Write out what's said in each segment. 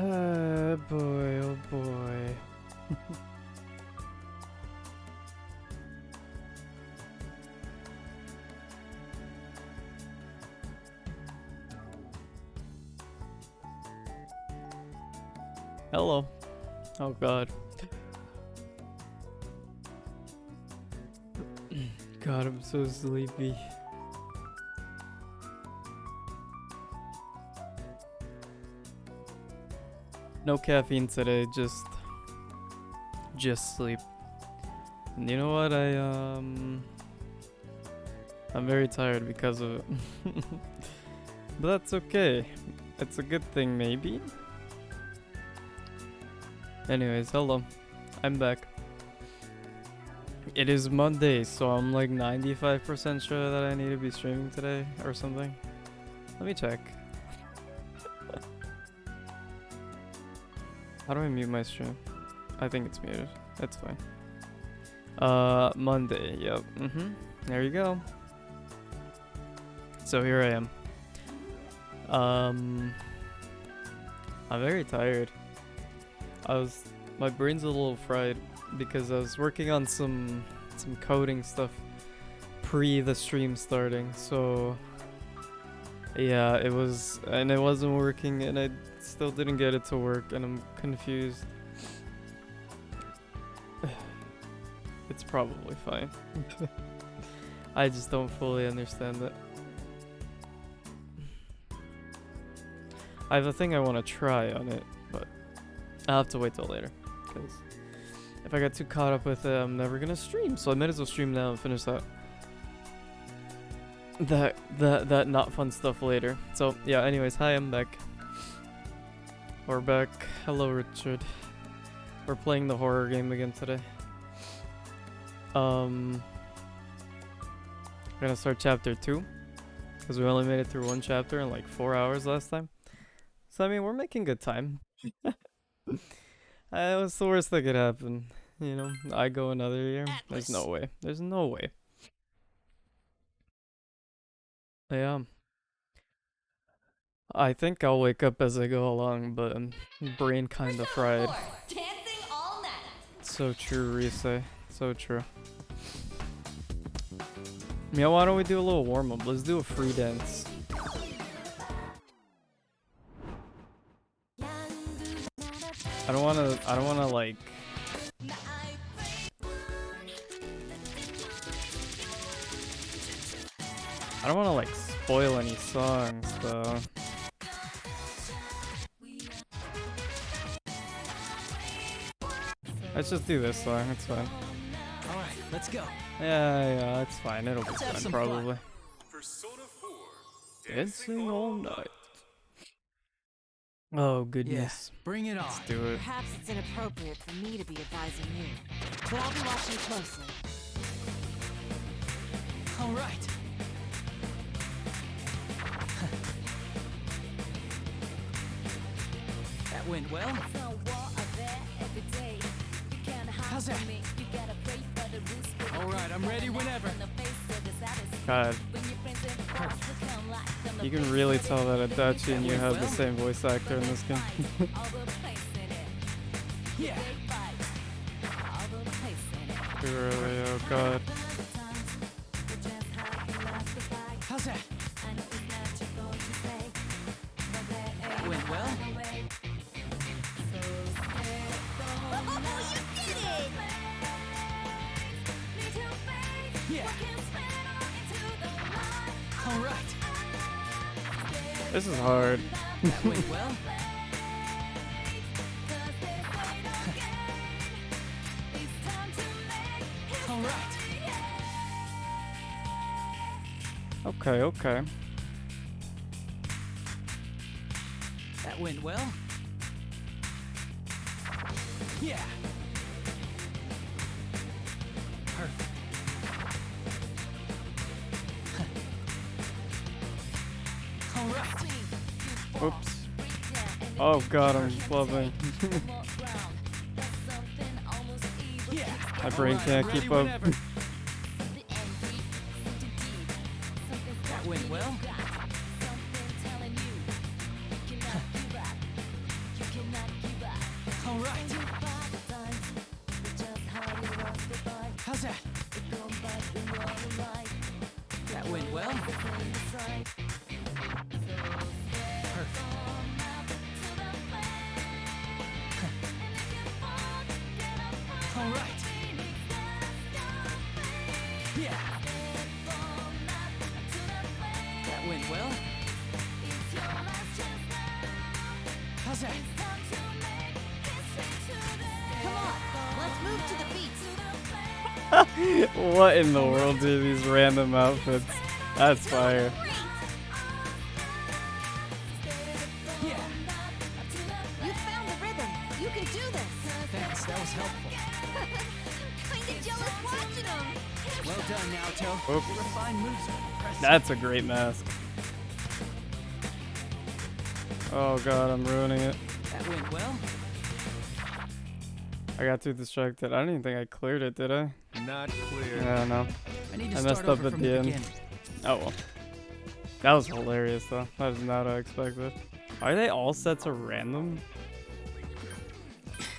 Boy, oh boy. Hello. Oh god. God, I'm so sleepy. No caffeine today, just sleep. And you know what? I'm very tired because of it. But that's okay. It's a good thing, maybe. Anyways, hello. I'm back. It is Monday, so I'm like 95% sure that I need to be streaming today or something. Let me check. How do I mute my stream? I think it's muted. That's fine. Monday. Yep. There you go. So here I am. I'm very tired. My brain's a little fried because I was working on some coding stuff pre the stream starting. So yeah, it wasn't working, and I still didn't get it to work, and I'm confused. It's probably fine. I just don't fully understand it. I have a thing I want to try on it, but I'll have to wait till later, because if I get too caught up with it, I'm never gonna stream. So I might as well stream now and finish that not fun stuff later. So yeah, anyways, hi, I'm back. We're back. Hello, Richard. We're playing the horror game again today. We're gonna start chapter 2 because we only made it through one chapter in like 4 hours last time. So I mean, we're making good time. What's the worst that could happen? You know, I go another year. There's no way. There's no way. Yeah. I think I'll wake up as I go along, but I'm brain kinda fried. Dancing all night. So true, Risei. So true. Yeah, why don't we do a little warm up? Let's do a free dance. I don't wanna like spoil any songs though. Let's just do this song, it's fine. Alright, let's go. Yeah, it's fine. It'll be fine, probably. Dancing all night. Oh, goodness. Yeah, bring it on. Let's do it. Perhaps it's inappropriate for me to be advising you, but I'll be watching closely. Alright. That went well. How's that? Alright, I'm ready whenever. God. You can really tell that Adachi and you have the same voice actor in this game. Yeah. Really, oh god. How's that? That went well. Yeah. All right. This is hard. That went well. All right. Okay. That went well. Yeah. Perfect. All right. Oops. Oh god, I'm loving. Yeah. My brain can't keep up. That went well. went well. Perfect. All right. Yeah. That went well. How's that? Come on, let's move to the beat. What in the world do these random outfits? That's fire. Yeah. You found the rhythm. You can do this. Thanks, that was helpful. Kinda jealous watching them. Well done, Naoto. Oops. Your refined moves are impressive. That's a great mask. Oh god, I'm ruining it. That went well. I got too distracted. I don't even think I cleared it, did I? Not clear. Yeah, no. I need to I start messed up over at from the the end. beginning. Oh well. That was hilarious though. That is not what I expected. Are they all sets of random?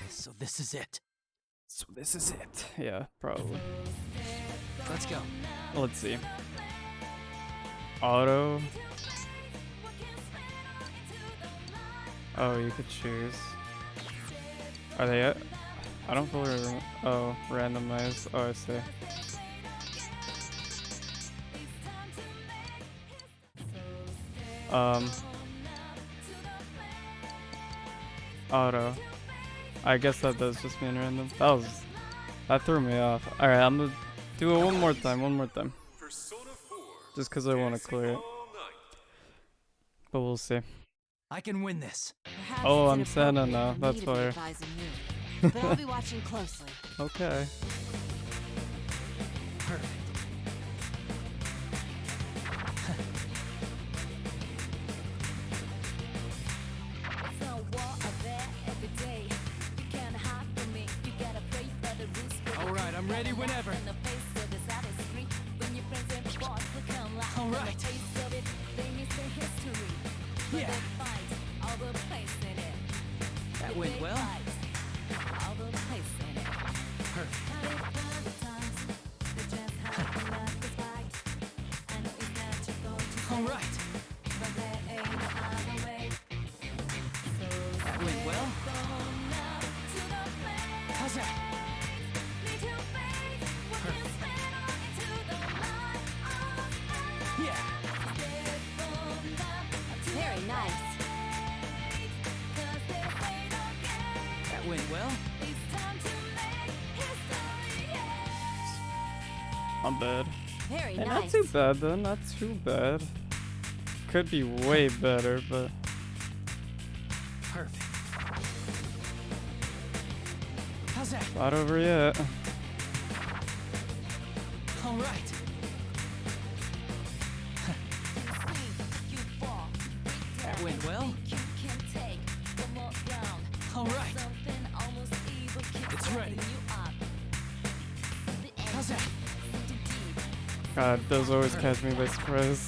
So this is it. So this is it. Yeah, probably. Let's go. Let's see. Auto. Oh, you could choose. Are they it? I don't fully remember. Oh, randomized. Oh, I see. Auto. I guess that does just mean random. That threw me off. Alright, I'm gonna do it one more time. Just cause I wanna clear it. But we'll see. I can win this. Perhaps Oh, it's I'm Santa inappropriate now. for me That's to be fire. advising you, but I'll be watching closely. Okay. Perfect. Alright, I'm ready whenever. Alright. Yeah. That went well. Perfect. Alright. That went well. How's that? Yeah. Very nice. That went well. Not bad. Very Hey, nice. not too bad though. Not too bad. Could be way better, but Perfect. How's that? not over yet. All right. That went well. All right. It's ready. How's that? God, those always catch me by surprise.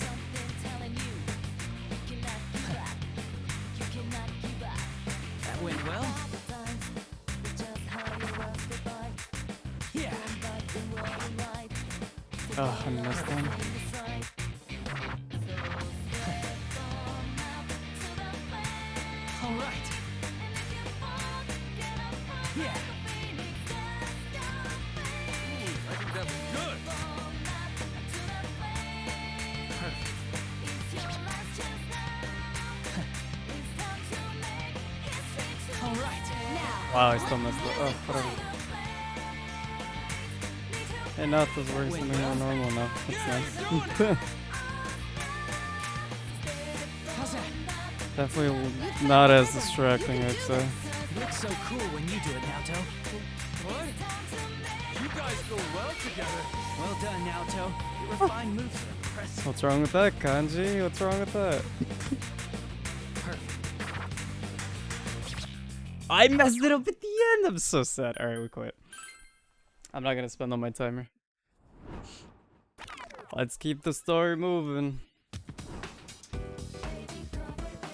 That went well. Yeah. Oh, I missed one. All right. Yeah. I think that was good. Perfect. All right. Wow, I still missed it. Oh, whatever. Hey, now this works something more normal now. That's nice. How's that? Definitely not as distracting, I'd say. You look so cool when you do it, Naoto. What? You guys go well together. Well done, Naoto. Your refined moves are impressive. What's wrong with that, Kanji? What's wrong with that? Perfect. I messed it up at the end. I'm so sad. Alright, we quit. I'm not gonna spend on my timer. Let's keep the story moving.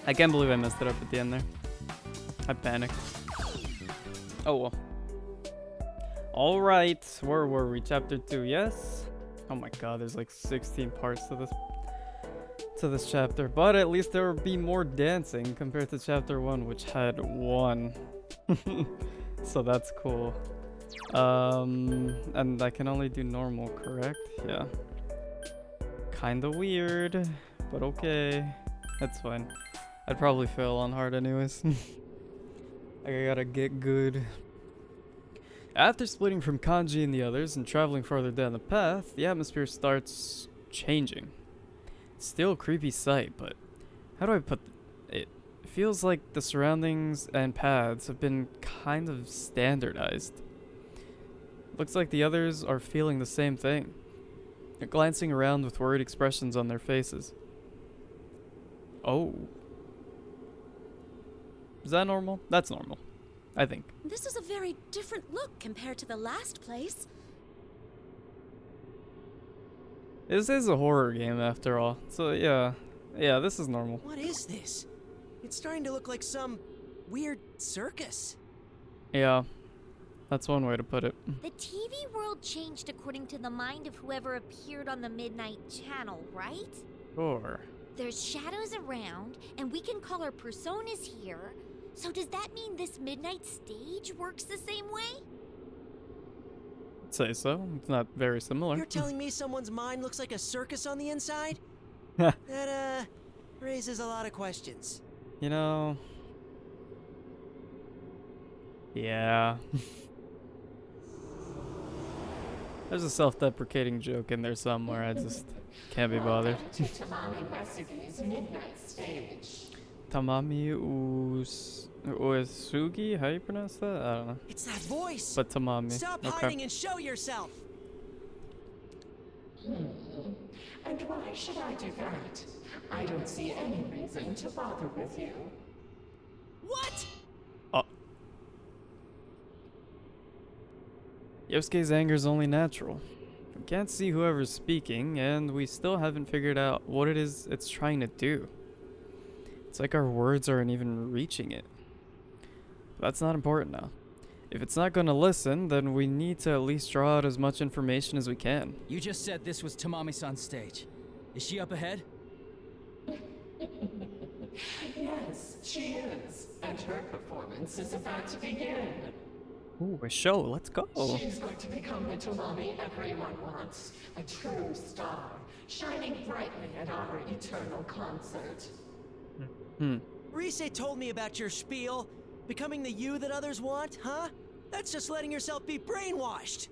I can't believe I messed it up at the end there. I panicked. Oh well. Alright, where were we? Chapter 2, yes? Oh my god, there's like 16 parts to this chapter. But at least there will be more dancing compared to chapter 1, which had 1. So that's cool. And I can only do normal, correct? Yeah. Kinda weird, but okay. That's fine. I'd probably fail on hard anyways. I gotta get good. After splitting from Kanji and the others and traveling farther down the path, the atmosphere starts changing. It's still a creepy sight, but how do I put it? It feels like the surroundings and paths have been kind of standardized. Looks like the others are feeling the same thing. They're glancing around with worried expressions on their faces. Oh. Is that normal? That's normal, I think. This is a very different look compared to the last place. This is a horror game after all. So yeah, this is normal. What is this? It's starting to look like some weird circus. Yeah, that's one way to put it. The TV world changed according to the mind of whoever appeared on the Midnight Channel, right? Sure. There's shadows around, and we can call our personas here. So does that mean this midnight stage works the same way? I'd say so. It's not very similar. You're telling me someone's mind looks like a circus on the inside? That, raises a lot of questions. You know... Yeah. There's a self-deprecating joke in there somewhere. I just can't be bothered. Tamami Recipe's Midnight Stage. Tamami Uesugi? How do you pronounce that? I don't know. It's that voice! But Tamami. Stop Okay. hiding and show yourself! And why should I do that? I don't see any reason to bother with you. What? Oh. Yosuke's anger is only natural. We can't see whoever's speaking, and we still haven't figured out what it is it's trying to do. It's like our words aren't even reaching it. But that's not important now. If it's not gonna listen, then we need to at least draw out as much information as we can. You just said this was Tamami-san's stage. Is she up ahead? Yes, she is. And her performance is about to begin. Ooh, a show. Let's go. She's going to become the Tamami everyone wants. A true star, shining brightly at our eternal concert. Rise told me about your spiel. Becoming the you that others want, huh? That's just letting yourself be brainwashed.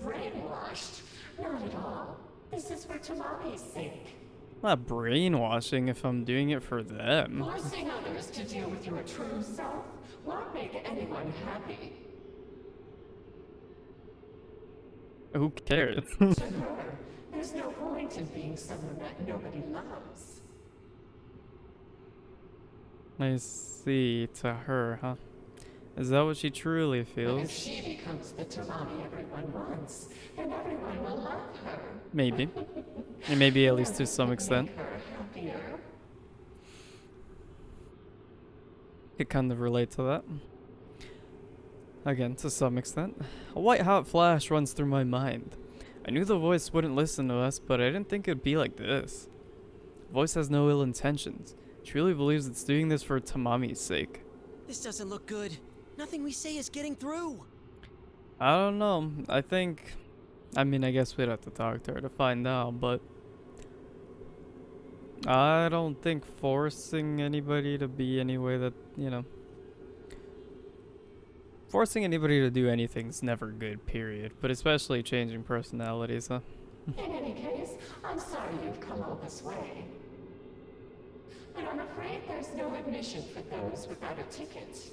Brainwashed? Not at all. This is for Tamami's sake. Not brainwashing if I'm doing it for them. Forcing others to deal with your true self won't make anyone happy. Who cares? To her, there's no point in being someone that nobody loves. I see. To her, huh? Is that what she truly But if feels? she becomes the Tamami everyone wants, then everyone will love her. Maybe. And maybe at least to some extent. Make her happier. Could kind of relate to that. Again, to some extent. A white hot flash runs through my mind. I knew the voice wouldn't listen to us, but I didn't think it'd be like this. The voice has no ill intentions. It truly believes it's doing this for Tamami's sake. This doesn't look good. Nothing we say is getting through. I don't know. I guess we'd have to talk to her to find out, but I don't think forcing anybody to be any way that, forcing anybody to do anything's never good, period. But especially changing personalities, huh? In any case, I'm sorry you've come all this way. But I'm afraid there's no admission for those without a ticket.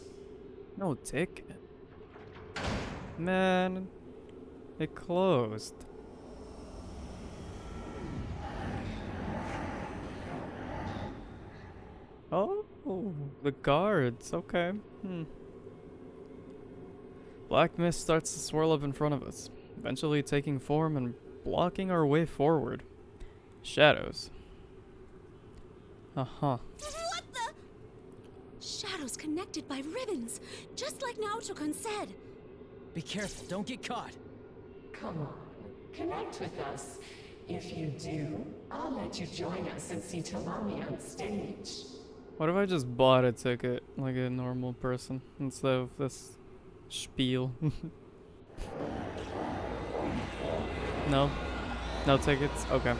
No ticket. Man, it closed. Oh, the guards. Okay. Black mist starts to swirl up in front of us, eventually taking form and blocking our way forward. Shadows. Uh-huh. What the? Shadows connected by ribbons, just like Naoto-kun said. Be careful, don't get caught. Come on. Connect with us. If you do, I'll let you join us and see Talami on stage. What if I just bought a ticket like a normal person instead of this spiel? No? No tickets? Okay.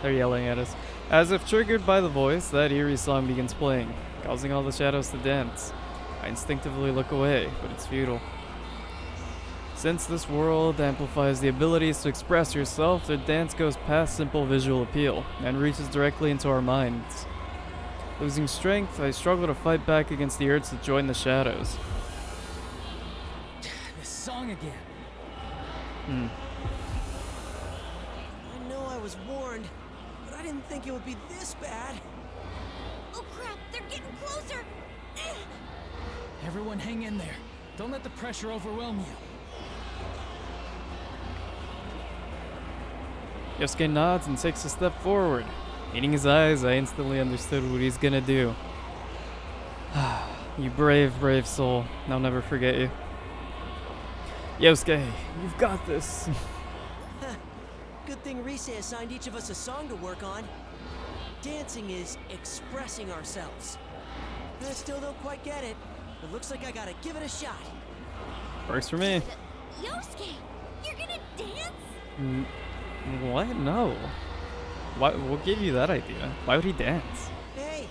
They're yelling at us. As if triggered by the voice, that eerie song begins playing, causing all the shadows to dance. I instinctively look away, but it's futile. Since this world amplifies the abilities to express yourself, the dance goes past simple visual appeal and reaches directly into our minds. Losing strength, I struggle to fight back against the urge to join the shadows. This song again. I know I was warned, but I didn't think it would be this bad. Oh crap, they're getting closer! Everyone hang in there. Don't let the pressure overwhelm you. Yosuke nods and takes a step forward. Meeting his eyes, I instantly understood what he's gonna do. You brave, brave soul. I'll never forget you. Yosuke, you've got this. Good thing Rise assigned each of us a song to work on. Dancing is expressing ourselves. I still don't quite get it, but looks like I gotta give it a shot. Works for me. Yosuke, you're gonna dance? What? No. What gave you that idea? Why would he dance? Hey,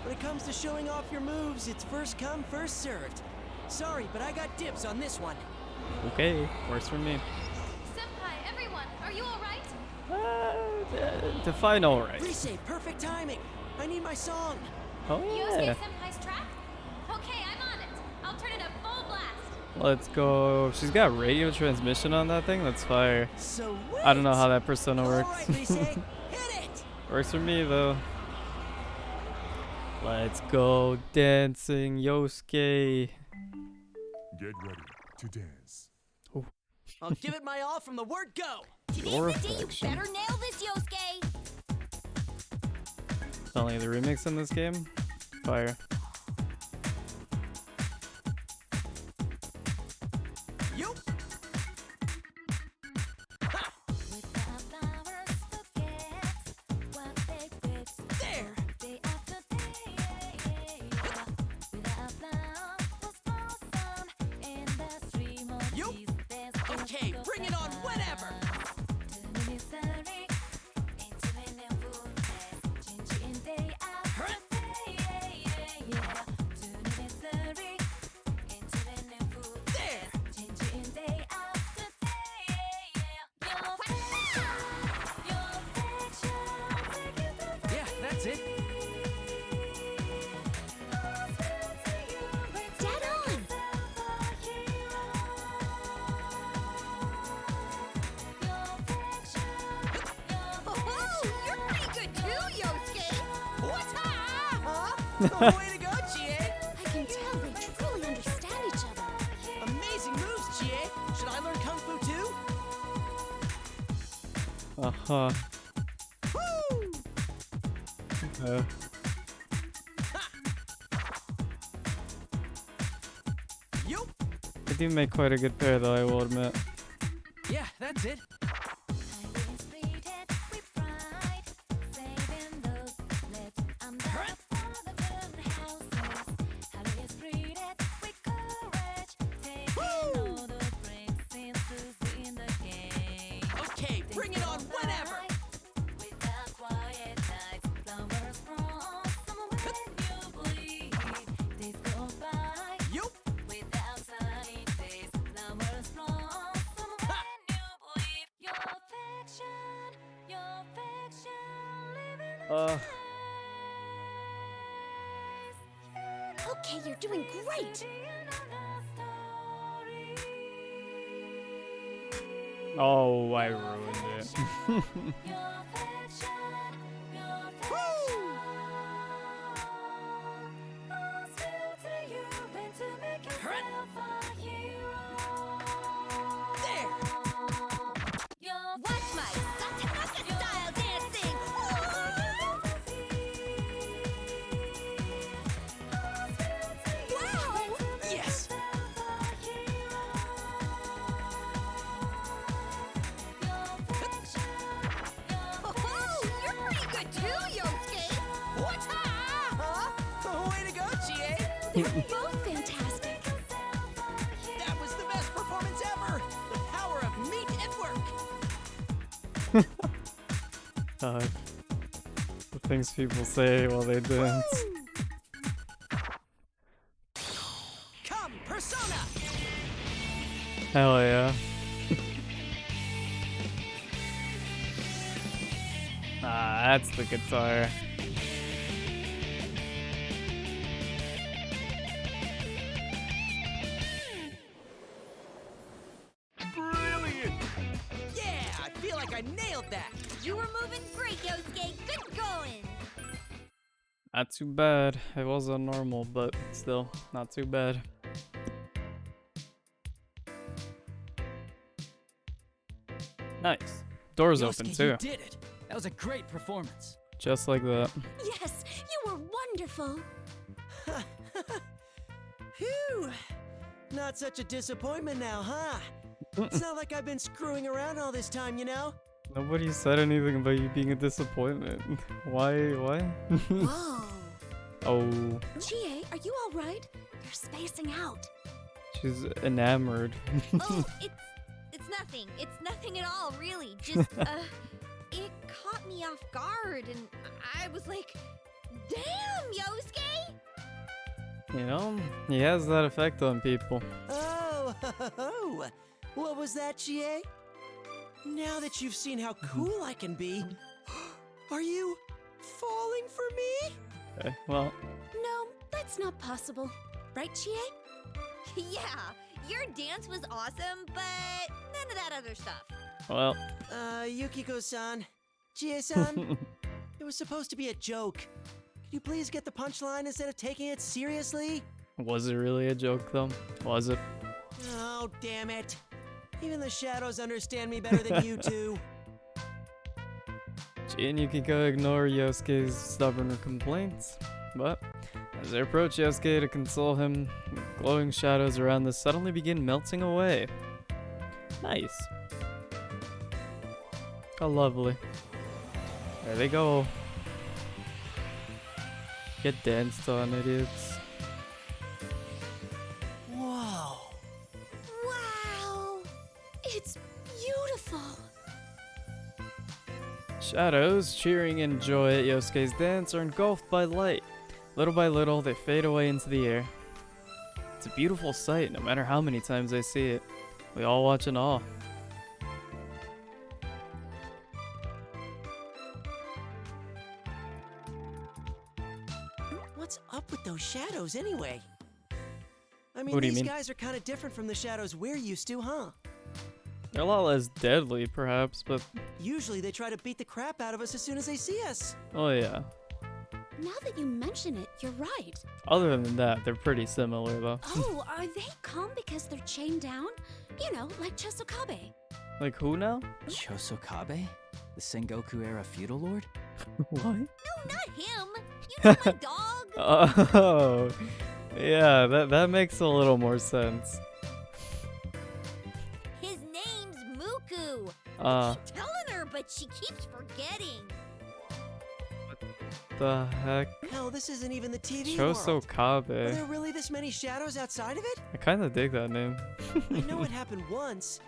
when it comes to showing off your moves, it's first come, first served. Sorry, but I got dibs on this one. Okay, works for me. Senpai, everyone, are you alright? Define alright. Rise, perfect timing. I need my song. Oh Yosuke yeah. Senpai's track? Okay, I'm on it. I'll turn it up full blast. Let's go. She's got radio transmission on that thing? That's fire. So I don't know how that persona works. All right, Rise, hit it. Works for me though. Let's go dancing, Yosuke. Get ready to dance. I'll give it my all from the word go. Your Today's the day you affection. better nail this, Yosuke! Only the remix in this game? Fire. Yup. There. Yup. Okay, bring it on whenever. There. Yeah, that's it. Dead on! Oh, you're pretty good too, Yosuke! Huh? Oh, way to go, Chie. I can tell they truly understand each other. Amazing moves, Chie. Should I learn Kung Fu too? Uh-huh. Woo! Yup. They do make quite a good pair though, I will admit. Yeah, that's it. Okay, bring it on whenever. Yup. Okay, you're doing great! Oh, I ruined it. There. Watch my Satanaka style dancing! Wow! Yes. They're both fantastic. That was the best performance ever! The power of meat and work! The things people say while they dance. Come, Persona! Hell yeah. That's the guitar. Brilliant! Yeah, I feel like I nailed that! You were moving great, Yosuke. Good going. Not too bad. It was a normal, but still not too bad. Nice. Doors open Yosuke, too. you did it. That was a great performance. Just like that. Yes, you were wonderful. Phew! Not such a disappointment now, huh? It's not like I've been screwing around all this time, you know? Nobody said anything about you being a disappointment. Why? Whoa. Oh, Chie, are you all right? You're spacing out. she's enamored. Oh, it's nothing. It's nothing at all, really. Just it caught me off guard, and I was like, "Damn, Yosuke!" You know, he has that effect on people. Oh, what was that, Chie? Now that you've seen how cool I can be, are you falling for me? Okay, well, No, that's not possible. Right, Chie? Yeah, your dance was awesome, but none of that other stuff. well. Yukiko-san, Chie-san, it was supposed to be a joke. Could you please get the punchline instead of taking it seriously? Was it really a joke though? Was it? Oh, damn it. Even the shadows understand me better than you two. Chi and Yukiko ignore Yosuke's stubborn complaints, but as they approach Yosuke to console him, glowing shadows around them suddenly begin melting away. Nice. How lovely. There they go. Get danced on, idiots. Whoa. Wow. It's beautiful. Shadows, cheering in joy at Yosuke's dance, are engulfed by light. Little by little, they fade away into the air. It's a beautiful sight, no matter how many times I see it. We all watch in awe. What's up with those shadows anyway? I mean, What do you these mean? guys are kind of different from the shadows we're used to, huh? They're a lot less deadly, perhaps, but Usually they try to beat the crap out of us as soon as they see us. oh yeah. Now that you mention it, you're right. Other than that, they're pretty similar though. Oh, are they calm because they're chained down? You know, like Chosokabe. Like who now? Chosokabe? The Sengoku era feudal lord? What? No, not him. You know my dog. Oh, yeah, that makes a little more sense. His name's Muku. Uh, Keep telling her, but she keeps forgetting. the heck? Hell, this isn't even the TV world. Are Chosokabe. there really this many shadows outside of it? I kinda dig that name. I know it happened once,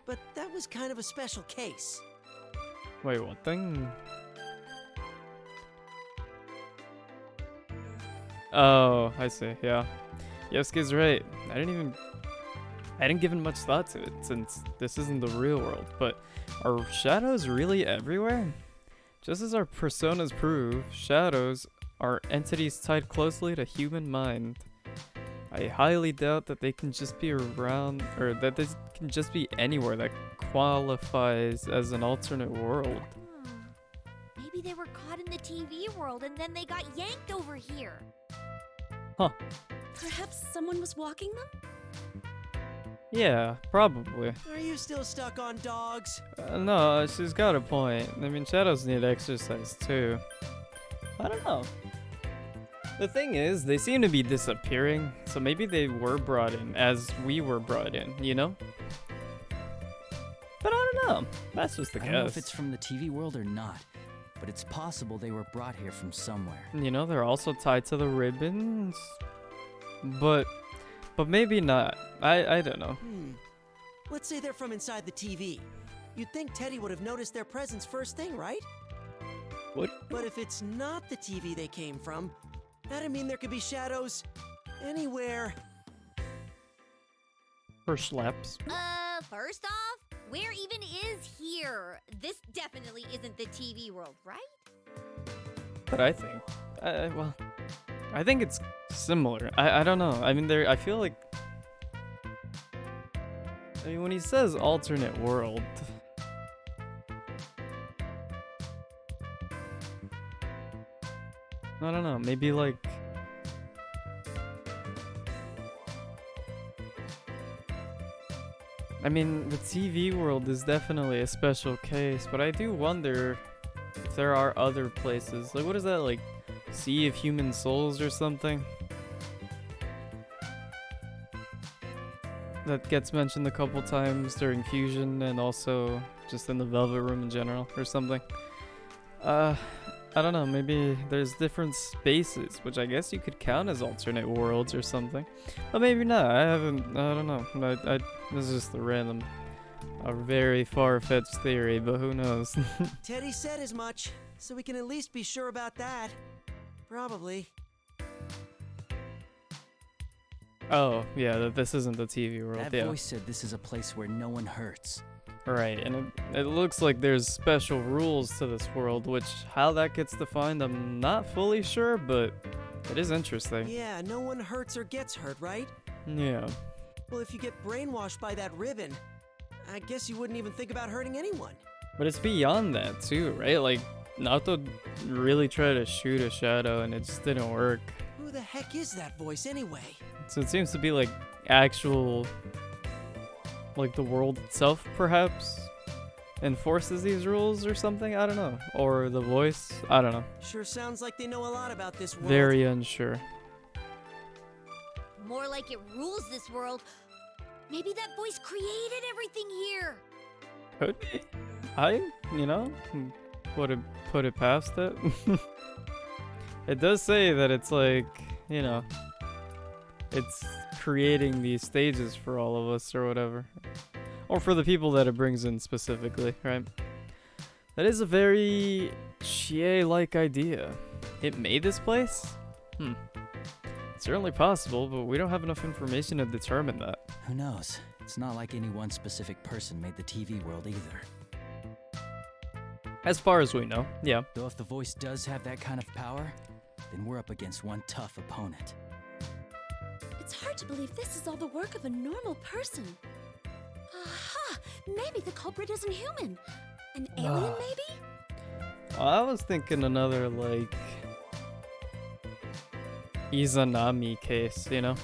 but that was kind of a special case. Wait, what thing? Oh, I see, yeah. Yosuke's right. I didn't give it much thought to it, since this isn't the real world, but are shadows really everywhere? Just as our personas prove, shadows are entities tied closely to human mind. I highly doubt that they can just be around, or that this can just be anywhere that qualifies as an alternate world. Maybe they were caught in the TV world and then they got yanked over here. Perhaps someone was walking them? Yeah, probably. Are you still stuck on dogs? No, she's got a point. I mean, shadows need exercise too. I don't know. The thing is, they seem to be disappearing, so maybe they were brought in as we were brought in, you know? But I don't know. That's just a I don't know if guess. it's from the TV world or not, but it's possible they were brought here from somewhere. You know, they're also tied to the ribbons. but maybe not. I don't know. Let's say they're from inside the TV. You'd think Teddy would have noticed their presence first thing, right? What? But if it's not the TV they came from, that'd mean there could be shadows anywhere. First slaps. First off, where even is here? This definitely isn't the TV world, right? But I think, well, I think it's similar. I don't know. I mean, I feel like, I mean, when he says alternate world, I don't know, maybe like, I mean, the TV world is definitely a special case, but I do wonder if there are other places. Like, what is that, like, Sea of Human Souls or something? That gets mentioned a couple times during Fusion and also just in the Velvet Room in general or something. I don't know, maybe there's different spaces, which I guess you could count as alternate worlds or something. But maybe not, I don't know. This is just a very far-fetched theory, but who knows? Teddy said as much, so we can at least be sure about that. Probably. Oh, yeah, that this isn't the TV world, That yeah. voice said this is a place where no one hurts. Right, and it looks like there's special rules to this world, which how that gets defined, I'm not fully sure, but it is interesting. Yeah, no one hurts or gets hurt, right? Yeah. Well, if you get brainwashed by that ribbon, I guess you wouldn't even think about hurting anyone. But it's beyond that too, right? Like, Naruto really tried to shoot a shadow and it just didn't work. Who the heck is that voice anyway? So it seems to be like actual, like the world itself perhaps enforces these rules or something, I don't know. Or the voice, I don't know. Sure sounds like they know a lot about this world. Very unsure. More like it rules this world. Maybe that voice created everything here. Could be. Put it past it. It does say that it's like, it's creating these stages for all of us or whatever. Or for the people that it brings in specifically, right? That is a very Chie-like idea. It made this place? It's certainly possible, but we don't have enough information to determine that. Who knows? It's not like any one specific person made the TV world either. As far as we know, yeah. Though if the voice does have that kind of power, then we're up against one tough opponent. It's hard to believe this is all the work of a normal person. Aha! Maybe the culprit isn't human. An alien, maybe? I was thinking another, like, Izanami case, you know?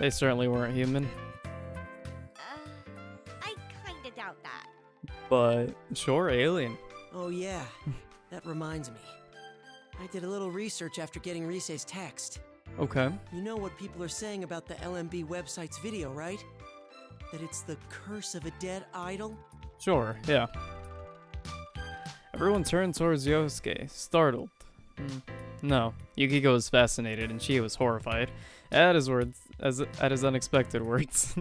They certainly weren't human. I kinda doubt that. But, sure, alien. Oh yeah, that reminds me. I did a little research after getting Rise's text. Okay. You know what people are saying about the LMB website's video, right? That it's the curse of a dead idol? Sure, yeah. Everyone turned towards Yosuke, startled. No, Yukiko was fascinated and Chie was horrified at his unexpected words.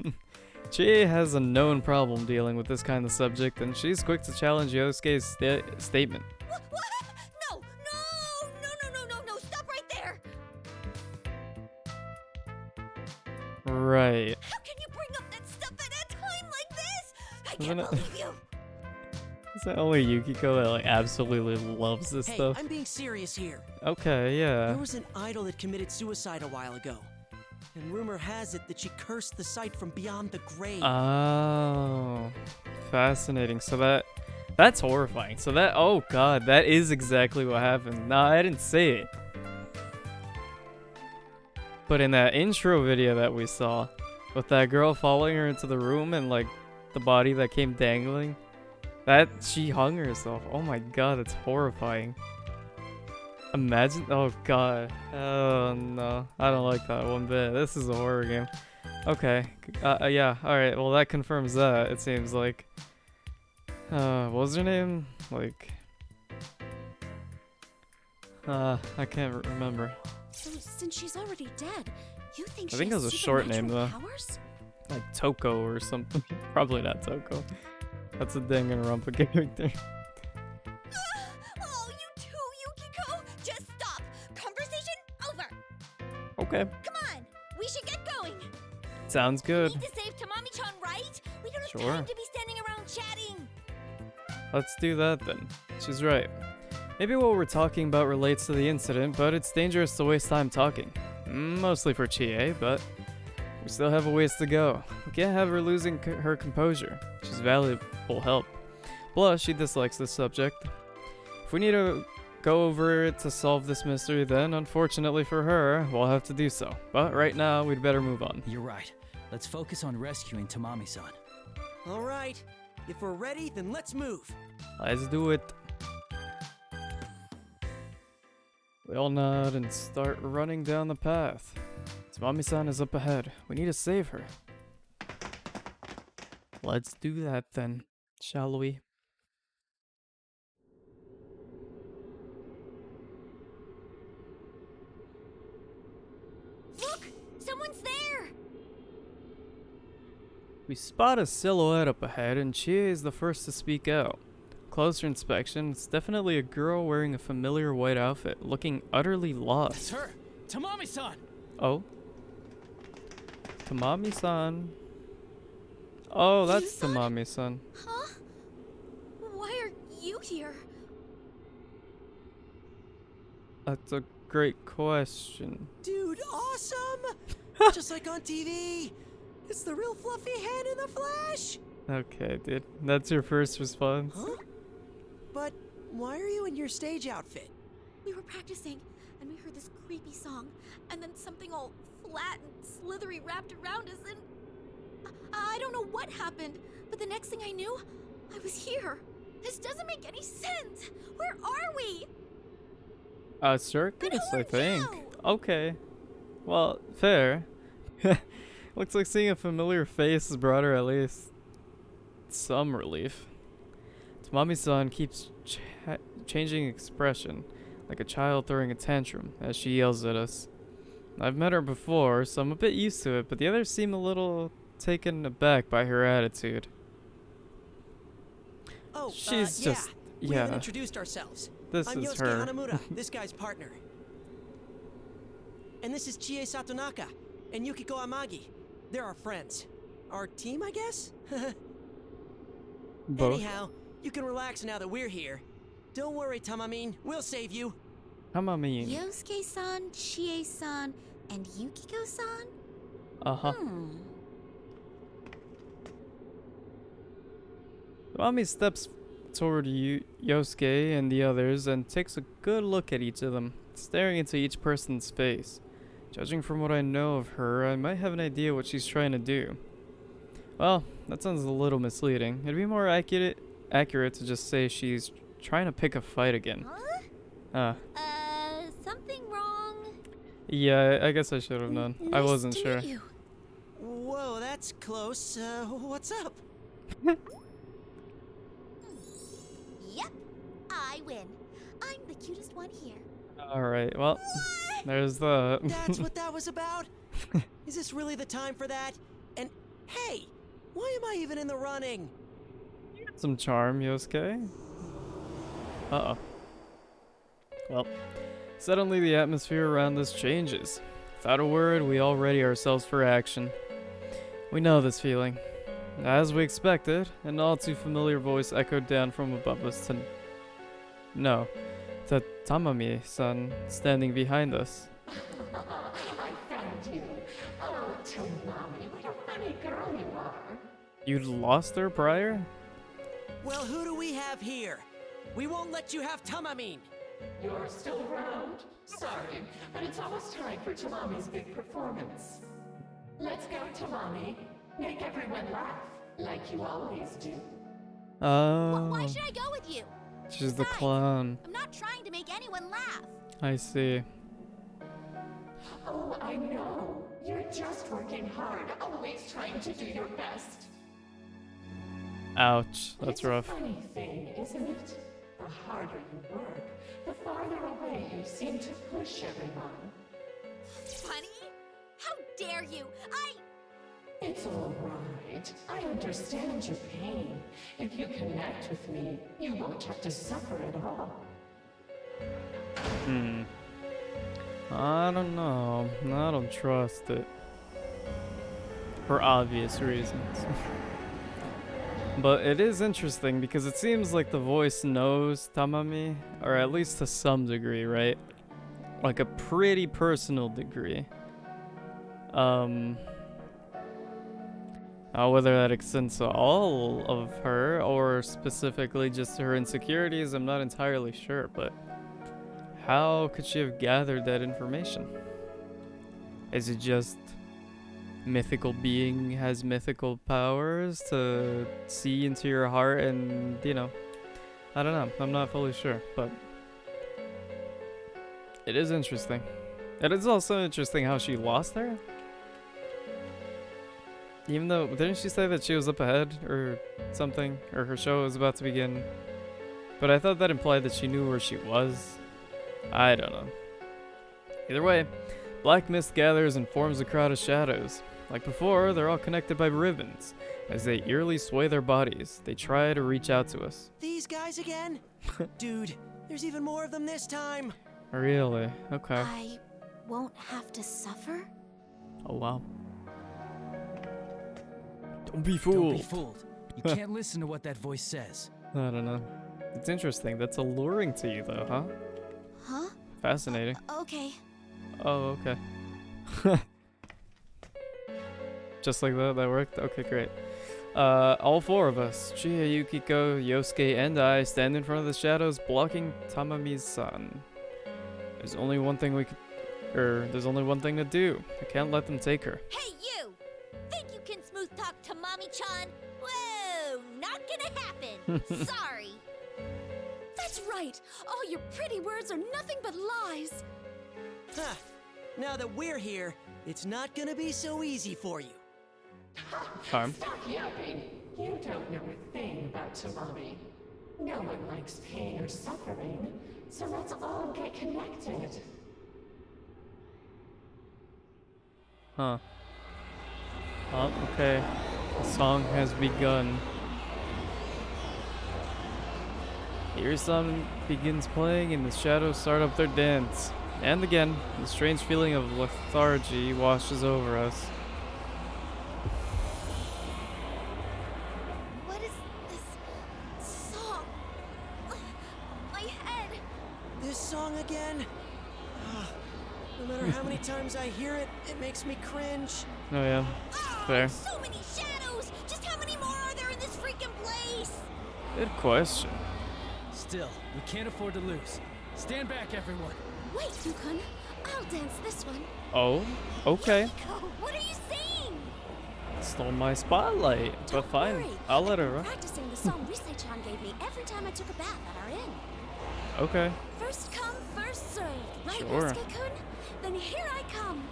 Chie has a known problem dealing with this kind of subject, and she's quick to challenge Yosuke's statement. What? No, stop right there! Right. How can you bring up that stuff at a time like this? I Isn't can't it- believe you! Is that only Yukiko that, like, absolutely loves this Hey, stuff? I'm being serious here. Okay, yeah. There was an idol that committed suicide a while ago. And rumor has it that she cursed the site from beyond the grave. Oh, fascinating. So that's horrifying. So oh god, that is exactly what happened. Nah, I didn't say it. But in that intro video that we saw, with that girl following her into the room and like the body that came dangling, that she hung herself. Oh my god, that's horrifying. Imagine, oh god, oh no, I don't like that one bit. This is a horror game. Okay, yeah, alright, well that confirms that, it seems like. What was her name? Like, I can't remember. So since she's already dead, you think I she think has it was a short name, supernatural though. powers? Like Toko or something. Probably not Toko. That's a Danganronpa character. Oh, you too, Yukiko! Just stop! Conversation over! Okay. Come on! We should get going! Sounds good. We need to save Tamami-chan, right? We don't have Sure. time to be standing around chatting! Let's do that then. She's right. Maybe what we're talking about relates to the incident, but it's dangerous to waste time talking. Mostly for Chie, but we still have a ways to go. We can't have her losing her composure. She's valuable help. Plus, she dislikes this subject. If we need to go over it to solve this mystery, then unfortunately for her, we'll have to do so. But right now, we'd better move on. You're right. Let's focus on rescuing Tamami-san. All right. If we're ready, then let's move. Let's do it. We all nod and start running down the path. Tamami-san is up ahead. We need to save her. Let's do that then, shall we? Look! Someone's there! We spot a silhouette up ahead, and Chie is the first to speak out. Closer inspection, it's definitely a girl wearing a familiar white outfit, looking utterly That's lost. her! Tamami-san! Oh. Tamami-san. Oh, that's You-san? Tamami-san. Huh? Why are you here? That's a great question. Dude, awesome! Just like on TV. It's the real fluffy hand in the flesh. Okay, dude. That's your first response? Huh? But why are you in your stage outfit? We were practicing, and we heard this creepy song, and then something all flat and slithery wrapped around us, and I don't know what happened, but the next thing I knew, I was here. This doesn't make any sense. Where are we? Circus, who I are think. you? Okay. Well, fair. Looks like seeing a familiar face has brought her at least some relief. Tamami-san keeps changing expression, like a child throwing a tantrum, as she yells at us. I've met her before, so I'm a bit used to it, but the others seem a little taken aback by her attitude. Oh, She's yeah. just... We haven't yeah, introduced ourselves. this I'm is Yosuke her. Hanamura, this guy's partner. And this is Chie Satonaka and Yukiko Amagi. They're our friends. Our team, I guess? Both. Anyhow, you can relax now that we're here. Don't worry, Tamamin. We'll save you. Tamami. Yosuke-san, Chie-san, and Yukiko-san? Uh-huh. Hmm. Tamami steps toward Yosuke and the others and takes a good look at each of them, staring into each person's face. Judging from what I know of her, I might have an idea what she's trying to do. Well, that sounds a little misleading. It'd be more accurate to just say she's trying to pick a fight again. Huh? Uh, Something wrong? yeah, I guess I should have known. I Nice wasn't to sure. meet you. Whoa, that's close. What's up? Yep, I win. I'm the cutest one here. Alright, well, there's the... That's what that was about? Is this really the time for that? And hey, why am I even in the running? Some charm, Yosuke. Uh-oh. Well, suddenly the atmosphere around us changes. Without a word, we all ready ourselves for action. We know this feeling. As we expected, an all too familiar voice echoed down from above us to... No, to Tamami-san standing behind us. I found you. Oh, Tamami, what a funny girl you are. You'd lost her prior? Well, who do we have here? We won't let you have Tamamin. You're still around? Sorry, but it's almost time for Tamami's big performance. Let's go, Tamami. Make everyone laugh, like you always do. Oh, Why should I go with you? she's the Besides, clown. I'm not trying to make anyone laugh. I see. Oh, I know. You're just working hard, always trying to do your best. Ouch, that's It's rough. a funny thing, isn't it? The harder you work, the farther away you seem to push everyone. Funny? How dare you? It's all right. I understand your pain. If you connect with me, you won't have to suffer at all. I don't know. I don't trust it. For obvious reasons. But it is interesting because it seems like the voice knows Tamami, or at least to some degree, right? Like a pretty personal degree. Whether that extends to all of her or specifically just to her insecurities, I'm not entirely sure, but how could she have gathered that information? Is it just mythical being has mythical powers to see into your heart and, you know, I don't know. I'm not fully sure, but it is interesting. It is also interesting how she lost her. Even though, didn't she say that she was up ahead or something? Or her show was about to begin? But I thought that implied that she knew where she was. I don't know. Either way, black mist gathers and forms a crowd of shadows. Like before, they're all connected by ribbons. As they eerily sway their bodies, they try to reach out to us. These guys again? Dude, there's even more of them this time. Really? Okay. I won't have to suffer? Oh wow. Don't be Don't fooled. be fooled. You can't listen to what that voice says. I don't know. It's interesting. That's alluring to you though, huh? Huh? Fascinating. Okay. Oh, okay. Just like that worked? Okay, great. All four of us, Chie, Yukiko, Yosuke, and I, stand in front of the shadows blocking Tamami's sun. There's only one thing there's only one thing to do. I can't let them take her. Hey, you! Think you can smooth talk to Mommy-chan? Whoa, not gonna happen. Sorry. That's right. All your pretty words are nothing but lies. Huh. Now that we're here, it's not gonna be so easy for you. Charm. Stop yapping. You don't know a thing about Tamami. No one likes pain or suffering, so let's all get connected. Huh. Oh, okay. The song has begun. Your song begins playing and the shadows start up their dance. And again, the strange feeling of lethargy washes over us. What is this song? My head. This song again? No matter how many times I hear it, it makes me cringe. Oh yeah, fair. So many shadows! Just how many more are there in this freaking place? Good question. Still, we can't afford to lose. Stand back, everyone. Wait, Yukon. I'll dance this one. Oh, okay. Yukiko, what are you saying? Stole my spotlight, but fine. Worry. I'll let her I've been run. practicing the song Risei-chan gave me every time I took a bath at our inn. Okay. First come, first served. Right, Sure. Yosuke-kun? Then here I come.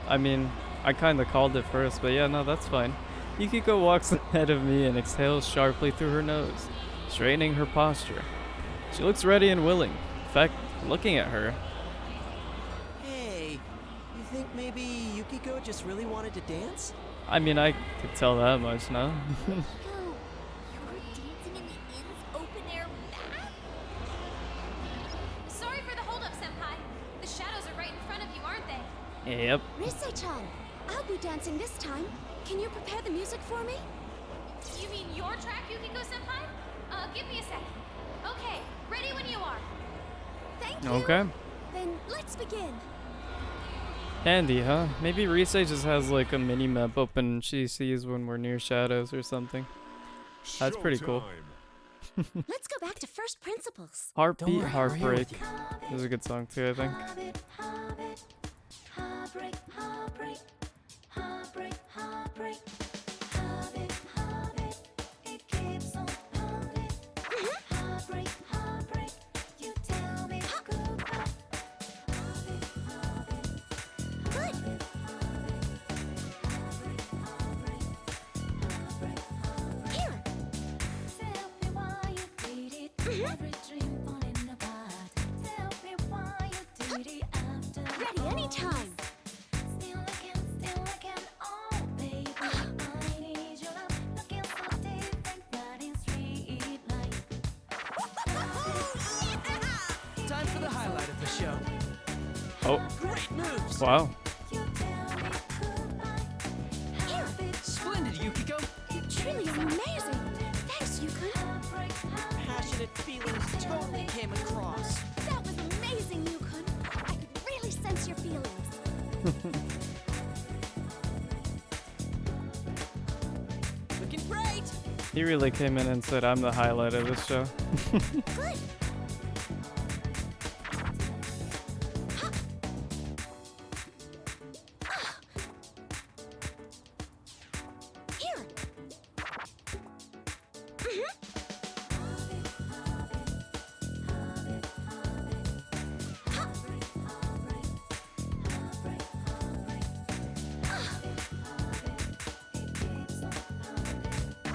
I mean, I kinda called it first, but yeah, no, that's fine. Yukiko walks ahead of me and exhales sharply through her nose, straightening her posture. She looks ready and willing. In fact, looking at her, Hey, you think maybe Yukiko just really wanted to dance? I mean, I could tell that much, no? Yo, you were dancing in the inn's open-air bath? Sorry for the holdup, Senpai. The shadows are right in front of you, aren't they? Yep. Risei-chan, I'll be dancing this time. Can you prepare the music for me? You mean your track, Yukiko-senpai? Give me a second. Okay, ready when you are. Thank you. Okay. Then let's begin. Handy, huh? Maybe Risei just has like a mini map open she sees when we're near shadows or something. That's pretty cool. Let's go back to first principles. Heartbeat, Don't worry, we're here Heartbreak. with you. This is a good song too, I think. Heartbreak, heartbreak, heartbreak, heartbreak. It keeps on pounding. Heartbreak, heartbreak, you tell me goodbye. Good. Here. Tell me why you did it. Every dream falling apart. Tell me why you did it after. Ready anytime. highlight of the show. Oh, Great moves. wow. Here, Splendid, Yukiko. you truly are amazing. Thanks, Yukon. Passionate feelings totally came across. That was amazing, Yukon. I could really sense your feelings. Looking great. He really came in and said, I'm the highlight of this show. Good. Here.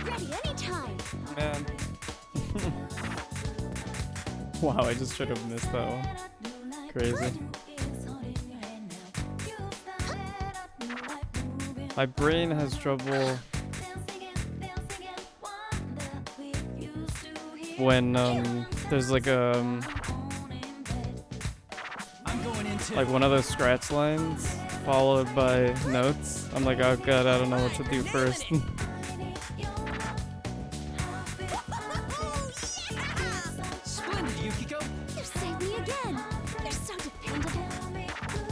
Ready anytime. Man. Wow, I just should have missed that one. Crazy. My brain has trouble when there's like I'm going into like one of those scratch lines followed by notes. I'm like, oh god, I don't know what to do first. Splendid, Yukiko. You saved me again. You're so dependable.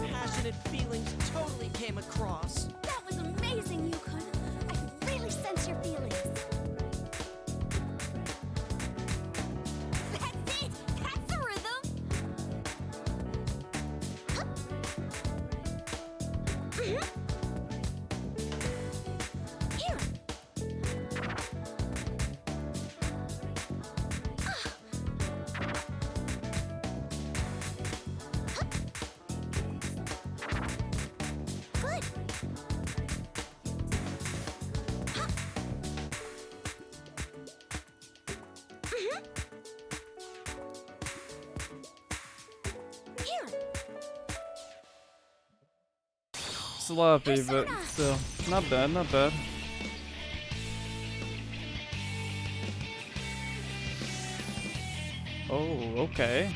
Passionate feelings totally came across. That was amazing, Yukon. I could really sense your feelings. That's it. That's the rhythm. Here. Good. Here. Sloppy, but still, not bad, not bad. Oh, okay.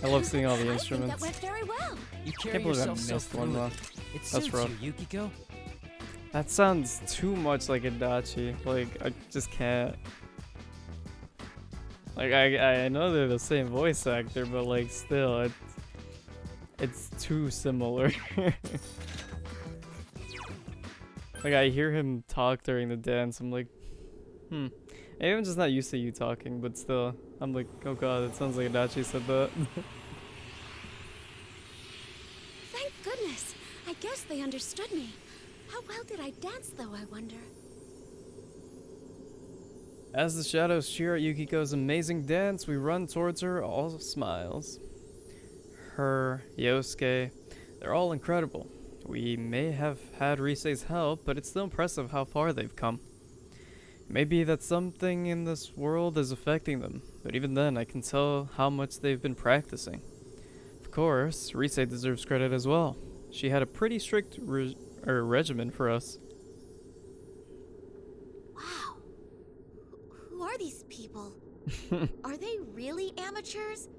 I love seeing all the I think that instruments. went very well. You carry Can't believe I yourself so missed one fluid. though. It That's suits rough. you, Yukiko. That sounds too much like Adachi. Like, I just can't. Like, I know they're the same voice actor, but like, still, it's too similar. Like, I hear him talk during the dance, I'm like, maybe I'm just not used to you talking, but still, I'm like, oh god, it sounds like Adachi said that. Thank goodness. I guess they understood me. How well did I dance, though, I wonder? As the shadows cheer at Yukiko's amazing dance, we run towards her, all smiles. Her, Yosuke, they're all incredible. We may have had Risei's help, but it's still impressive how far they've come. Maybe that something in this world is affecting them, but even then I can tell how much they've been practicing. Of course, Risei deserves credit as well. She had a pretty strict regimen for us. Wow. Who are these people? Are they really amateurs?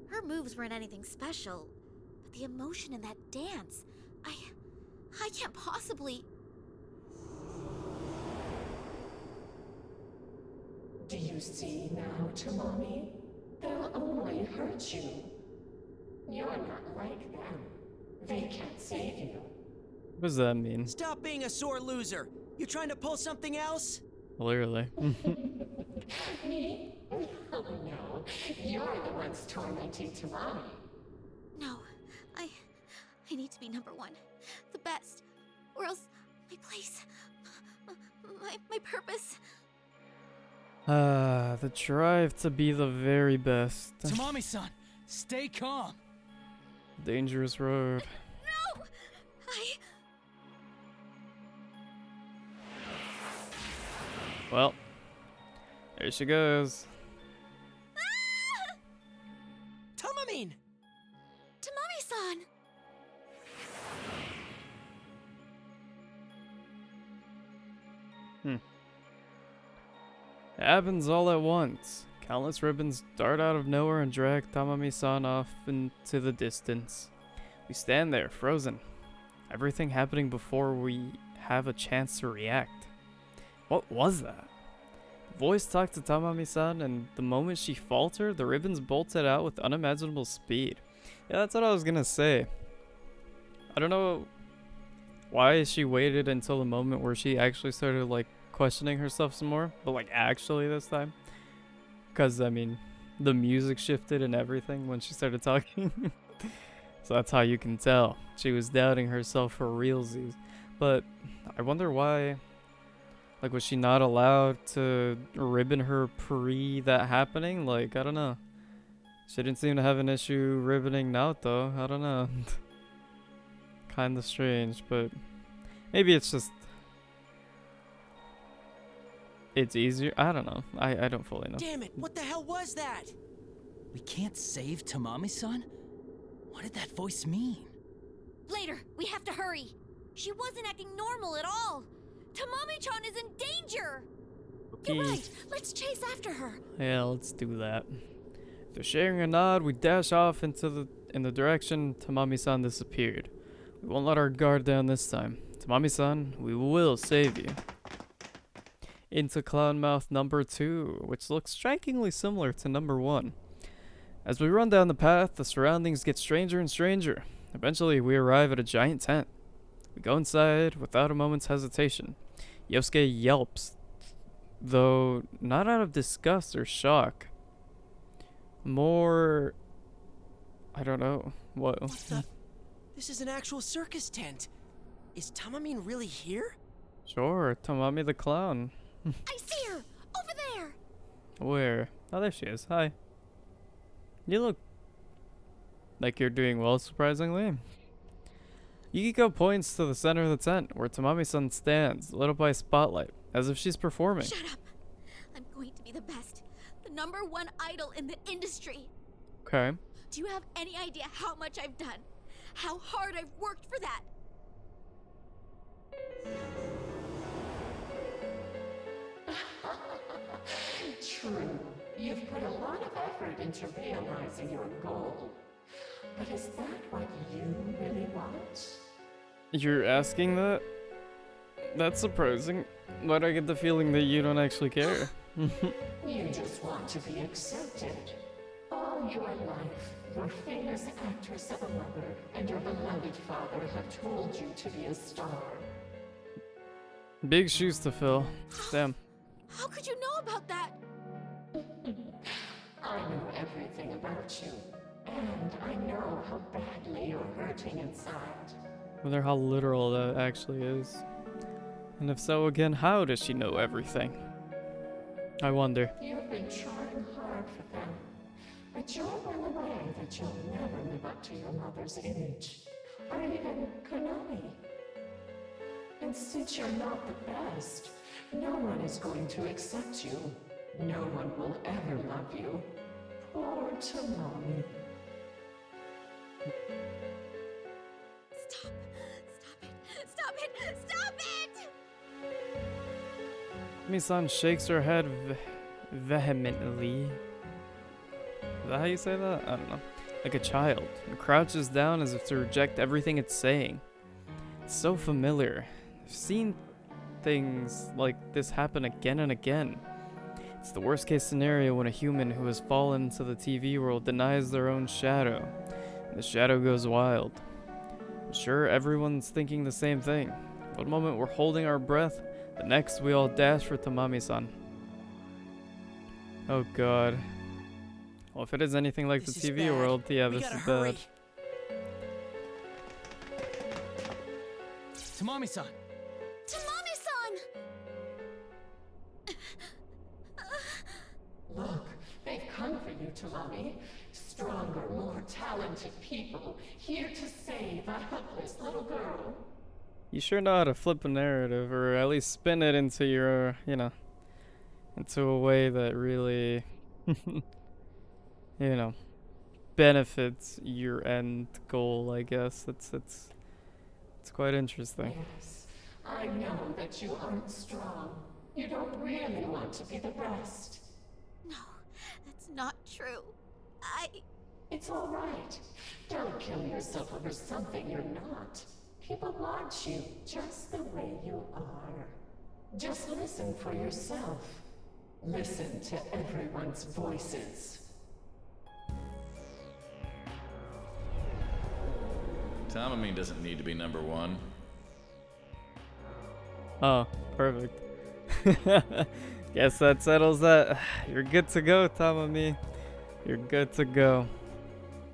Her moves weren't anything special, but the emotion in that dance, I can't possibly. Do you see now, Tamami? They'll only hurt you. You're not like them. They can't save you. What does that mean? Stop being a sore loser. You trying to pull something else? Clearly. Me? Oh no, you're the ones tormenting Tamami. No, I need to be number one, the best, or else my place, my purpose. The drive to be the very best. Tamami-san, stay calm. Dangerous road. No, Well, there she goes. Tamamine! Tamami-san. It happens all at once. Countless ribbons dart out of nowhere and drag Tamami-san off into the distance. We stand there, frozen. Everything happening before we have a chance to react. What was that? The voice talked to Tamami-san, and the moment she faltered, the ribbons bolted out with unimaginable speed. Yeah, that's what I was gonna say. I don't know why she waited until the moment where she actually started, like, questioning herself some more, but, like, actually this time. Because, I mean, the music shifted and everything when she started talking. So that's how you can tell. She was doubting herself for realsies. But I wonder why, like, was she not allowed to ribbon her pre that happening? Like, I don't know. She didn't seem to have an issue ribboning Naoto. I don't know. Kinda strange, but maybe it's just... it's easier. I don't know. I don't fully know. Damn it, what the hell was that? We can't save Tamami-san? What did that voice mean? Later, we have to hurry. She wasn't acting normal at all. Tamami-chan is in danger. Okay. You're right. Let's chase after her. Yeah, let's do that. After sharing a nod, we dash off in the direction Tamami-san disappeared. We won't let our guard down this time. Tamami-san, we will save you. Into Clownmouth number 2, which looks strikingly similar to number 1. As we run down the path, the surroundings get stranger and stranger. Eventually, we arrive at a giant tent. We go inside without a moment's hesitation. Yosuke yelps, though not out of disgust or shock. More... I don't know. What the... This is an actual circus tent. Is Tamamin really here? Sure, Tamami the clown. I see her! Over there! Where? Oh, there she is. Hi. You look like you're doing well, surprisingly. Yukiko points to the center of the tent, where Tamami-san stands, lit up by a spotlight, as if she's performing. Shut up! I'm going to be the best. The #1 idol in the industry. Okay. Do you have any idea how much I've done? How hard I've worked for that? True. You've put a lot of effort into realizing your goal. But is that what you really want? You're asking that? That's surprising. Why do I get the feeling that you don't actually care? You just want to be accepted. All your life, your famous actress and a mother and your beloved father have told you to be a star. Big shoes to fill. Damn. How could you know about that? I know everything about you, and I know how badly you're hurting inside. I wonder how literal that actually is. And if so, again, how does she know everything? I wonder. You've been trying hard for them, but you're well aware that you'll never live up to your mother's image, or even Konami. And since you're not the best, no one is going to accept you. No one will ever love you. Poor Tamami. Stop. Stop it. Stop it. Stop it! Misan shakes her head vehemently. Is that how you say that? I don't know. Like a child, and crouches down as if to reject everything it's saying. It's so familiar. I've seen things like this happen again and again. It's the worst case scenario when a human who has fallen into the TV world denies their own shadow, and the shadow goes wild. I'm sure everyone's thinking the same thing. One moment we're holding our breath, the next we all dash for Tamami-san. Oh god. Well, if it is anything like This the is TV bad. world, yeah, We this gotta is hurry. bad. Tamami-san! Tamami-san! Look, they've come for you, Tamami. Stronger, more talented people here to save a helpless little girl. You sure know how to flip a narrative, or at least spin it into your, into a way that really, benefits your end goal, I guess. It's quite interesting. Yes, I know that you aren't strong, You don't really want to be the best. No, that's not true. It's all right. Don't kill yourself over something you're not. People want you just the way you are. Just listen for yourself. Listen to everyone's voices. Tamami doesn't need to be number one. Oh, perfect. Guess that settles that. You're good to go, Tamami. You're good to go.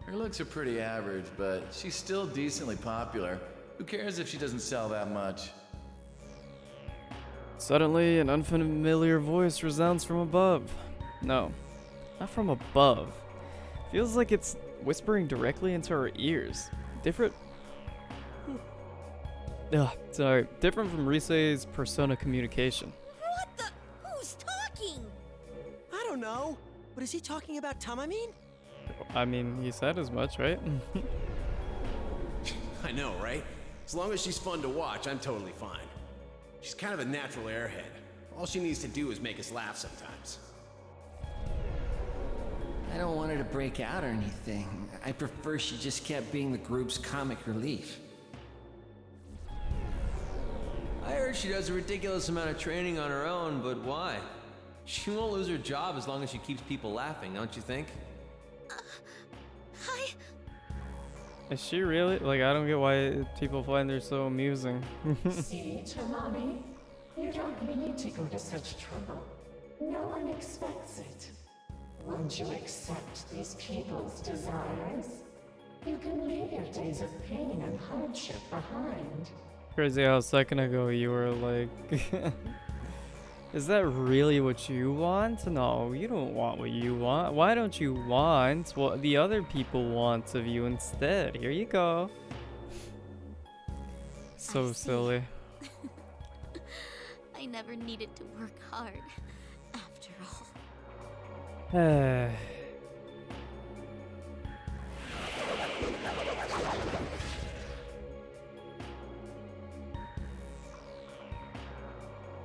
Her looks are pretty average, but she's still decently popular. Who cares if she doesn't sell that much? Suddenly, an unfamiliar voice resounds from above. No, not from above. Feels like it's whispering directly into her ears. Different from Rise's persona communication. What the? Who's talking? I don't know. But is he talking about Tamamine? I mean, he said as much, right? I know, right? As long as she's fun to watch, I'm totally fine. She's kind of a natural airhead. All she needs to do is make us laugh sometimes. I don't want her to break out or anything. I prefer she just kept being the group's comic relief. I heard she does a ridiculous amount of training on her own, but why? She won't lose her job as long as she keeps people laughing, don't you think? Hi. Is she really? Like, I don't get why people find her so amusing. See, Tamami? You don't need to go to such trouble. No one expects it. Once you accept these people's desires, you can leave your days of pain and hardship behind. Crazy how a second ago you were like, is that really what you want? No, you don't want what you want. Why don't you want what the other people want of you instead? Here you go. So silly. I never needed to work hard, after all.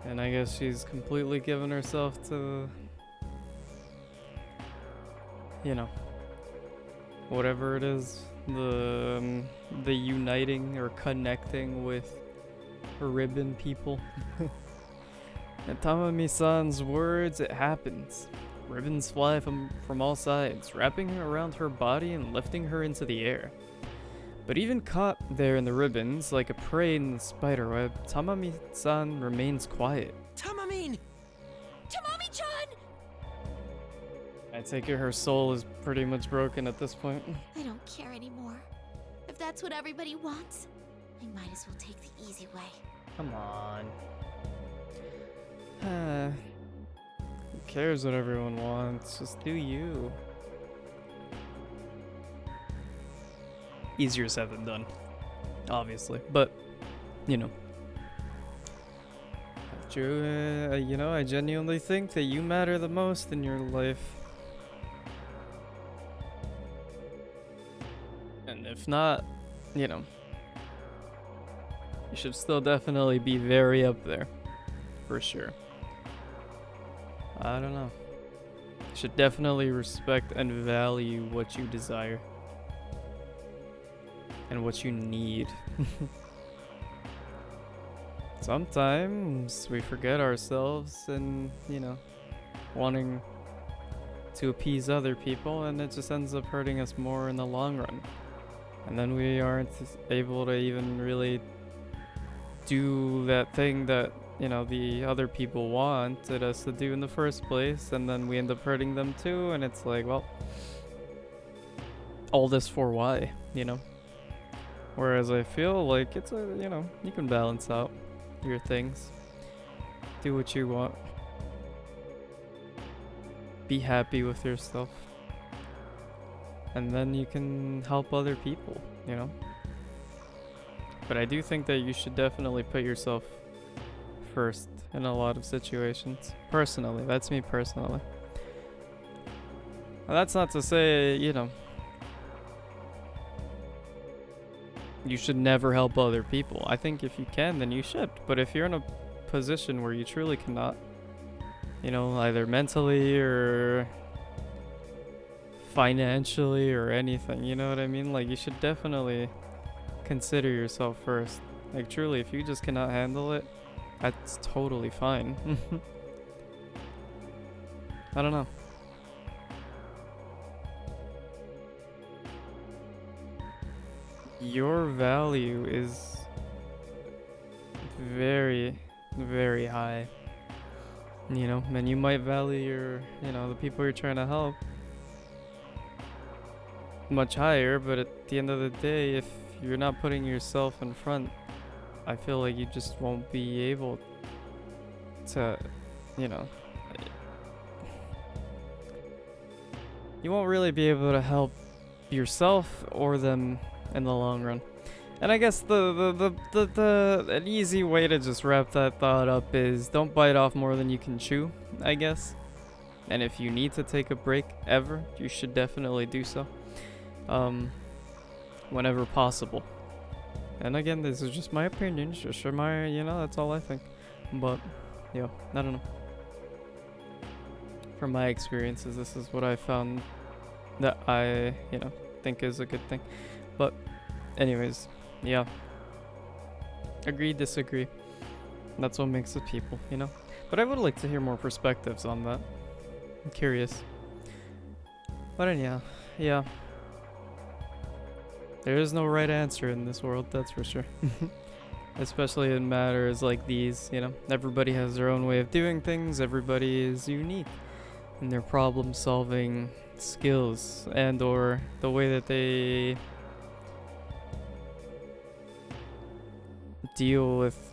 And I guess she's completely given herself to, you know, whatever it is, the uniting or connecting with ribbon people. And Tamami-san's words, it happens. Ribbons fly from all sides, wrapping her around her body and lifting her into the air. But even caught there in the ribbons, like a prey in the spiderweb, Tamami-san remains quiet. Tamamine! Tamami-chan! I take it her soul is pretty much broken at this point. I don't care anymore. If that's what everybody wants, I might as well take the easy way. Come on. Who cares what everyone wants? Just do you. Easier said than done, obviously, but you know. You know, I genuinely think that you matter the most in your life. And if not, you know, you should still definitely be very up there, for sure. I don't know. You should definitely respect and value what you desire. And what you need. Sometimes we forget ourselves and, you know, wanting to appease other people, and it just ends up hurting us more in the long run. And then we aren't able to even really do that thing that, you know, the other people wanted us to do in the first place, and then we end up hurting them too, and it's like, well, all this for why, you know? Whereas I feel like it's a, you know, you can balance out your things. Do what you want. Be happy with yourself. And then you can help other people, you know? But I do think that you should definitely put yourself first in a lot of situations. Personally, that's me personally. Now, that's not to say, you know, you should never help other people. I think if you can, then you should. But if you're in a position where you truly cannot, you know, either mentally or financially or anything, you know what I mean? Like, you should definitely consider yourself first. Like, truly, if you just cannot handle it, that's totally fine. I don't know. Your value is very, very high. You know, and you might value your, you know, the people you're trying to help much higher, but at the end of the day, if you're not putting yourself in front, I feel like you just won't be able to, you know, you won't really be able to help yourself or them in the long run. And I guess an easy way to just wrap that thought up is don't bite off more than you can chew, I guess. And if you need to take a break ever, you should definitely do so. Whenever possible. And again, this is just my opinion, just my, you know, that's all I think. But, yeah, I don't know. From my experiences, this is what I found that I, you know, think is a good thing. But, anyways, yeah. Agree, disagree. That's what makes us people, you know? But I would like to hear more perspectives on that. I'm curious. But anyhow, yeah. There is no right answer in this world, that's for sure. Especially in matters like these, you know. Everybody has their own way of doing things. Everybody is unique in their problem-solving skills and or the way that they deal with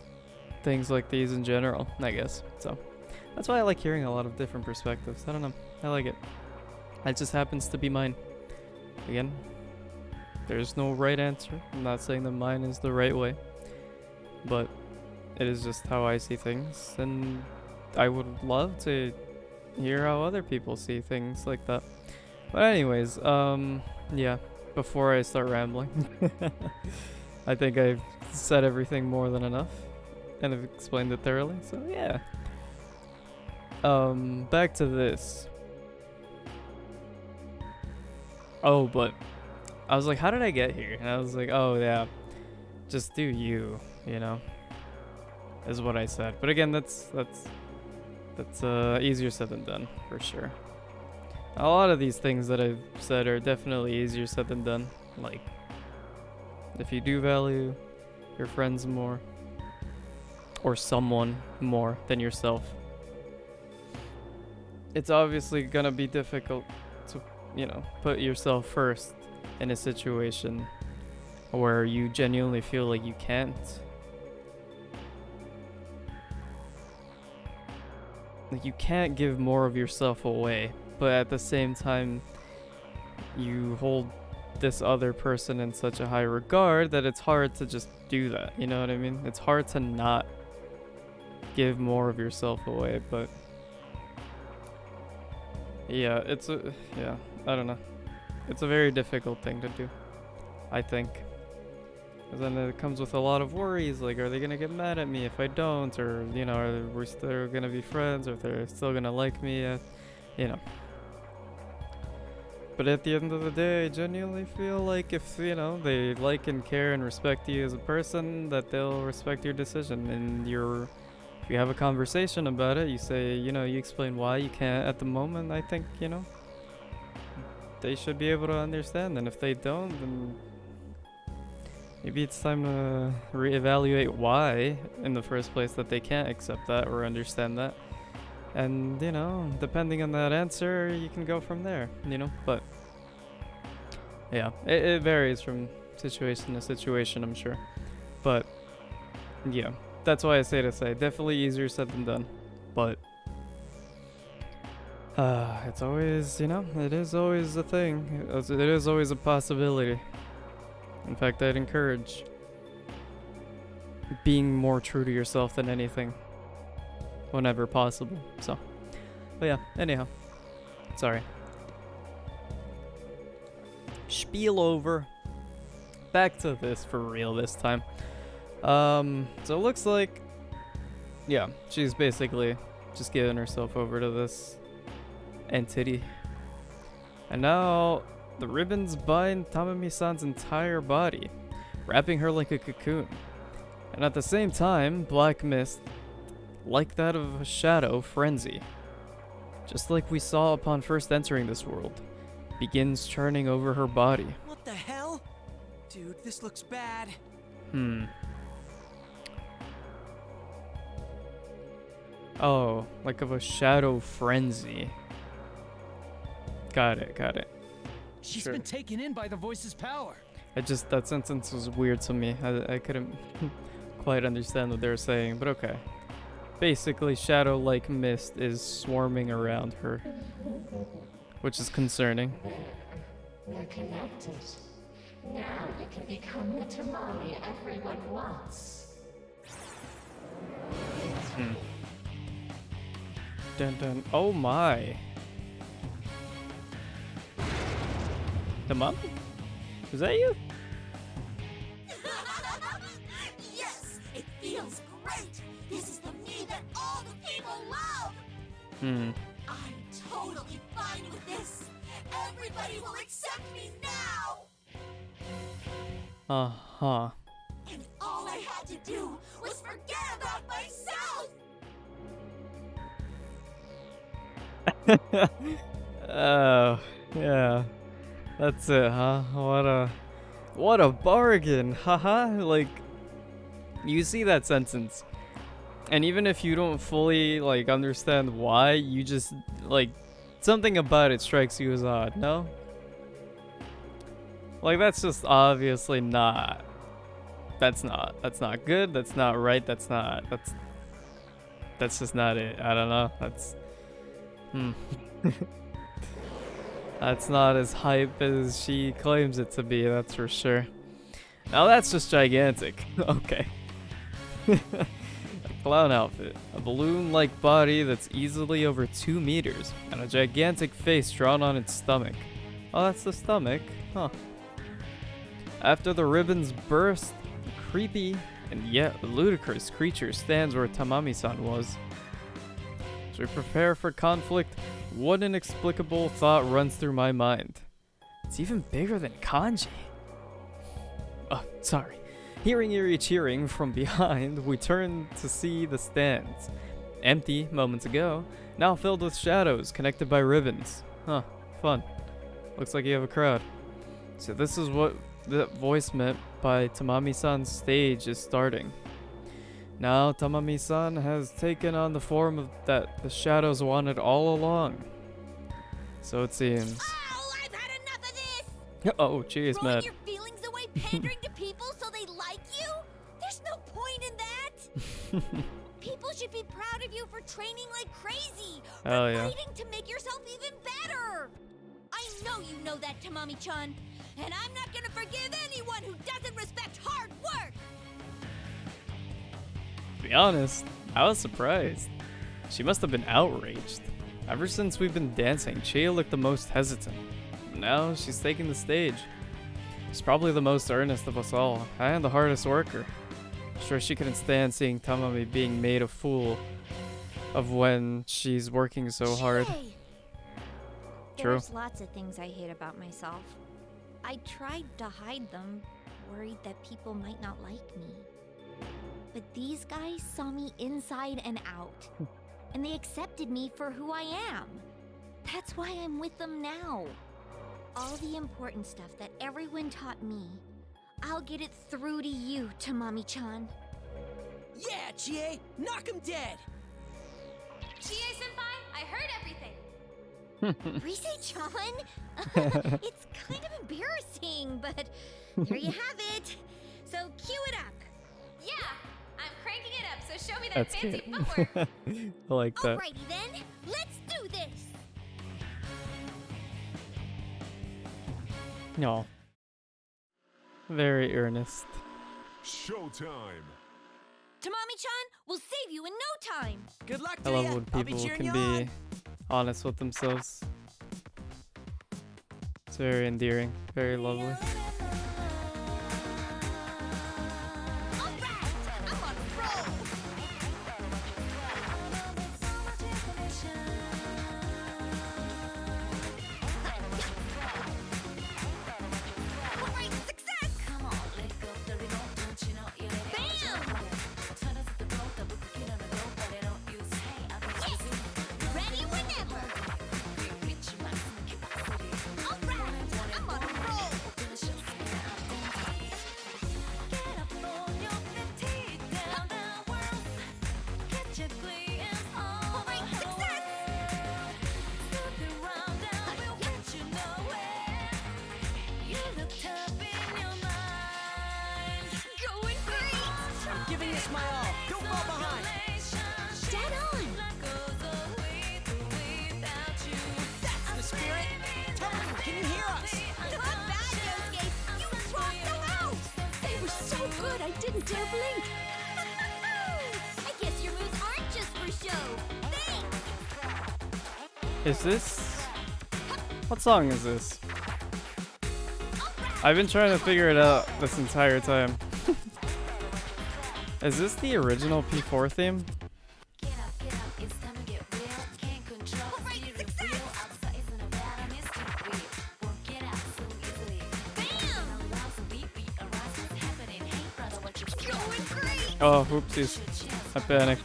things like these in general, I guess. So that's why I like hearing a lot of different perspectives. I don't know. I like it. It just happens to be mine. Again, there's no right answer. I'm not saying that mine is the right way, but it is just how I see things, and I would love to hear how other people see things like that. But anyways, yeah, before I start rambling, I think I've said everything more than enough and have explained it thoroughly, so yeah. Back to this. Oh, but I was like, how did I get here? And I was like, oh yeah, just do you know, is what I said. But again, that's easier said than done, for sure. A lot of these things that I've said are definitely easier said than done. Like, if you do value your friends more, or someone more than yourself, it's obviously gonna be difficult to, you know, put yourself first in a situation where you genuinely feel like you can't. Like, you can't give more of yourself away, but at the same time, you hold this other person in such a high regard that it's hard to just do that, you know what I mean? It's hard to not give more of yourself away, but yeah, I don't know. It's a very difficult thing to do, I think. Because then it comes with a lot of worries, like, are they going to get mad at me if I don't? Or, you know, are we still going to be friends? Or if they're still going to like me, you know. But at the end of the day, I genuinely feel like if, you know, they like and care and respect you as a person, that they'll respect your decision. And if you have a conversation about it, you say, you know, you explain why you can't at the moment, I think, you know, they should be able to understand. And if they don't, then maybe it's time to reevaluate why in the first place that they can't accept that or understand that. And, you know, depending on that answer, you can go from there, you know. But yeah, it varies from situation to situation, I'm sure. But yeah, that's why I say definitely easier said than done. But it's always, you know, it is always a thing. It is always a possibility. In fact, I'd encourage being more true to yourself than anything, whenever possible. So, but yeah, anyhow, sorry. Spiel over. Back to this for real this time. So it looks like Yeah, she's basically just giving herself over to this entity. And now the ribbons bind Tamami-san's entire body, wrapping her like a cocoon. And at the same time, black mist, like that of a shadow frenzy, just like we saw upon first entering this world, begins churning over her body. What the hell? Dude, this looks bad. Oh, like of a shadow frenzy. Got it. She's been taken in by the voice's power. That sentence was weird to me. I couldn't quite understand what they were saying, but okay. Basically, shadow-like mist is swarming around her, which is concerning. We're connected. Now you can become the tamami everyone wants. Dun dun. Oh my. The mom? Was that you? Yes, it feels great. This is the me that all the people love. I'm totally fine with this. Everybody will accept me now. Uh-huh. And all I had to do was forget about myself. Oh, yeah. That's it, huh? What a bargain, haha. Like, you see that sentence, and even if you don't fully, like, understand why, you just, like, something about it strikes you as odd, no? Like, that's just obviously not. That's not good, that's not right, that's just not it. I don't know, that's not as hype as she claims it to be, that's for sure. Now that's just gigantic. Okay. A clown outfit. A balloon-like body that's easily over 2 meters, and a gigantic face drawn on its stomach. Oh, that's the stomach? Huh. After the ribbons burst, a creepy and yet ludicrous creature stands where Tamami-san was. As we prepare for conflict, what inexplicable thought runs through my mind. It's even bigger than kanji. Oh, sorry. Hearing eerie cheering from behind, we turn to see the stands. Empty moments ago, now filled with shadows connected by ribbons. Huh, fun. Looks like you have a crowd. So this is what the voice meant by Tamami-san's stage is starting. Now Tamami-san has taken on the form that the shadows wanted all along. So it seems. Oh, I've had enough of this! Oh, jeez, Throwing Matt. your feelings away pandering to people so they like you? There's no point in that! People should be proud of you for training like crazy! For fighting to make yourself even better! I know you know that, Tamami-chan, and I'm not gonna forgive anyone who doesn't respect hard work! To be honest, I was surprised. She must have been outraged. Ever since we've been dancing, Chia looked the most hesitant. Now she's taking the stage. She's probably the most earnest of us all, and the hardest worker. Sure, she couldn't stand seeing Tamami being made a fool of when she's working so hard. True. There's lots of things I hate about myself. I tried to hide them, worried that people might not like me. But these guys saw me inside and out, and they accepted me for who I am. That's why I'm with them now. All the important stuff that everyone taught me, I'll get it through to you, Tamami-chan. Yeah, Chie! Knock him dead! Chie-senpai, I heard everything. Rise-chan? It's kind of embarrassing, but here you have it. So cue it up. Yeah, I'm cranking it up, so show me that That's fancy cute. footwork. I like that. Alrighty then, let's do this. No. Very earnest. Showtime. Tamami-chan will save you in no time. Good luck I to love ya. when I'll be people cheering can you be on. honest with themselves. It's very endearing, very lovely. giving this my all. Don't fall behind. Dead on! That's the spirit. Token, can you hear us? Not bad, Yosuke! You rocked the house! They were so good, I didn't dare blink. I guess your moves aren't just for show. Thanks! Is this? What song is this? I've been trying to figure it out this entire time. Is this the original P4 theme? Oh, oopsies. I panicked.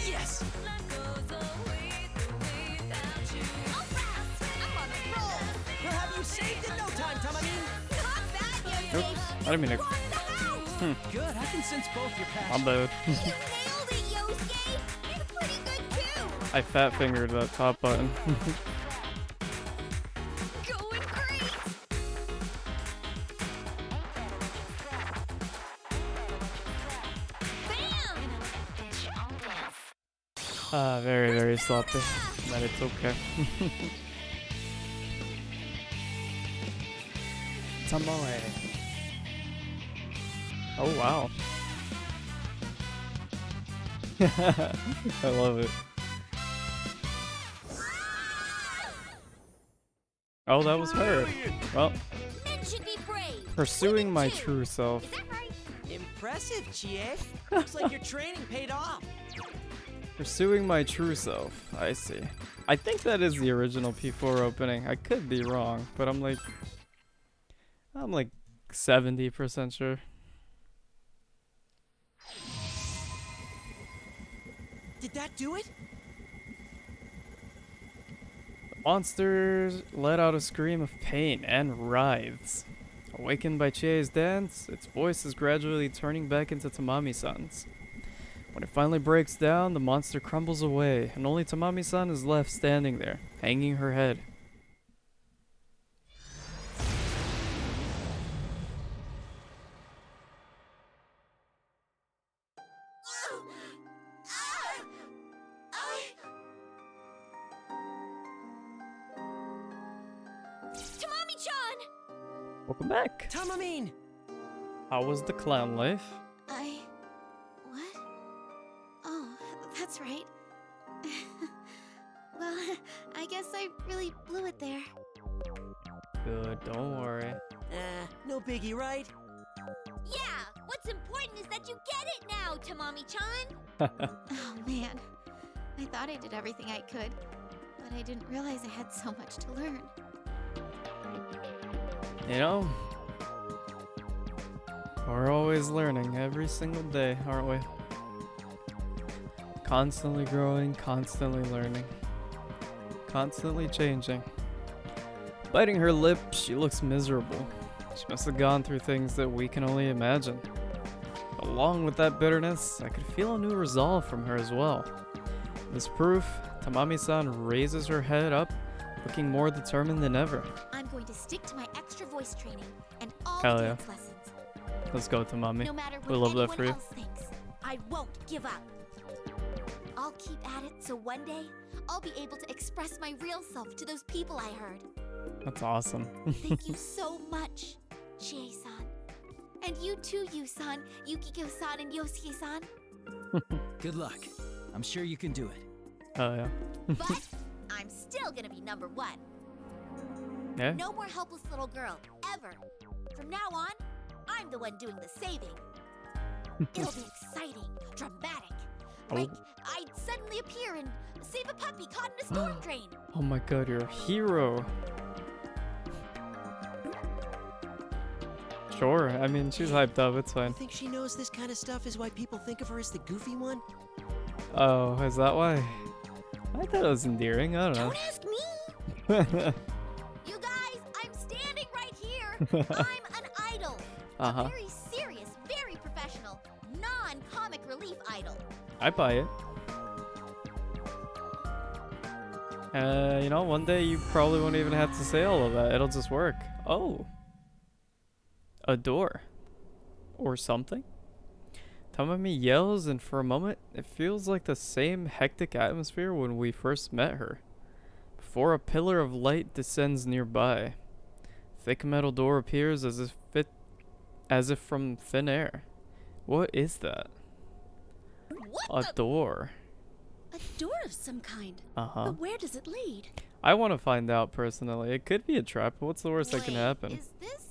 Yes! We'll have you saved in no time, Tamamine! Oops, I didn't mean to. Good, I can sense both your passions. I'm bad. You nailed it, Yosuke! You're pretty good too! I fat fingered that top button. Going great! Very, very sloppy. But it's okay. Tamale. Oh wow. I love it. Oh, that was her. Well, Men should be brave. pursuing my true self. Impressive, Chie. Looks like your training paid off. Pursuing my true self. I see. I think that is the original P4 opening. I could be wrong, but I'm like 70% sure. Did that do it? The monsters let out a scream of pain and writhes. Awakened by Chie's dance, its voice is gradually turning back into Tamami-san's. When it finally breaks down, the monster crumbles away, and only Tamami-san is left standing there, hanging her head. Tamami-chan! Welcome back. Tamamine! How was the clown life? What? Oh, that's right. Well, I guess I really blew it there. Good, don't worry. No biggie, right? Yeah! What's important is that you get it now, Tamami-chan! Oh, man. I thought I did everything I could, but I didn't realize I had so much to learn. You know, we're always learning every single day, aren't we? Constantly growing, constantly learning, constantly changing. Biting her lip, she looks miserable. She must have gone through things that we can only imagine. Along with that bitterness, I could feel a new resolve from her as well. This proof, Tamami-san raises her head up, looking more determined than ever. I'm going to stick to my extra voice training and all Hell the yeah. dance lessons. Let's go, Tamami. No matter We what love that anyone for you. else thinks, I won't give up. I'll keep at it so one day I'll be able to express my real self to those people I heard. That's awesome. Thank you so much, Chie-san. And you too, Yu-san, Yukiko-san, and Yosuke-san. Good luck. I'm sure you can do it. Oh yeah. But I'm still gonna be number one. Yeah. No more helpless little girl, ever. From now on, I'm the one doing the saving. It'll be exciting, dramatic. Like I'd suddenly appear and save a puppy caught in a storm drain. Oh my god, you're a hero. Sure. I mean, she's hyped up. It's fine. You think she knows this kind of stuff is why people think of her as the goofy one? Oh, is that why? I thought it was endearing. I don't know. Don't ask me. You guys, I'm standing right here. I'm an idol. A very serious, very professional, non-comic relief idol. I buy it. You know, one day you probably won't even have to say all of that. It'll just work. Oh. A door. Or something? Tamami yells, and for a moment, it feels like the same hectic atmosphere when we first met her. Before a pillar of light descends nearby. Thick metal door appears as if from thin air. What is that? What a door. A door of some kind. Uh-huh. But where does it lead? I want to find out personally. It could be a trap, but what's the worst that can happen? Is this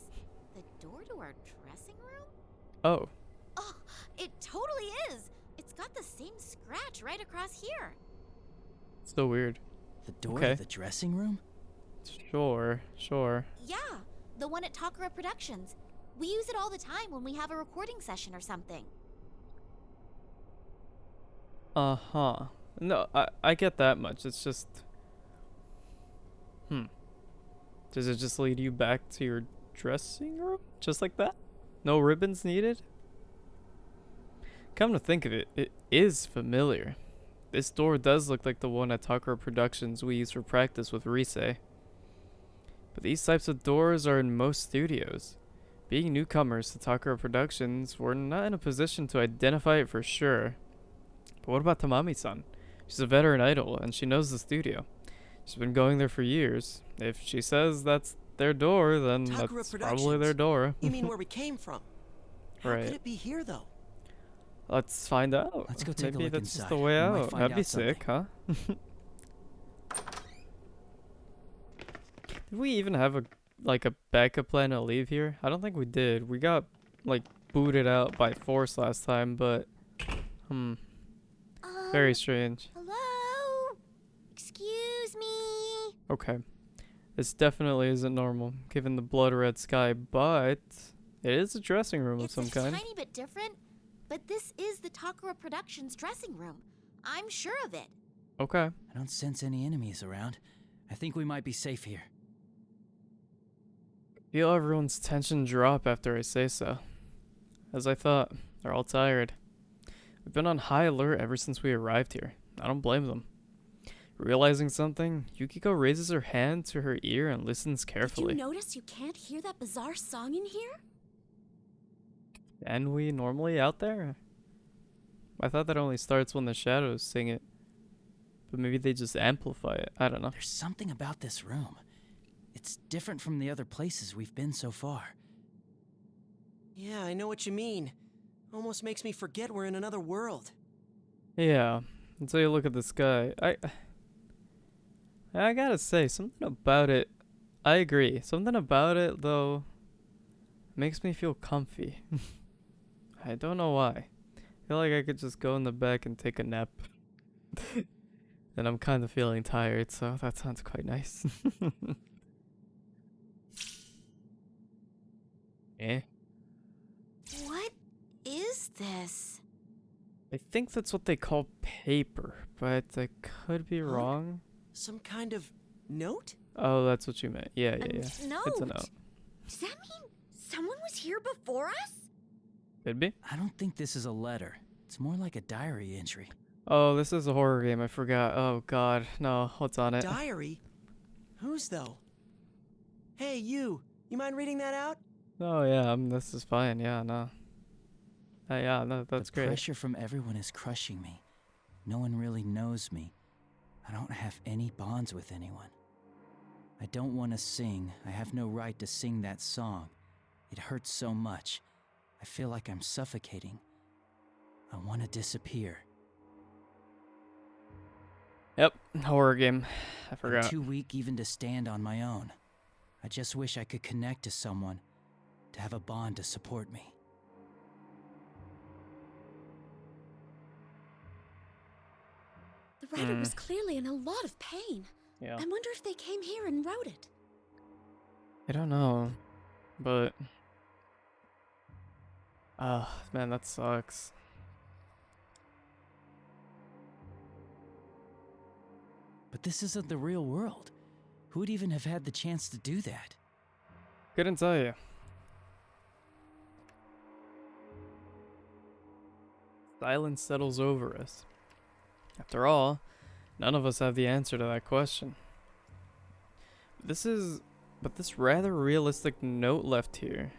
the door to our dressing room? Oh. Oh, it totally is. It's got the same scratch right across here. So weird. The door to the dressing room? Sure. Yeah, the one at Takara Productions. We use it all the time when we have a recording session or something. Uh-huh. No, I get that much. It's just... Does it just lead you back to your dressing room? Just like that? No ribbons needed? Come to think of it, it is familiar. This door does look like the one at Takara Productions we use for practice with Rise. But these types of doors are in most studios. Being newcomers to Takara Productions, we're not in a position to identify it for sure. But what about Tamami-san? She's a veteran idol, and she knows the studio. She's been going there for years. If she says that's their door, then Takara that's probably Productions? their door. You mean where we came from? How Right. could it be here, though? Let's find out. Let's go take a Maybe look that's just inside. the way We might out. find That'd be out something. sick, huh? Did we even have a backup plan to leave here? I don't think we did. We got booted out by force last time, but very strange. Hello? Excuse me? Okay. This definitely isn't normal, given the blood red sky, but it is a dressing room of some It's kind. a tiny bit different, but this is the Takara Productions dressing room. I'm sure of it. Okay. I don't sense any enemies around. I think we might be safe here. Feel everyone's tension drop after I say so. As I thought, they're all tired. We've been on high alert ever since we arrived here. I don't blame them. Realizing something, Yukiko raises her hand to her ear and listens carefully. Did you notice you can't hear that bizarre song in here? And we normally out there? I thought that only starts when the shadows sing it. But maybe they just amplify it. I don't know. There's something about this room. It's different from the other places we've been so far. Yeah, I know what you mean. Almost makes me forget we're in another world. Yeah, until you look at the sky. I gotta say, something about it, I agree. Something about it, though, makes me feel comfy. I don't know why. I feel like I could just go in the back and take a nap. And I'm kind of feeling tired, so that sounds quite nice. Eh? What is this? I think that's what they call paper, but I could be wrong. Some kind of note? Oh, that's what you meant. Yeah. Note? It's a note. Does that mean someone was here before us? Could be. I don't think this is a letter. It's more like a diary entry. Oh, this is a horror game. I forgot. Oh, God. No, what's on it? Diary? Whose, though? Hey, you. You mind reading that out? Oh, yeah. This is fine. Yeah, no. Yeah, no, that's great. The pressure from everyone is crushing me. No one really knows me. I don't have any bonds with anyone. I don't want to sing. I have no right to sing that song. It hurts so much. I feel like I'm suffocating. I want to disappear. Yep, horror game. I forgot. I'm too weak even to stand on my own. I just wish I could connect to someone, to have a bond to support me. The writer was clearly in a lot of pain. Yeah. I wonder if they came here and wrote it. I don't know, but Man, that sucks. But this isn't the real world. Who would even have had the chance to do that? Couldn't tell you. Silence settles over us. After all, none of us have the answer to that question. But this rather realistic note left here.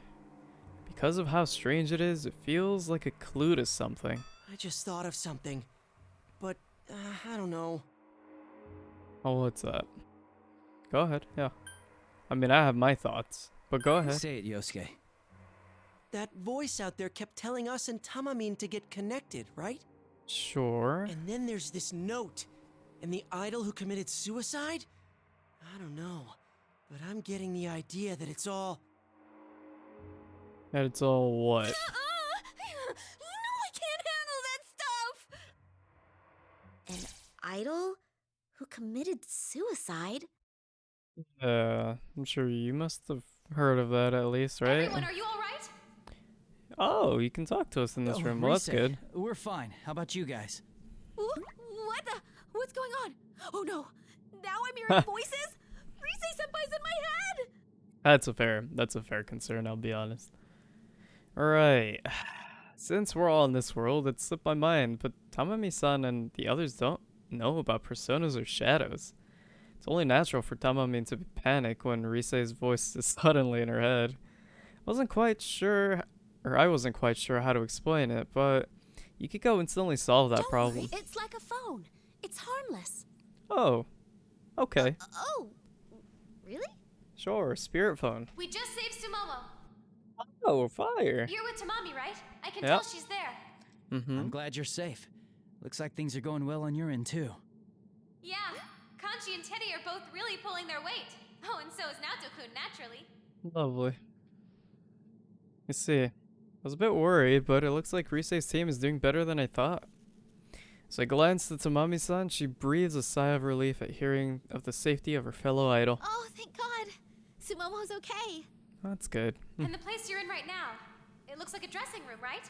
Because of how strange it is, it feels like a clue to something. I just thought of something. But, I don't know. Oh, what's that? Go ahead, yeah. I mean, I have my thoughts, but go ahead. Say it, Yosuke. That voice out there kept telling us and Tamamin to get connected, right? Sure. And then there's this note. And the idol who committed suicide? I don't know. But I'm getting the idea that it's all... And it's all what? No, I can't handle that stuff! An idol who committed suicide? I'm sure you must have heard of that at least, right? Everyone, are you all right? Oh, you can talk to us in this room. Well, that's good. We're fine. How about you guys? What the? What's going on? Oh no! Now I'm hearing voices? Rise-senpai's in my head! That's a fair concern, I'll be honest. Alright. Since we're all in this world, it slipped my mind, but Tamami-san and the others don't know about personas or shadows. It's only natural for Tamami to panic when Risei's voice is suddenly in her head. I wasn't quite sure how to explain it, but Yukiko instantly solved that problem. Worry, it's like a phone. It's harmless. Oh. Okay. Oh. Really? Sure, spirit phone. We just saved Sumomo. Oh, fire. You're with Tamami, right? I can Yep. tell she's there. I'm glad you're safe. Looks like things are going well on your end, too. Yeah, Kanji and Teddy are both really pulling their weight. Oh, and so is Naoto-kun, naturally. Lovely. Let's see. I was a bit worried, but it looks like Risei's team is doing better than I thought. As I glanced at Tamami-san, she breathes a sigh of relief at hearing of the safety of her fellow idol. Oh, thank God. Sumomo's okay. That's good. And the place you're in right now, it looks like a dressing room, right?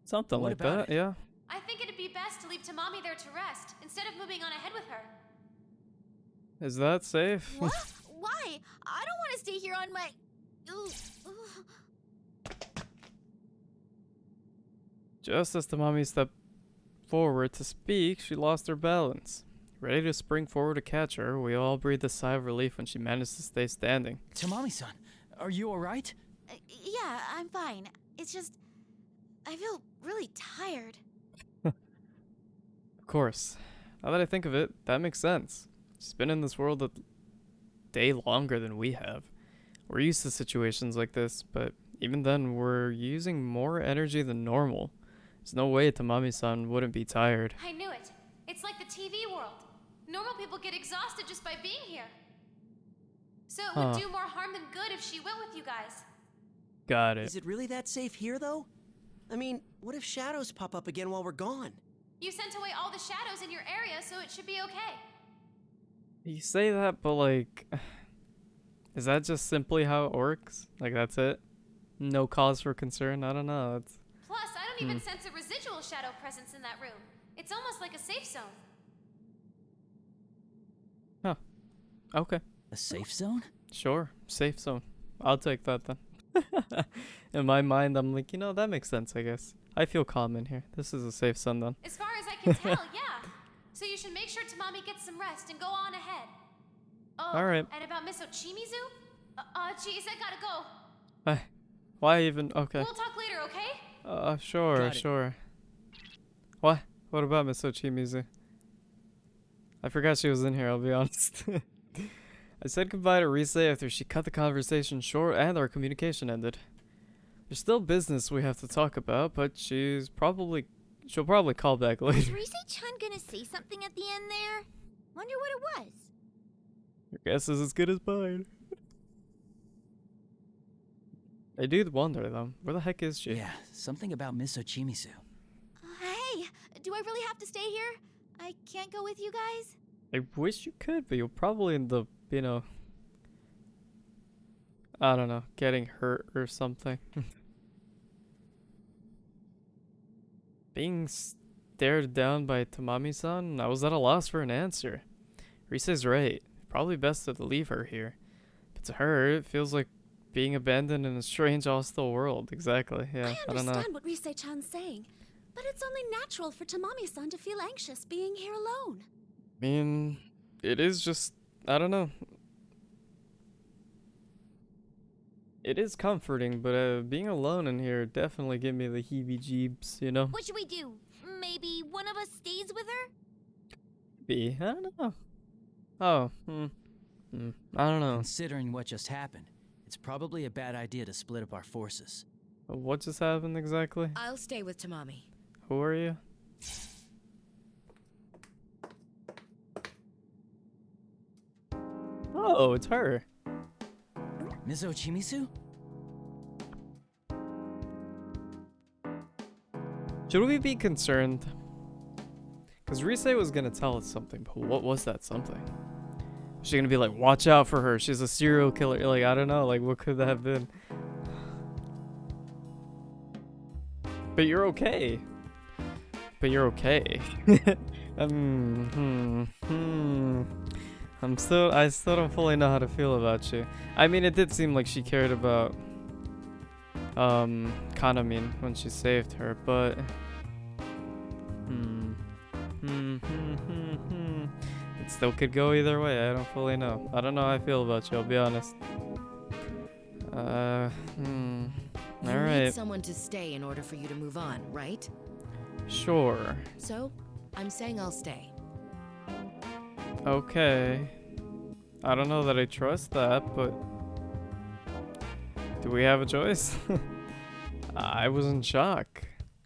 Something What like about that, it? yeah. I think it'd be best to leave Tamami there to rest, instead of moving on ahead with her. Is that safe? What? Why? I don't want to stay here on my... Ooh. Just as Tamami stepped forward to speak, she lost her balance. Ready to spring forward to catch her, we all breathed a sigh of relief when she managed to stay standing. Tamami-san, are you alright? Yeah, I'm fine. It's just... I feel really tired. Of course. Now that I think of it, that makes sense. She's been in this world a day longer than we have. We're used to situations like this, but even then, we're using more energy than normal. There's no way Tamami-san wouldn't be tired. I knew it. It's like the TV world. Normal people get exhausted just by being here. So it would do more harm than good if she went with you guys. Got it. Is it really that safe here, though? I mean, what if shadows pop up again while we're gone? You sent away all the shadows in your area, so it should be okay. You say that, but like... Is that just simply how it works? Like, that's it? No cause for concern? I don't know. It's... Plus, I don't even sense a residual shadow presence in that room. It's almost like a safe zone. Huh. Okay. A safe zone? Sure. Safe zone. I'll take that then. In my mind, I'm like, you know, that makes sense, I guess. I feel calm in here. This is a safe zone then. As far as I can tell, yeah. So you should make sure Tamami gets some rest and go on ahead. Oh, Alright. and about Miss Ochimizu? Geez, I gotta go. Why even? Okay. We'll talk later, okay? Sure, Got it. sure. What? What about Miss Ochimizu? I forgot she was in here, I'll be honest. I said goodbye to Risei after she cut the conversation short and our communication ended. There's still business we have to talk about, but she'll probably call back Was later. Risei-chan gonna say something at the end there? Wonder what it was. Your guess is as good as mine. I do wonder though, where the heck is she? Yeah, something about Miss Ochimizu. Hey, do I really have to stay here? I can't go with you guys? I wish you could, but you'll probably end up, you know, I don't know, getting hurt or something. Being stared down by Tamami-san, I was at a loss for an answer. Rise's right. Probably best to leave her here. But to her, it feels like being abandoned in a strange, hostile world. Exactly, yeah. I don't know. I understand what Rise-chan's saying, but it's only natural for Tamami-san to feel anxious being here alone. I mean, it is just, I don't know. It is comforting, but being alone in here definitely give me the heebie-jeebs, you know? What should we do? Maybe one of us stays with her? Be, I don't know. Oh, I don't know. Considering what just happened, it's probably a bad idea to split up our forces. What just happened exactly? I'll stay with Tamami. Who are you? Oh, it's her. Mizo Chimizu? Should we be concerned? Because Rise was gonna tell us something, but what was that something? Was she gonna be like, watch out for her, she's a serial killer? Like, I don't know, like, what could that have been? But you're okay. But you're okay. I still don't fully know how to feel about you. I mean, it did seem like she cared about Kanamin when she saved her, but it still could go either way. I don't fully know. I don't know how I feel about you, I'll be honest. You Alright. need someone to stay in order for you to move on, right? Sure. So, I'm saying I'll stay. Okay. I don't know that I trust that, but do we have a choice? I was in shock.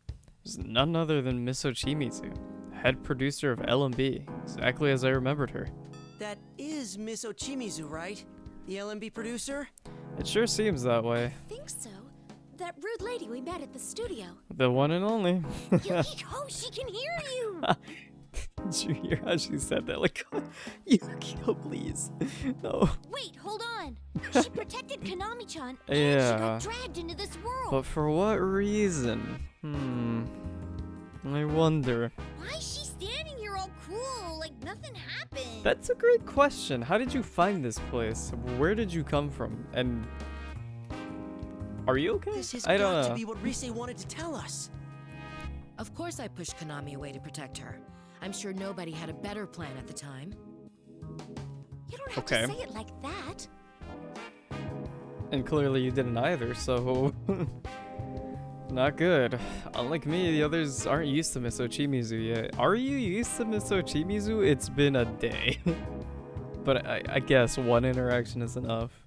It was none other than Miso Chimizu, head producer of LMB, exactly as I remembered her. That is Miso Chimizu, right? The LMB producer? It sure seems that way. I think so. That rude lady we met at the studio. The one and only. Yukiko, she can hear you! Did you hear how she said that? Like, Yukiko, please. No. Wait, hold on. She protected Kanami-chan, and Yeah. she got dragged into this world. But for what reason? I wonder. Why is she standing here all cool, like nothing happened? That's a great question. How did you find this place? Where did you come from? And are you okay? This has I don't got know. to be what Rise wanted to tell us. Of course I pushed Konami away to protect her. I'm sure nobody had a better plan at the time. You don't have Okay. to say it like that. And clearly you didn't either, so not good. Unlike me, the others aren't used to Miso Chimizu yet. Are you used to Miso Chimizu? It's been a day. But I guess one interaction is enough.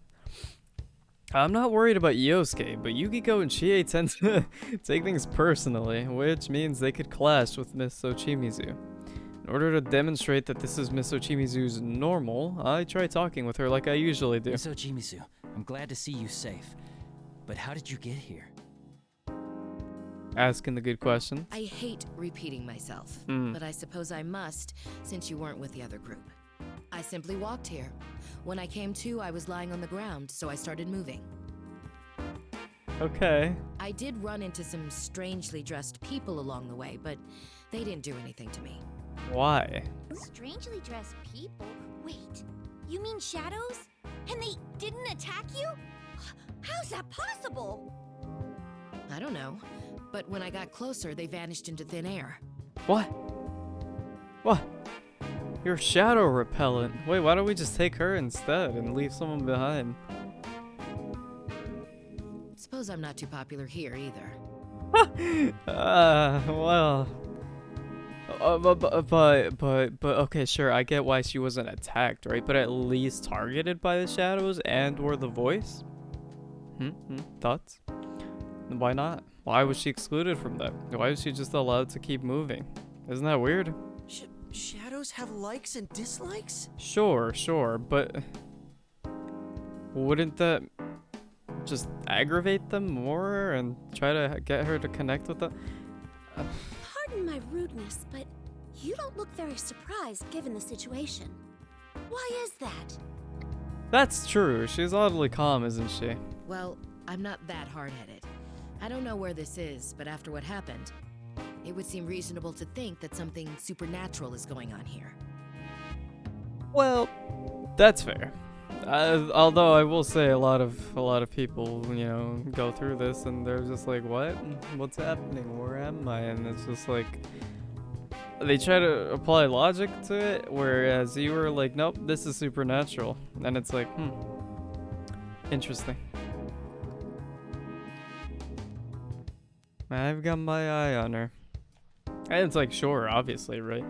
I'm not worried about Yosuke, but Yukiko and Chie tend to take things personally, which means they could clash with Miso Chimizu. In order to demonstrate that this is Miso Chimizu's normal, I try talking with her like I usually do. Miso Chimizu, I'm glad to see you safe. But how did you get here? Asking the good questions. I hate repeating myself, but I suppose I must since you weren't with the other group. I simply walked here. When I came to, I was lying on the ground, so I started moving. Okay. I did run into some strangely dressed people along the way, but they didn't do anything to me. Why? Strangely dressed people? Wait, you mean shadows? And they didn't attack you? How's that possible? I don't know, but when I got closer, they vanished into thin air. What? What? You're shadow repellent. Wait, why don't we just take her instead and leave someone behind? Suppose I'm not too popular here either. Well. But okay, sure, I get why she wasn't attacked, right? But at least targeted by the shadows and or the voice? Thoughts? Why not? Why was she excluded from that? Why was she just allowed to keep moving? Isn't that weird? Shadows have likes and dislikes? Sure, but wouldn't that just aggravate them more and try to get her to connect with them? Pardon my rudeness, but you don't look very surprised given the situation. Why is that? That's true. She's oddly calm, isn't she? Well, I'm not that hard-headed. I don't know where this is, but after what happened, It would seem reasonable to think that something supernatural is going on here. Well, that's fair. Although I will say a lot of people, you know, go through this and they're just like, what? What's happening? Where am I? And it's just like, they try to apply logic to it, whereas you were like, nope, this is supernatural. And it's like, interesting. I've got my eye on her. And it's like, sure, obviously, right?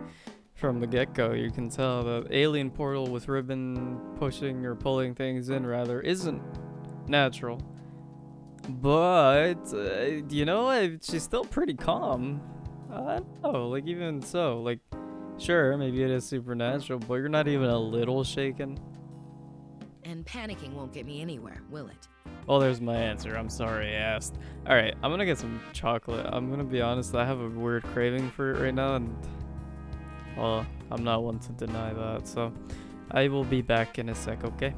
From the get-go, you can tell the alien portal with ribbon pushing or pulling things in, rather, isn't natural. But, you know, she's still pretty calm. I don't know, like, even so, like, sure, maybe it is supernatural, but you're not even a little shaken. And panicking won't get me anywhere, will it? Well, there's my answer. I'm sorry I asked. Alright, I'm gonna get some chocolate. I'm gonna be honest, I have a weird craving for it right now, and, well, I'm not one to deny that, so I will be back in a sec, okay?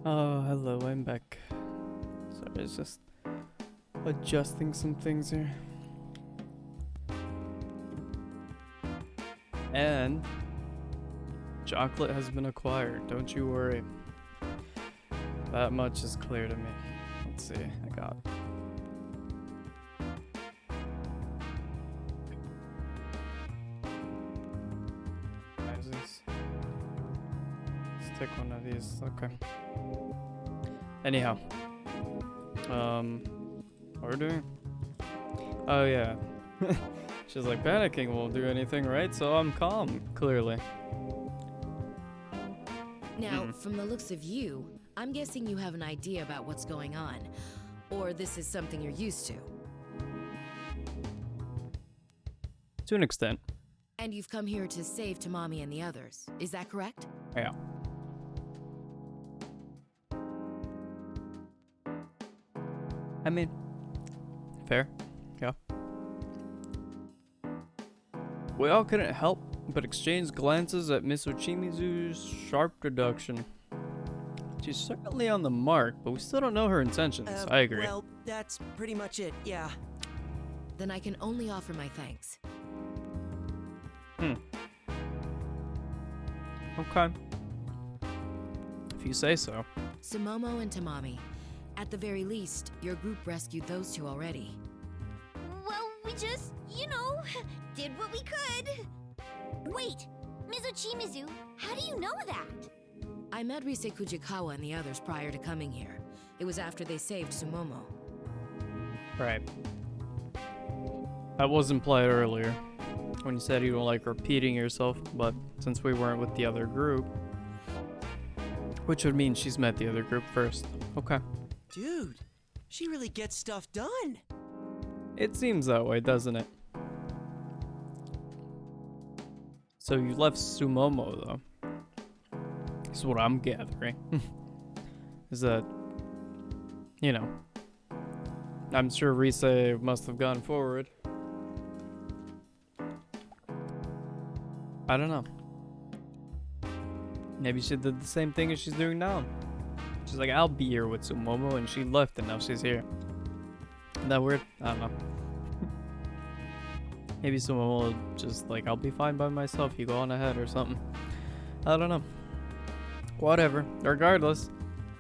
Oh, hello, I'm back. Sorry, I was just adjusting some things here. And chocolate has been acquired, don't you worry. That much is clear to me. Let's see, I got this. Let's take one of these, okay. Anyhow, what we're doing? Oh yeah, she's like, panicking won't do anything, right? So I'm calm, clearly. Now, from the looks of you, I'm guessing you have an idea about what's going on, or this is something you're used to. To an extent. And you've come here to save Tamami and the others, is that correct? Yeah. I mean, fair, yeah. We all couldn't help but exchange glances at Miss Ochimizu's sharp deduction. She's certainly on the mark, but we still don't know her intentions. I agree. Well, that's pretty much it, yeah. Then I can only offer my thanks. Okay. If you say so. Sumomo and Tamami. At the very least, your group rescued those two already. Well, we just, you know, did what we could. Wait, Ms. Ochimizu, how do you know that? I met Rise Kujikawa and the others prior to coming here. It was after they saved Sumomo. Right. That was implied earlier. when you said you don't like repeating yourself, but since we weren't with the other group, which would mean she's met the other group first. Okay. Dude, she really gets stuff done. It seems that way, doesn't it? So you left Sumomo, though. This is what I'm gathering. Is that, you know, I'm sure Rise must have gone forward. I don't know. Maybe she did the same thing as she's doing now. She's like, I'll be here with Sumomo, and she left and now she's here. Isn't that weird? I don't know. Maybe Sumomo will just like, I'll be fine by myself, you go on ahead or something. I don't know. Whatever. Regardless,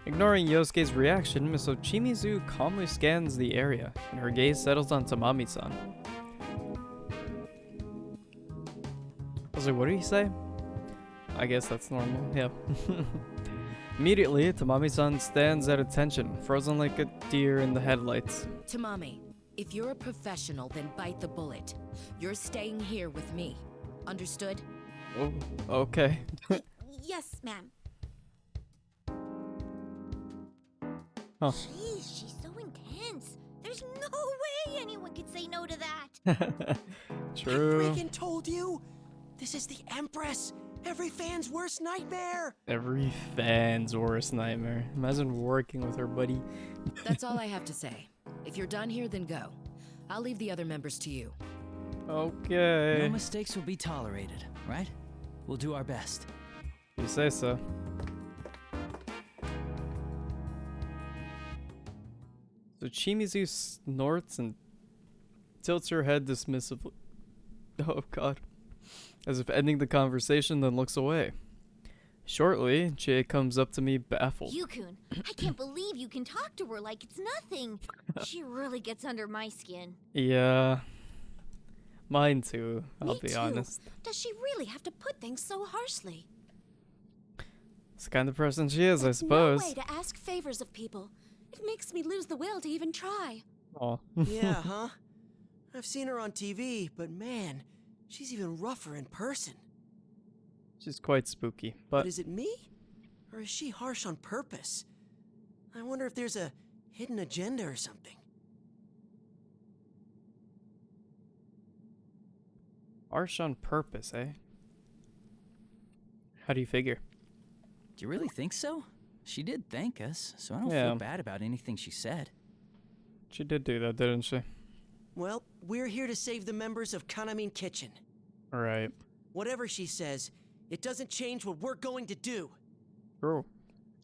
ignoring Yosuke's reaction, Miss Ochimizu calmly scans the area, and her gaze settles on Tamami-san. I was like, what did he say? I guess that's normal, yeah. Immediately, Tamami-san stands at attention, frozen like a deer in the headlights. Tamami, if you're a professional, then bite the bullet. You're staying here with me. Understood? Oh, okay. Yes, ma'am. Huh. Jeez, she's so intense. There's no way anyone could say no to that. True. I freaking told you! This is the Empress! Every fan's worst nightmare! Every fan's worst nightmare. Imagine working with her, buddy. That's all I have to say. If you're done here, then go. I'll leave the other members to you. Okay. No mistakes will be tolerated, right? We'll do our best. You say so. So Chimizu snorts and tilts her head dismissively. Oh god. As if ending the conversation, then looks away. Shortly, Chie comes up to me baffled. Yukun, I can't believe you can talk to her like it's nothing. She really gets under my skin. Yeah. Mine too, I'll Me be too. honest. Does she really have to put things so harshly? It's the kind of person she is, I That's suppose. no way to ask favors of people. It makes me lose the will to even try. Aw. Yeah, huh? I've seen her on TV, but man, she's even rougher in person. She's quite spooky, But but is it me? Or is she harsh on purpose? I wonder if there's a hidden agenda or something. harsh on purpose, eh? How do you figure? Do you really think so? She did thank us, so I don't Yeah. feel bad about anything she said. She did do that, didn't she? Well, we're here to save the members of Kanamin Kitchen. Right. Whatever she says, it doesn't change what we're going to do. True.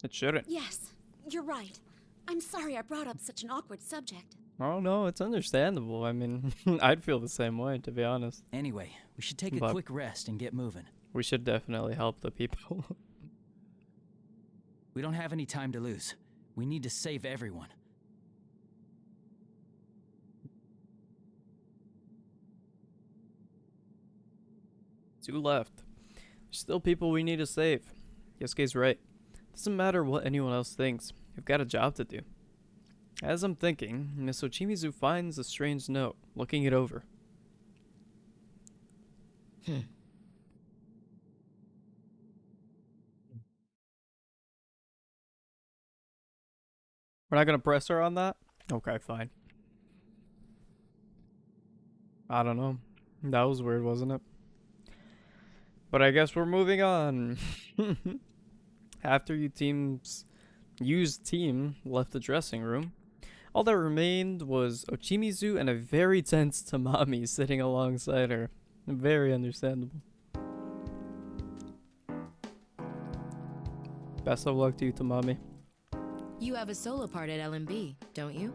It shouldn't. Yes, you're right. I'm sorry I brought up such an awkward subject. Oh no, it's understandable. I mean, I'd feel the same way, to be honest. Anyway, we should take a But- quick rest and get moving. We should definitely help the people. We don't have any time to lose. We need to save everyone. Two left. There's still people we need to save. Yosuke's right. Doesn't matter what anyone else thinks. We've got a job to do. As I'm thinking, Miss Ochimizu finds a strange note, looking it over. We're not gonna press her on that? Okay, fine. I don't know. That was weird, wasn't it? But I guess we're moving on. After used team left the dressing room, all that remained was Ochimizu and a very tense Tamami sitting alongside her. Very understandable. Best of luck to you, Tamami. You have a solo part at LMB, don't you?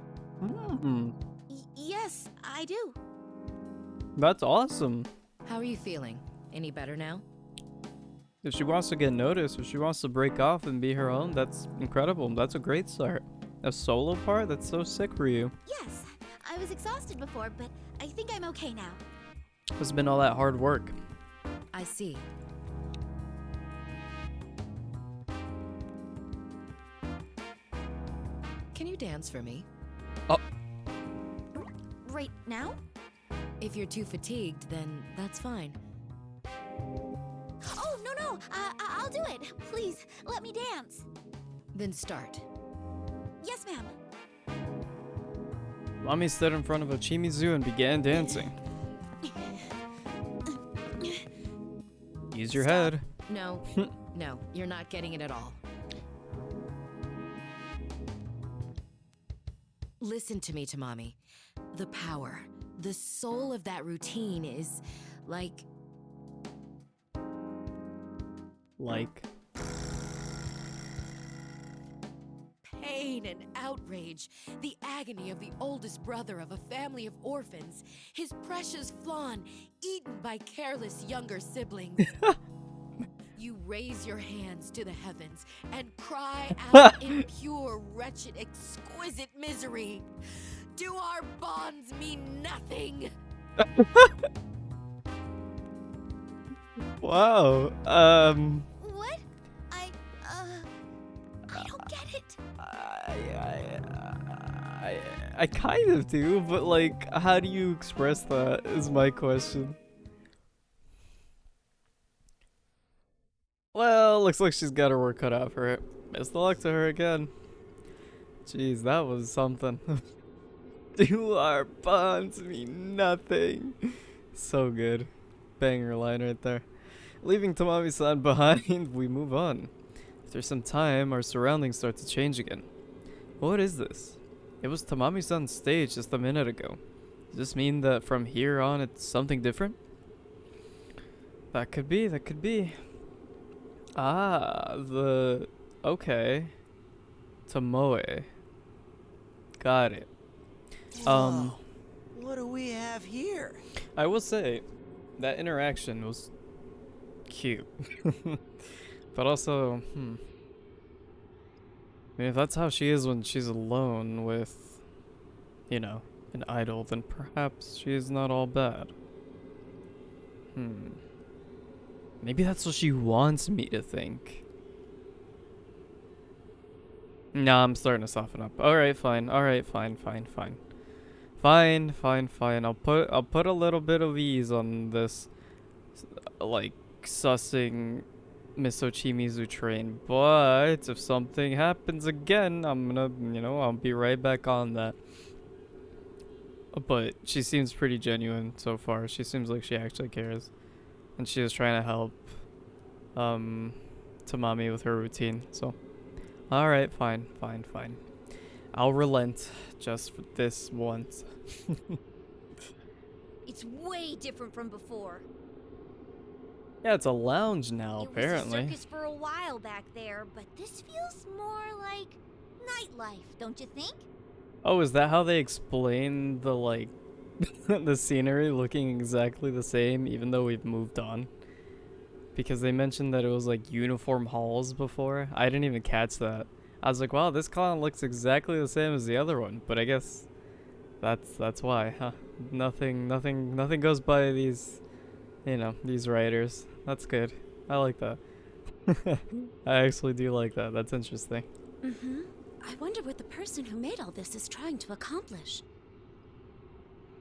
Yes, I do. That's awesome. How are you feeling? Any better now? If she wants to get noticed, if she wants to break off and be her own, that's incredible. That's a great start. A solo part? That's so sick for you. Yes, I was exhausted before, but I think I'm okay now. It's been all that hard work. I see. Can you dance for me? Oh, Right now? If you're too fatigued, then that's fine. Oh, no, I'll do it. Please, let me dance. Then start. Yes, ma'am. Mommy stood in front of a chimizu and began dancing. Use your head. No, no, you're not getting it at all. Listen to me, Tamami. The power, the soul of that routine is like... pain and outrage, the agony of the oldest brother of a family of orphans, his precious flan eaten by careless younger siblings. You raise your hands to the heavens and cry out in pure, wretched, exquisite misery. Do our bonds mean nothing? Wow. What? I don't get it. I kind of do, but like, how do you express that is my question. Well, looks like she's got her work cut out for it. Best of luck to her again. Jeez, that was something. Do our bonds mean nothing? So good. Banger line right there. Leaving Tamami-san behind, we move on. After some time, our surroundings start to change again. What is this? It was Tamami-san's stage just a minute ago. Does this mean that from here on it's something different? That could be, that could be. Ah, okay. Tomoe. Got it. Whoa. What do we have here? I will say, that interaction was cute. But also, I mean, if that's how she is when she's alone with, you know, an idol, then perhaps she is not all bad. Maybe that's what she wants me to think. Nah, I'm starting to soften up. Alright, fine. Alright, fine. Fine. I'll put a little bit of ease on this, like, sussing Miso Chimizu train. But if something happens again, I'm gonna, you know, I'll be right back on that. But she seems pretty genuine so far. She seems like she actually cares. And she is trying to help Tamami with her routine. So, alright, fine. I'll relent just for this once. It's way different from before. Yeah, it's a lounge now, apparently. It was a circus for a while back there, but this feels more like nightlife, don't you think? Oh, is that how they explain the, like, the scenery looking exactly the same, even though we've moved on? Because they mentioned that it was, like, uniform halls before. I didn't even catch that. I was like, wow, this clown looks exactly the same as the other one. But I guess that's why, huh? Nothing goes by these, you know, these writers. That's good. I like that. I actually do like that. That's interesting. I wonder what the person who made all this is trying to accomplish.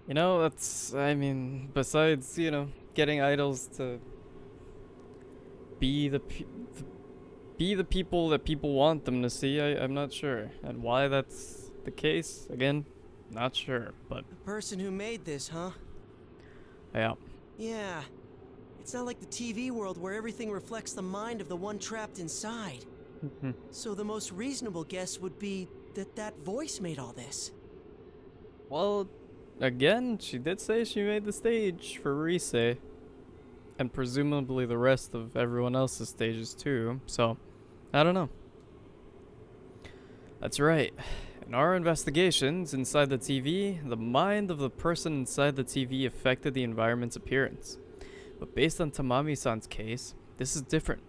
You know, that's, I mean, besides, you know, getting idols to be the people that people want them to see, I'm not sure. And why that's the case, again, not sure, but... The person who made this, huh? Yeah. Yeah. It's not like the TV world where everything reflects the mind of the one trapped inside. So the most reasonable guess would be that that voice made all this. Well, again, she did say she made the stage for Rise. And presumably the rest of everyone else's stages too, so I don't know. That's right. In our investigations inside the TV, the mind of the person inside the TV affected the environment's appearance. But based on Tamami-san's case, this is different.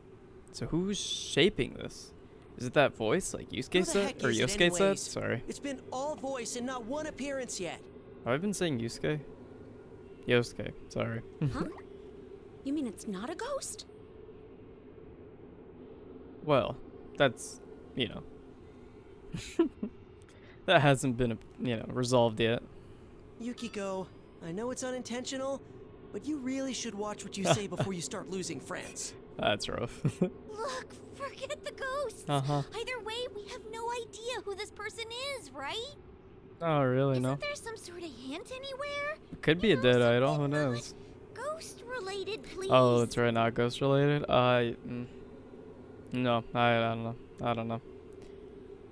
So who's shaping this? Is it that voice, like Yusuke said? Or Yosuke said? Sorry. It's been all voice and not one appearance yet. Have I been saying Yusuke? Yosuke, sorry. Huh? You mean it's not a ghost? Well, that's, you know, that hasn't been, you know, resolved yet. Yukiko, I know it's unintentional, but you really should watch what you say before you start losing friends. That's rough. Look, forget the ghosts. Either way, we have no idea who this person is, right? Oh, really? No. Isn't there some sort of hint anywhere? Could be a dead idol. Who knows? Ghost related, please. Oh, that's right. Not ghost related. No, I don't know. I don't know.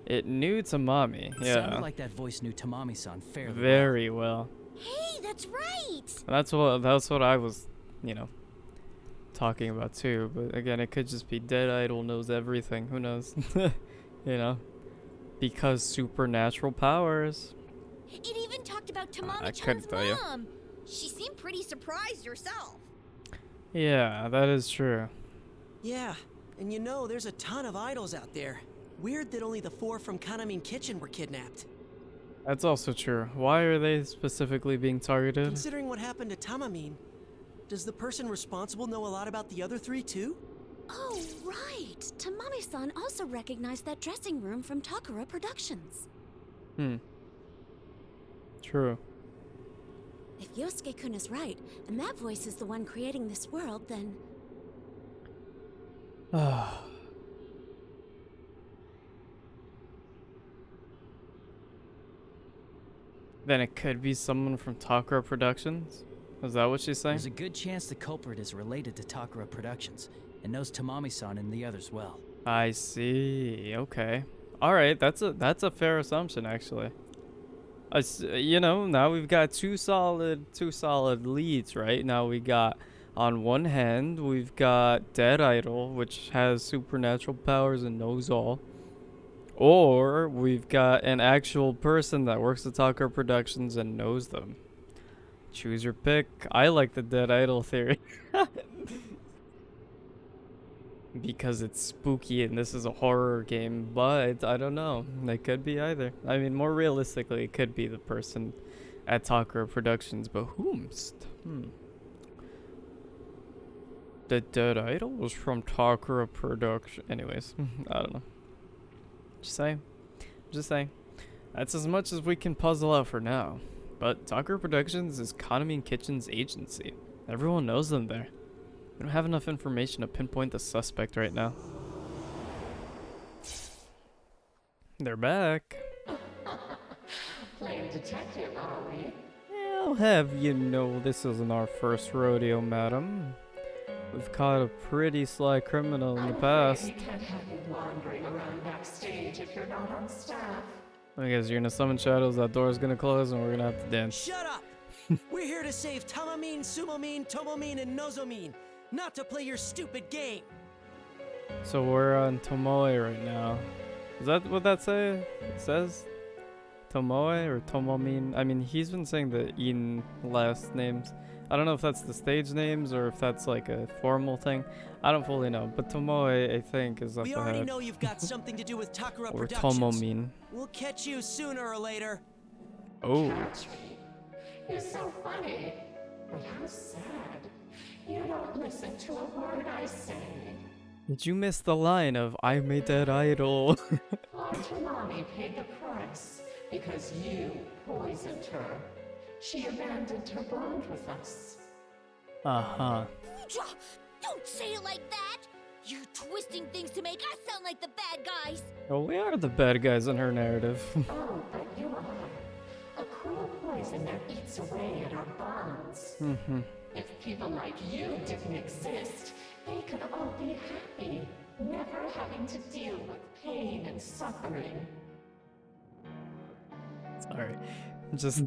It knew Tamami. It Yeah. sounded like that voice knew Tamami-san fairly Very well. Hey, that's right. That's what I was, you know, talking about too. But again, it could just be dead idol knows everything. Who knows? You know, because supernatural powers. It even talked about I Tamami-chan's couldn't tell you. mom. She seemed pretty surprised herself. Yeah, that is true. Yeah, and you know, there's a ton of idols out there. Weird that only the 4 from Kanamin Kitchen were kidnapped. That's also true. Why are they specifically being targeted? Considering what happened to Tamamin, does the person responsible know a lot about the other 3 too? Oh, right. Tamami-san also recognized that dressing room from Takara Productions. True. If Yosuke-kun is right, and that voice is the one creating this world, then... Then it could be someone from Takara Productions? Is that what she's saying? There's a good chance the culprit is related to Takara Productions and knows Tamami-san and the others well. I see. Okay. All right. That's a fair assumption, actually. You know, now we've got two solid leads, right? Now we got, on one hand, we've got Dead Idol, which has supernatural powers and knows all. Or we've got an actual person that works at Takara Productions and knows them. Choose your pick. I like the Dead Idol theory. Because it's spooky and this is a horror game, but I don't know. It could be either. I mean, more realistically, it could be the person at Takara Productions, but whomst? The Dead Idol was from Takara Production. Anyways, I don't know. Just saying. That's as much as we can puzzle out for now. But Takara Productions is Kanamin Kitchen's agency. Everyone knows them there. We don't have enough information to pinpoint the suspect right now. They're back. Playing detective, are we? I'll have you know this isn't our first rodeo, madam. We've caught a pretty sly criminal in the past. We can't have you wandering around backstage if you're not on staff. I guess you're gonna summon shadows, that door's gonna close, and we're gonna have to dance. Shut up! We're here to save Tamamin, Sumomin, Tomomin, and Nozomin, not to play your stupid game. So we're on Tomoe right now. Is that what that it says? Tomoe or Tomomin? I mean, he's been saying the in last names. I don't know if that's the stage names or if that's like a formal thing. I don't fully know, but Tomoe, I think, is up ahead. We already know you've got something to do with Takara Or Productions. Tomomin. We'll catch you sooner or later. Oh. You're so funny, but how sad. You don't listen to a word I say. Did you miss the line of "I made that idol"? Our mommy paid the price because you poisoned her. She abandoned her bond with us. Don't say it like that! You're twisting things to make us sound like the bad guys! Well, we are the bad guys in her narrative. Oh, but you are. A cruel poison that eats away at our bonds. If people like you didn't exist, they could all be happy, never having to deal with pain and suffering. Sorry. Just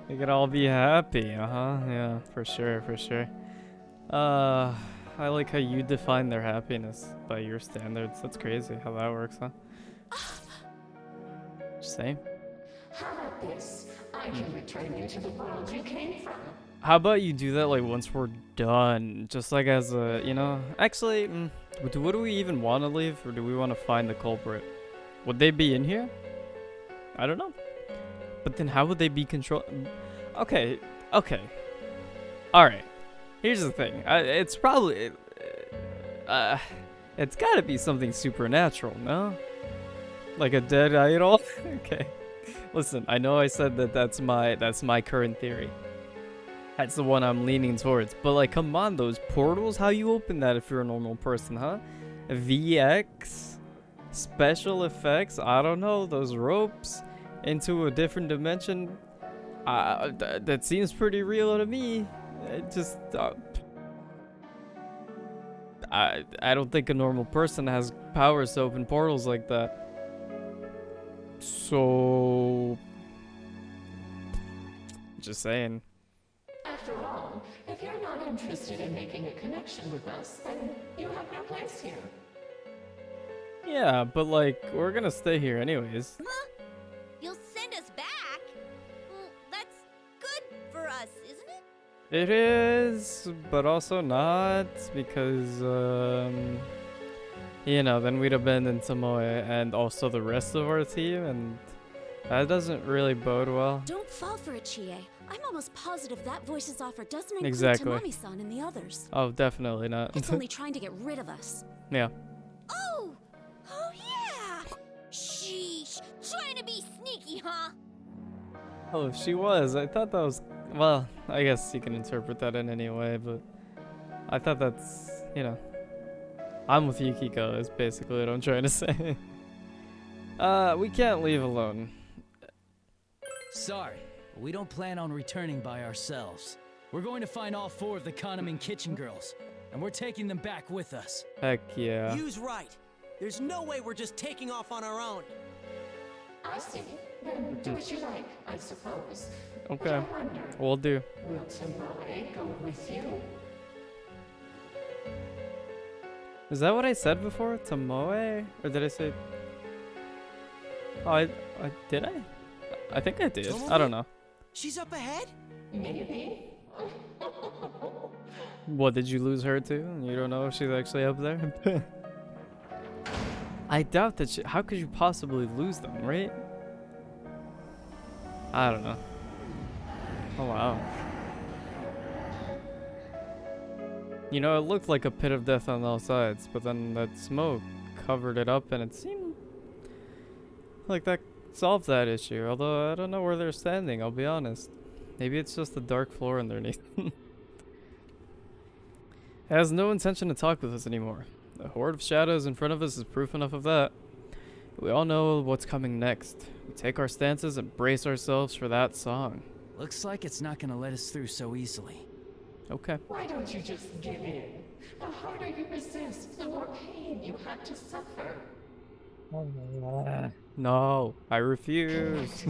we could all be happy, yeah, for sure. I like how you define their happiness by your standards. That's crazy how that works, huh? Just saying. How about this? I can return you to the world you came from. How about you do that like once we're done? Just like as a, you know, actually, would we even want to leave, or do we want to find the culprit? Would they be in here? I don't know. But then how would they be controlled? Okay. Alright. Here's the thing. It's probably... it's gotta be something supernatural, no? Like a dead idol? Okay. Listen, I know I said that that's my current theory. That's the one I'm leaning towards. But like, come on, those portals, how you open that if you're a normal person, huh? VX, special effects, I don't know, those ropes into a different dimension. That seems pretty real to me. It just, I don't think a normal person has powers to open portals like that. So, just saying. After all, if you're not interested in making a connection with us, then you have no place here. Yeah, but like, we're gonna stay here anyways. Huh? You'll send us back? Well, that's good for us, isn't it? It is, but also not, because, you know, then we'd abandon Tomoe and also the rest of our team, and that doesn't really bode well. Don't fall for it, Chie. I'm almost positive that voice's offer doesn't include Exactly. Tamami-san and the others. Oh, definitely not. It's only trying to get rid of us. Yeah. Oh! Oh yeah! Sheesh! Trying to be sneaky, huh? Oh, she was. I thought that was, well, I guess you can interpret that in any way, but I thought that's, you know, I'm with Yukiko is basically what I'm trying to say. We can't leave alone. Sorry, we don't plan on returning by ourselves. We're going to find all 4 of the Kahneman kitchen girls, and we're taking them back with us. Heck yeah. You's right. There's no way we're just taking off on our own. I see. Then do as you like, I suppose. Okay, we'll do. Will Tomoe go with you? Is that what I said before? Tomoe? Or did I say... Oh, did I? I think I did. I don't know. She's up ahead? Maybe. What, did you lose her too? You don't know if she's actually up there? I doubt that how could you possibly lose them, right? I don't know. Oh, wow. You know, it looked like a pit of death on all sides, but then that smoke covered it up and it seemed like that solved that issue. Although I don't know where they're standing, I'll be honest. Maybe it's just the dark floor underneath. It has no intention to talk with us anymore. The horde of shadows in front of us is proof enough of that. We all know what's coming next. We take our stances and brace ourselves for that song. Looks like it's not gonna let us through so easily. Okay. Why don't you just give in? The harder you resist, the more pain you have to suffer. No, I refuse.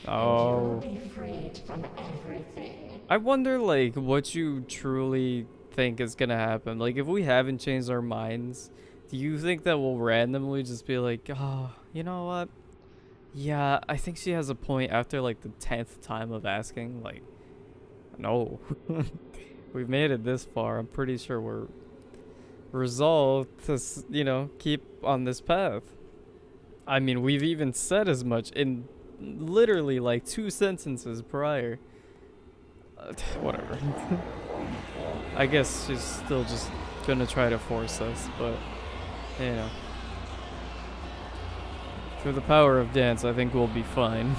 Oh. You'll be freed from everything. I wonder, like, what you truly think is gonna happen. Like, if we haven't changed our minds, do you think that we'll randomly just be like, oh, you know what? Yeah, I think she has a point after, like, the 10th time of asking. Like, no. We've made it this far. I'm pretty sure we're resolved to, you know, keep on this path. I mean, we've even said as much in literally like 2 sentences prior. Whatever. I guess she's still just gonna try to force us, but you know, through the power of dance, I think we'll be fine.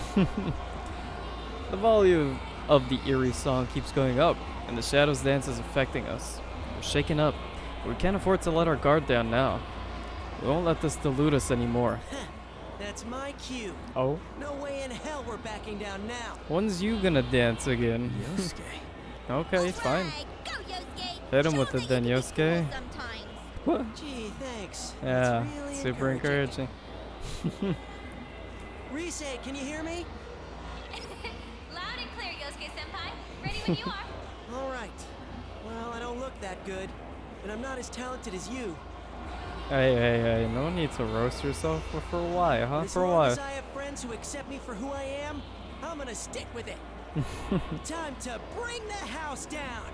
The volume of the eerie song keeps going up, and the shadows dance is affecting us. We're shaken up. We can't afford to let our guard down now. We won't let this delude us anymore. That's my cue. Oh? No way in hell we're backing down now. When's you gonna dance again? Yosuke. Okay, fine. Go, Yosuke. Hit him with it then, Yosuke. What? Gee, thanks. Yeah, That's really super encouraging. Rise, can you hear me? Loud and clear, Yosuke-senpai. Ready when you are. All right. Well, I don't look that good, and I'm not as talented as you. Hey, no need to roast yourself for why, huh? As For long why? as I have friends who accept me for who I am, I'm gonna stick with it. Time to bring the house down.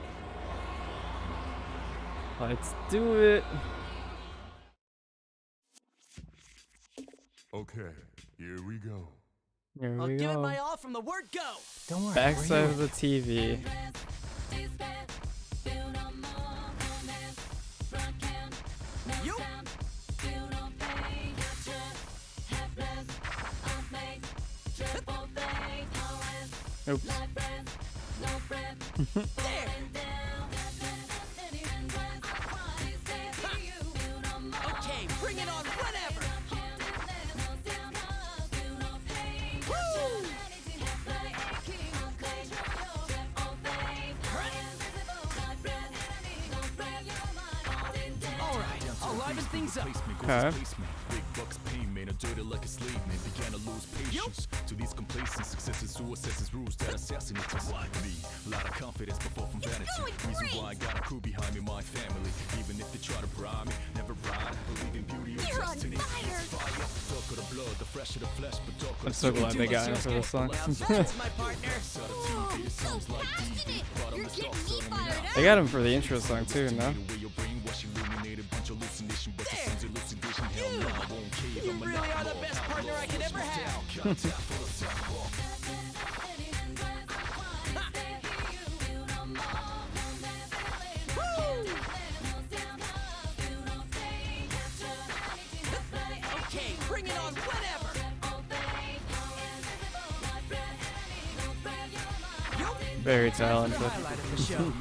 Let's do it. Okay, here we go. Here I'll we give it go. my all from the word go. Don't worry. Backside of the TV. You. Oops. There! Okay, bring it on whenever! Woo! Alright, I'll liven things up. Okay. Big bucks pain, man, a dirty like a slave, man. Began to lose patience to these complacent successes who assesses rules that assassinate us. Like me, a lot of confidence before from vanity. Reason why I got a crew behind me, my family. Even if they try to bribe me, never ride. Believe in beauty or destiny. Fire, dark of the blood, the fresh of the flesh, but dark of I'm so glad they got into this song. That's my partner. Oh, so passionate! You're getting me fired up! They got him for the intro song too, no? You really are the best partner I could ever have. Okay, bring it on whenever. Very talented. Highlight of the show.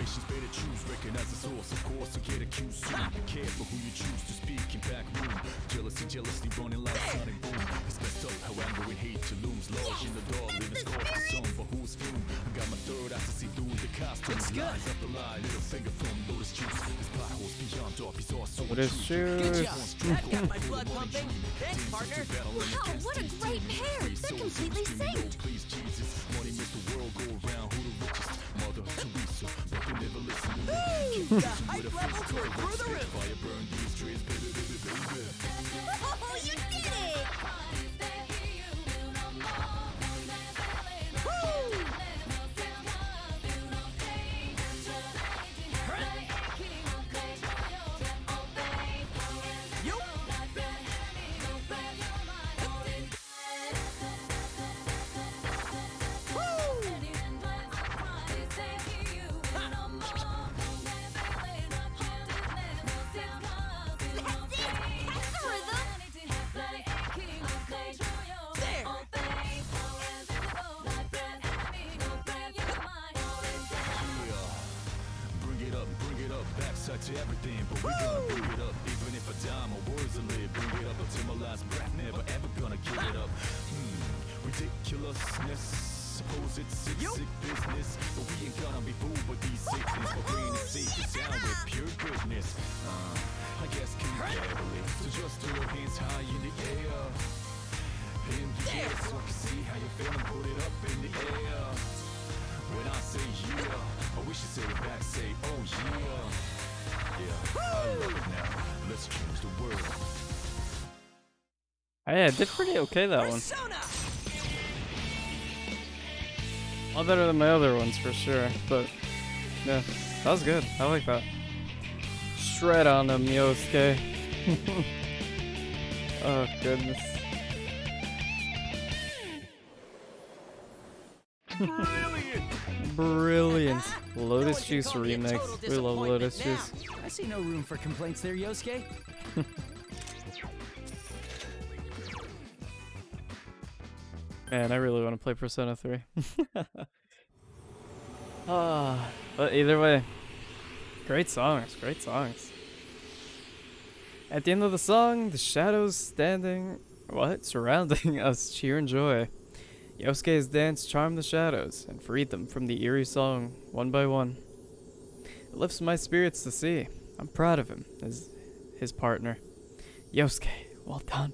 Jealously running like sun and boom. It's messed up how anger and hate to looms large in the dark. Living scars the song for who's fume. I got my third eye to see through the costume. Lines up the line, little finger from Lotus Juice. This plot holes beyond dark, he's also Lotus Good Juice. job. That got my blood pumping. Thanks, partner. Wow, what a great pair! They're completely synced! Please, Jesus. Money makes the world go around. Who the richest? Mother Teresa. But they never listen to me. The hype levels were through the roof. Fire burn these trees, baby, baby, baby. Oh, you did it! Backside to everything, but we're gonna bring it up. Even if I die, my words will live. Bring it up until my last breath. Never ever gonna give it up. Ridiculousness. Suppose it's sick business, but we ain't gonna be fooled with these sickness. My brain is safe and sound with pure goodness. I guess compatibility. So just throw your hands high in the air. In the air, so I can see how you're feeling. Put it up in the air. When I say yeah, I wish you say it back, say oh yeah. Yeah, I love it now. Let's change the world. Yeah, did pretty okay that one. A lot better than my other ones for sure, but yeah, that was good. I like that. Shred on them, Yosuke. Oh goodness. Brilliant. Lotus Juice remix. We love Lotus Juice. I see no room for complaints there, Yosuke. Man, I really want to play Persona 3. But either way, great songs, great songs. At the end of the song, the shadows surrounding us cheer and joy. Yosuke's dance charmed the shadows and freed them from the eerie song one by one. It lifts my spirits to see. I'm proud of him as his partner. Yosuke, well done.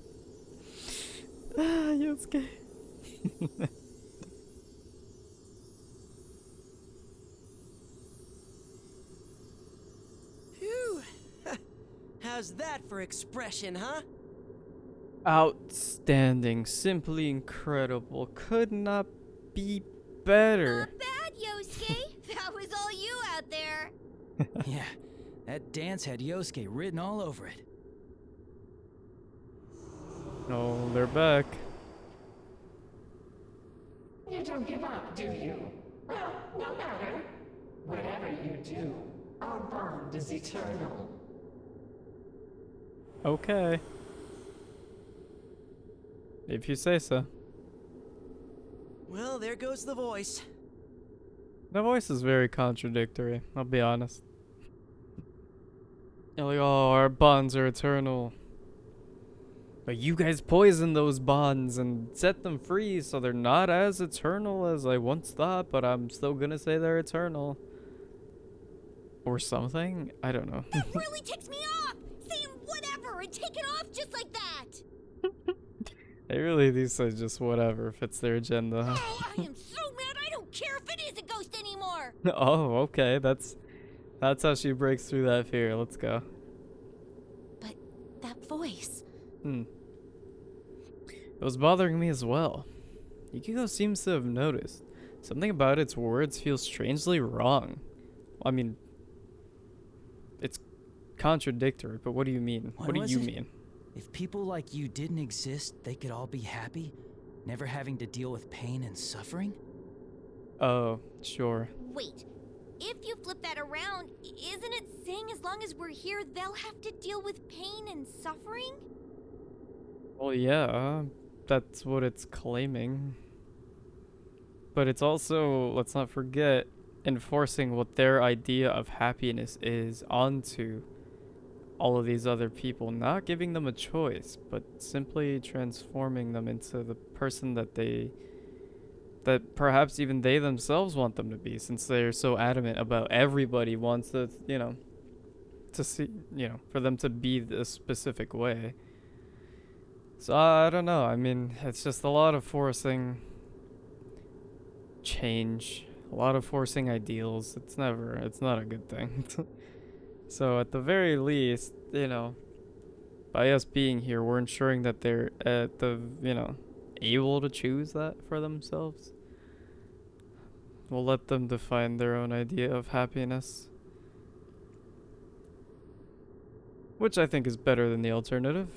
Yosuke. Phew. How's that for expression, huh? Outstanding, simply incredible, could not be better. Not bad, Yosuke. That was all you out there. Yeah, that dance had Yosuke written all over it. Oh, they're back. You don't give up, do you? Well, no matter. Whatever you do, our bond is eternal. Okay. If you say so. Well, there goes the voice. The voice is very contradictory, I'll be honest. You're like, oh, our bonds are eternal. But you guys poisoned those bonds and set them free, so they're not as eternal as I once thought, but I'm still gonna say they're eternal. Or something? I don't know. That really ticks me off! Saying whatever and take it off just like that! They really do say just whatever if it's their agenda. Oh, I am so mad I don't care if it is a ghost anymore! Oh, okay, that's how she breaks through that fear. Let's go. But that voice... It was bothering me as well. Yukiko seems to have noticed. Something about its words feels strangely wrong. I mean, it's contradictory, but what do you mean? What do you mean? If people like you didn't exist, they could all be happy, never having to deal with pain and suffering? Oh, sure. Wait, if you flip that around, isn't it saying as long as we're here, they'll have to deal with pain and suffering? Well, yeah, that's what it's claiming. But it's also, let's not forget, enforcing what their idea of happiness is onto all of these other people, not giving them a choice, but simply transforming them into the person that perhaps even they themselves want them to be, since they're so adamant about everybody wants to, to see, for them to be this specific way. So I don't know. I mean, it's just a lot of forcing change, a lot of forcing ideals. It's not a good thing. So at the very least, by us being here, we're ensuring that they're able to choose that for themselves. We'll let them define their own idea of happiness, which I think is better than the alternative,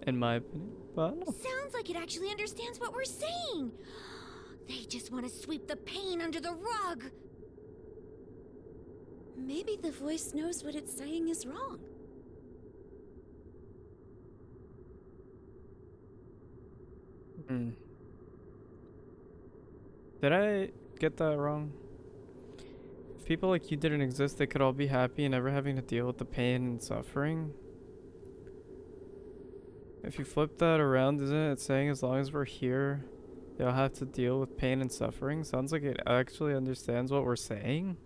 in my opinion. But I don't know. Sounds like it actually understands what we're saying. They just want to sweep the pain under the rug. Maybe the voice knows what it's saying is wrong. Did I get that wrong? If people like you didn't exist, they could all be happy and never having to deal with the pain and suffering. If you flip that around, isn't it saying as long as we're here, they'll have to deal with pain and suffering? Sounds like it actually understands what we're saying.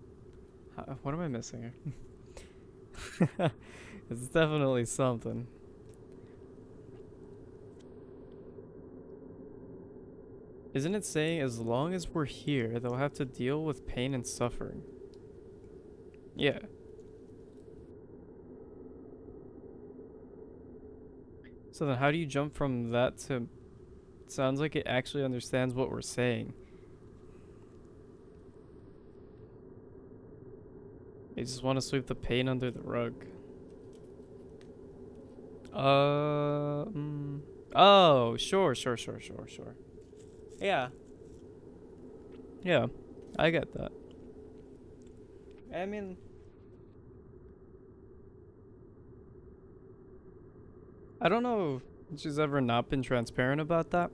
What am I missing here? It's definitely something. Isn't it saying as long as we're here, they'll have to deal with pain and suffering? Yeah. So then how do you jump from that to... Sounds like it actually understands what we're saying. They just want to sweep the pain under the rug. Oh, sure. Yeah. Yeah, I get that. I mean... I don't know if she's ever not been transparent about that.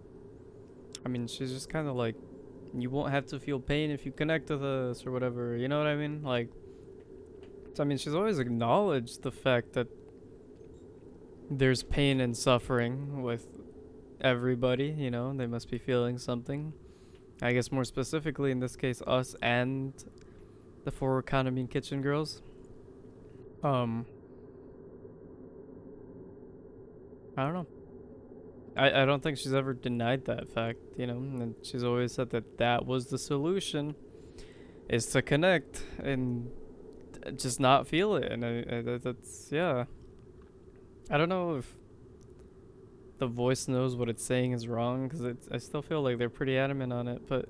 I mean, she's just kind of like, you won't have to feel pain if you connect with us or whatever, you know what I mean? Like, so, I mean, she's always acknowledged the fact that there's pain and suffering with everybody, they must be feeling something. I guess more specifically, in this case, us and the 4 economy kitchen girls. I don't know. I don't think she's ever denied that fact, and she's always said that was the solution, is to connect and just not feel it. And that's, yeah. I don't know if the voice knows what it's saying is wrong, because I still feel like they're pretty adamant on it, but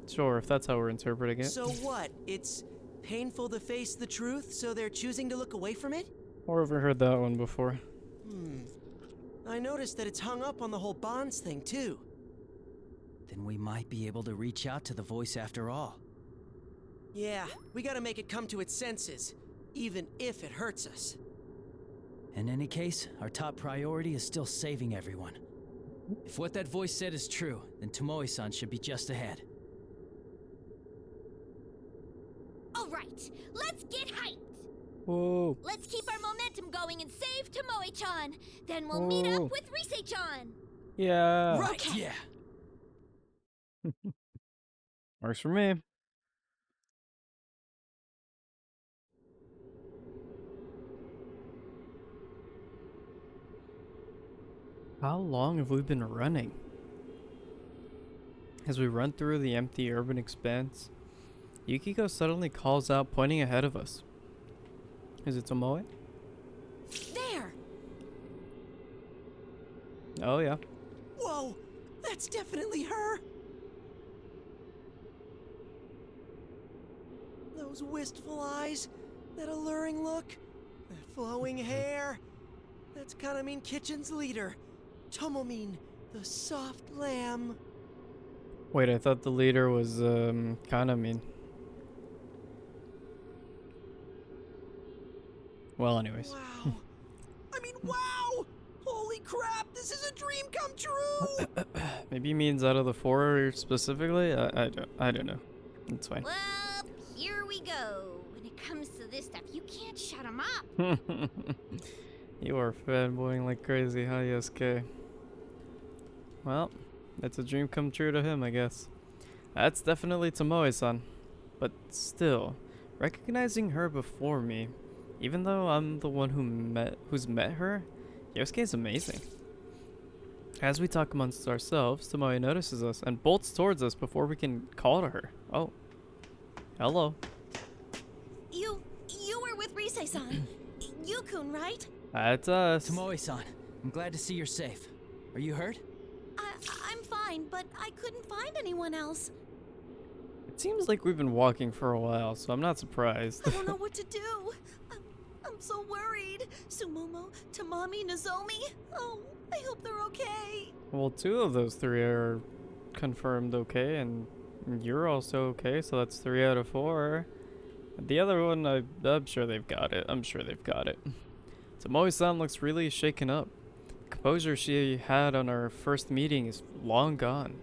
sure, if that's how we're interpreting it. So what? It's painful to face the truth, so they're choosing to look away from it? Or overheard that one before. I noticed that it's hung up on the whole bonds thing, too. Then we might be able to reach out to the voice after all. Yeah, we gotta make it come to its senses, even if it hurts us. In any case, our top priority is still saving everyone. If what that voice said is true, then Tomoe-san should be just ahead. Alright, let's get hyped! Whoa. Let's keep our momentum going and save Tomoe-chan. Then we'll meet up with Rise-chan. Yeah. Right. Okay. Yeah. Works for me. How long have we been running? As we run through the empty urban expanse, Yukiko suddenly calls out, pointing ahead of us. Is it Tomoe? There! Oh yeah. Whoa, that's definitely her. Those wistful eyes, that alluring look, that flowing hair. That's Kanamin Kitchen's leader, Tomomin, the soft lamb. Wait, I thought the leader was Kanamin. Well, anyways. Wow. I mean, wow! Holy crap, this is a dream come true! Maybe he means out of the four specifically? I don't know. It's fine. Well, here we go. When it comes to this stuff, you can't shut him up. You are fanboying like crazy, huh, Yosuke? Well, it's a dream come true to him, I guess. That's definitely Tomoe-san. But still, recognizing her before me, even though I'm the one who's met her, Yosuke is amazing. As we talk amongst ourselves, Tomoe notices us and bolts towards us before we can call to her. Oh. Hello. You were with Rise-san. Yukun, right? That's us. Tomoe-san, I'm glad to see you're safe. Are you hurt? I'm fine, but I couldn't find anyone else. It seems like we've been walking for a while, so I'm not surprised. I don't know what to do. I'm so worried. Sumomo, Tamami, Nozomi. Oh, I hope they're okay. Well, two of those three are confirmed okay, and you're also okay, so that's 3 out of 4. The other one, I'm sure they've got it. I'm sure they've got it. Tomoe-san looks really shaken up. The composure she had on our first meeting is long gone.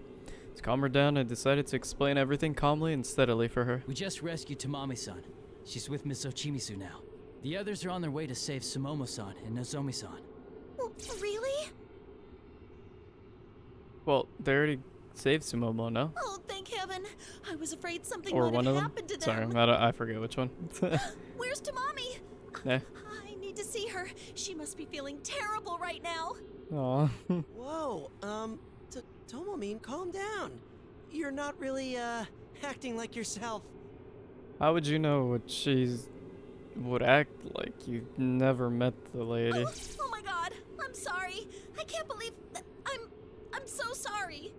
To calm her down, I decided to explain everything calmly and steadily for her. We just rescued Tamami-san. She's with Miss Ochimisu now. The others are on their way to save Sumomo-san and Nozomi-san. Really? Well, they already saved Sumomo, no? Oh, thank heaven. I was afraid something Or might one have of them? happened to Sorry, them. I forget which one. Where's Tamami? Eh. I need to see her. She must be feeling terrible right now. Aw. Whoa, Tomomin, calm down. You're not really, acting like yourself. How would you know what would act like? You've never met the lady. Oh my god, I'm sorry. I can't believe that I'm so sorry.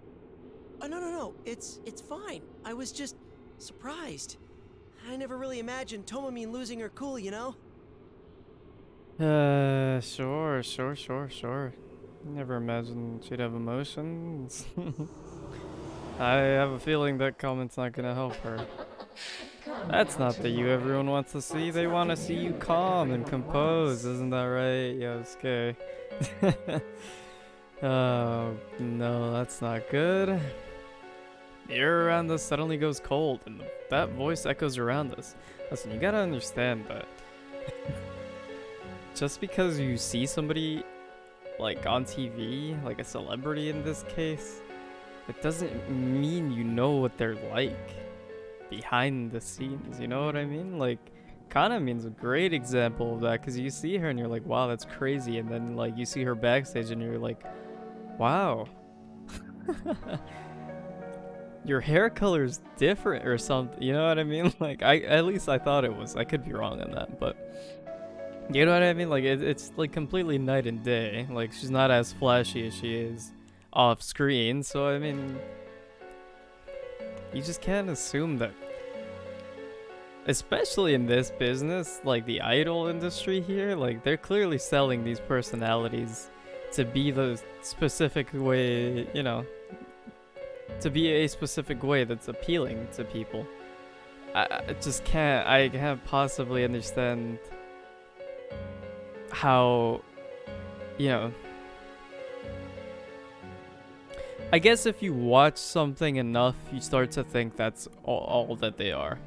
Oh, no, it's fine. I was just surprised. I never really imagined Tomomin losing her cool, you know? Sure. Never imagined she'd have emotions. I have a feeling that comment's not gonna help her. That's not the you everyone wants to see. They want to see you calm and composed, isn't that right, Yosuke? Oh, no, that's not good. The air around us suddenly goes cold, and that voice echoes around us. Listen, you gotta understand that. Just because you see somebody, like, on TV, like a celebrity in this case, it doesn't mean you know what they're like behind the scenes, you know what I mean? Like, Kanamin's a great example of that, because you see her and you're like, wow, that's crazy, and then, like, you see her backstage and you're like, wow. Your hair color's different or something, you know what I mean? Like, at least I thought it was. I could be wrong on that, but you know what I mean? Like, it's like completely night and day. Like, she's not as flashy as she is off screen, so I mean, you just can't assume that, especially in this business, like the idol industry here, like they're clearly selling these personalities to be the specific way, you know, to be a specific way that's appealing to people. I just can't, I can't possibly understand how, you know, I guess if you watch something enough, you start to think that's all that they are.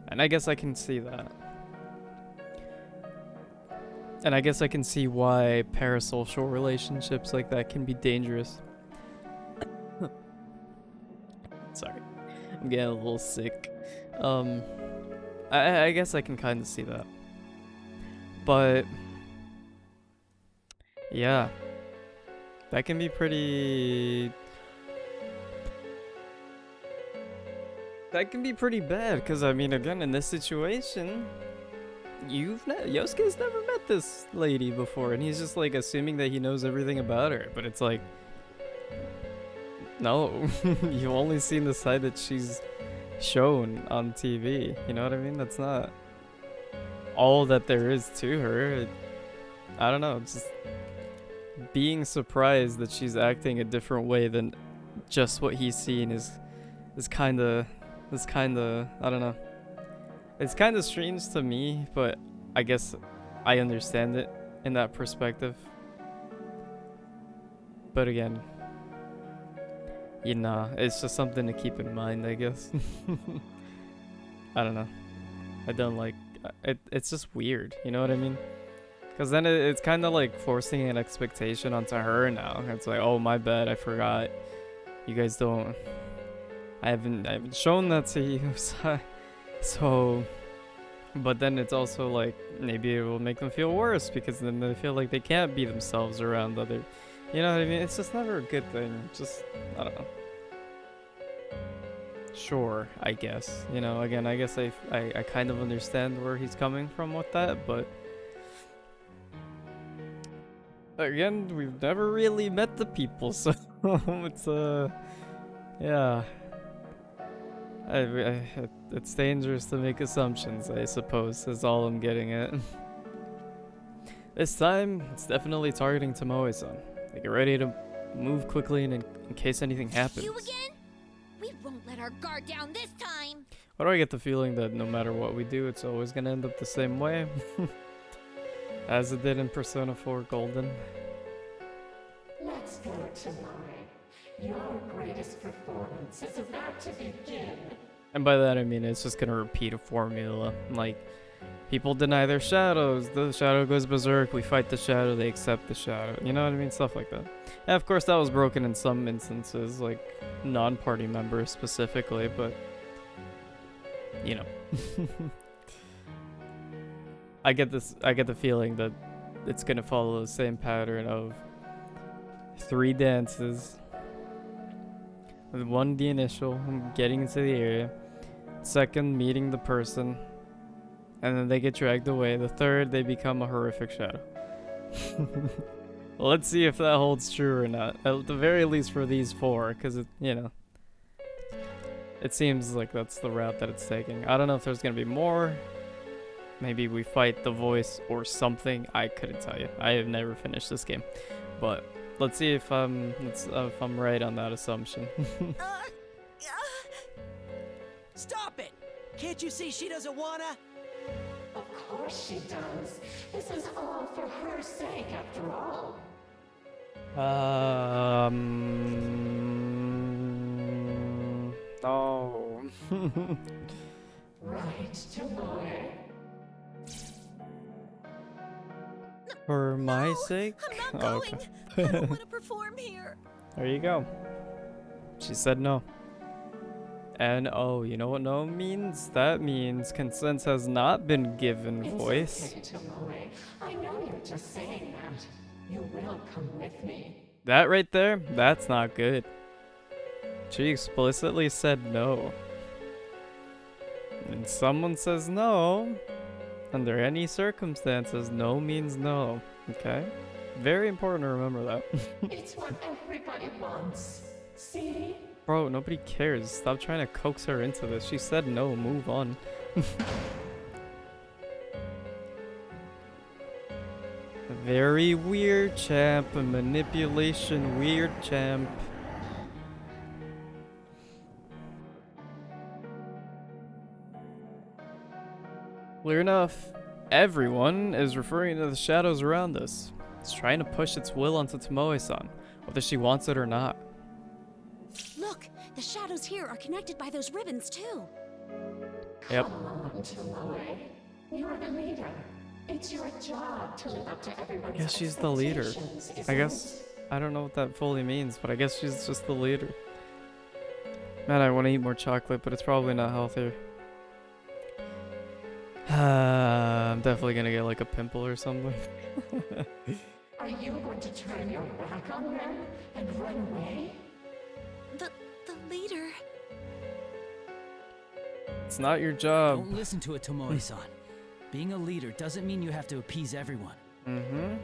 And I guess I can see that. And I guess I can see why parasocial relationships like that can be dangerous. Sorry. I'm getting a little sick. I guess I can kind of see that. But yeah. That can be pretty... That can be pretty bad, because I mean, again, in this situation, Yosuke's never met this lady before, and he's just like assuming that he knows everything about her, but it's like, no, you've only seen the side that she's shown on TV, you know what I mean? That's not all that there is to her. I don't know, just being surprised that she's acting a different way than just what he's seen is kind of, I don't know. It's kind of strange to me, but I guess I understand it in that perspective. But again, it's just something to keep in mind, I guess. I don't know. I don't like it. It's just weird, you know what I mean? Because then it's kind of like forcing an expectation onto her now. It's like, oh, my bad, I forgot. You guys don't. I haven't shown that to you, so. But then it's also like maybe it will make them feel worse because then they feel like they can't be themselves around other. You know what I mean? It's just never a good thing. Just I don't know. Sure, I guess. You know, again, I guess I kind of understand where he's coming from with that, but. Again, we've never really met the people, so it's yeah. It's dangerous to make assumptions, I suppose, is all I'm getting at. This time, it's definitely targeting Tomoe-san. They get ready to move quickly in case anything happens. You again? We won't let our guard down this time. Why do I get the feeling that no matter what we do, it's always gonna end up the same way? As it did in Persona 4 Golden. Let's go, Tomoe. Your greatest performance is about to begin. And by that I mean it's just gonna repeat a formula. Like, people deny their shadows, the shadow goes berserk, we fight the shadow, they accept the shadow. You know what I mean? Stuff like that. And of course that was broken in some instances, like non-party members specifically, but you know. I get the feeling that it's gonna follow the same pattern of 3 dances. One, the initial, getting into the area. Second, meeting the person. And then they get dragged away. The third, they become a horrific shadow. Let's see if that holds true or not. At the very least for these 4, because it, you know. It seems like that's the route that it's taking. I don't know if there's gonna be more. Maybe we fight the voice or something. I couldn't tell you. I have never finished this game. But let's see if I'm right on that assumption. Stop it! Can't you see she doesn't wanna? Of course she does. This is all for her sake, after all. No. Right, Tomoe. For my sake? I'm not going. Okay. I don't want to perform here. There you go. She said no. And oh, you know what no means? That means consent has not been given voice. It's okay, Tomoe. I know you're just saying that. You will come with me. That right there, that's not good. She explicitly said no. And someone says no, under any circumstances, no means no. Okay? Very important to remember that. It's what everybody wants. See? Bro, nobody cares. Stop trying to coax her into this. She said no, move on. Very weird, champ. A manipulation, weird, champ. Clear enough. Everyone is referring to the shadows around us. It's trying to push its will onto Tomoe-san, whether she wants it or not. Look, the shadows here are connected by those ribbons too. Yep. Come on, Tomoe. You're the leader. It's your job to live up to everyone's I guess she's the leader. expectations, I isn't guess I don't know what that fully means, but I guess she's just the leader. Man, I want to eat more chocolate, but it's probably not healthier. I'm definitely gonna get like a pimple or something. Are you going to turn your back on them and run away? The leader. It's not your job. Don't listen to it, Tomoe-san. Being a leader doesn't mean you have to appease everyone. Mm-hmm.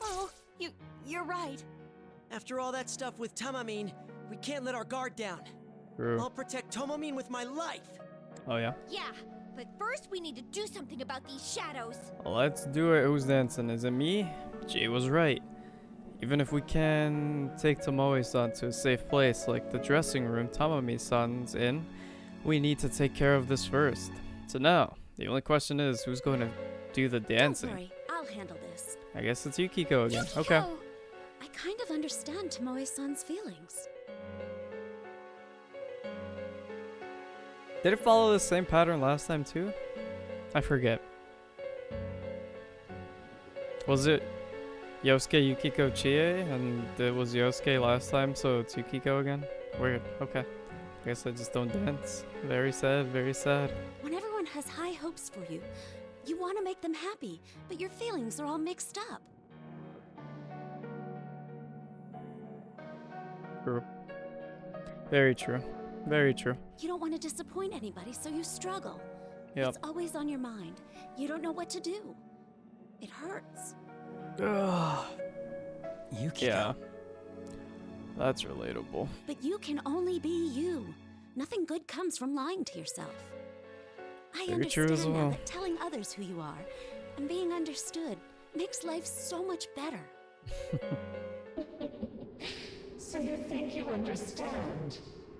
Oh, you're right. After all that stuff with Tamamine, we can't let our guard down. True. I'll protect Tamamine with my life. Oh yeah. Yeah, but first we need to do something about these shadows. Let's do it. Who's dancing? Is it me? Jay was right. Even if we can take Tomoe-san to a safe place like the dressing room Tamami-san's in, we need to take care of this first. So now, the only question is who's going to do the dancing? Don't worry, I'll handle this. I guess it's Yukiko again. Yukiko! Okay. I kind of understand Tomoe-san's feelings. Did it follow the same pattern last time too? I forget. Was it Yosuke, Yukiko, Chie? And it was Yosuke last time, so it's Yukiko again? Weird. Okay. I guess I just don't dance. Very sad, very sad. When everyone has high hopes for you, you want to make them happy, but your feelings are all mixed up. True. Very true. Very true. You don't want to disappoint anybody, so you struggle. Yep. It's always on your mind. You don't know what to do. It hurts. Ugh. Yukiko. Yeah. That's relatable. But you can only be you. Nothing good comes from lying to yourself. I Very true understand as now well. that telling others who you are and being understood makes life so much better. So you think you understand?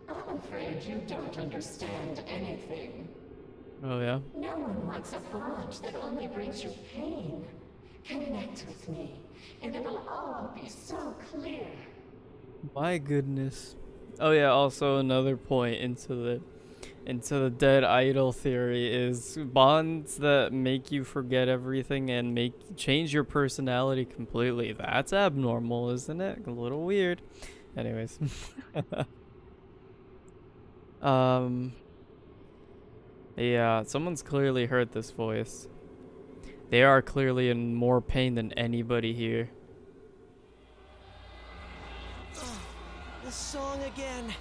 I'm afraid you don't understand anything. Oh yeah? No one wants a bond that only brings you pain. Connect with me, and it'll all be so clear. My goodness. Oh yeah, also another point into the dead idol theory is bonds that make you forget everything and change your personality completely. That's abnormal, isn't it? A little weird. Anyways. Yeah, someone's clearly heard this voice. They are clearly in more pain than anybody here. This song again.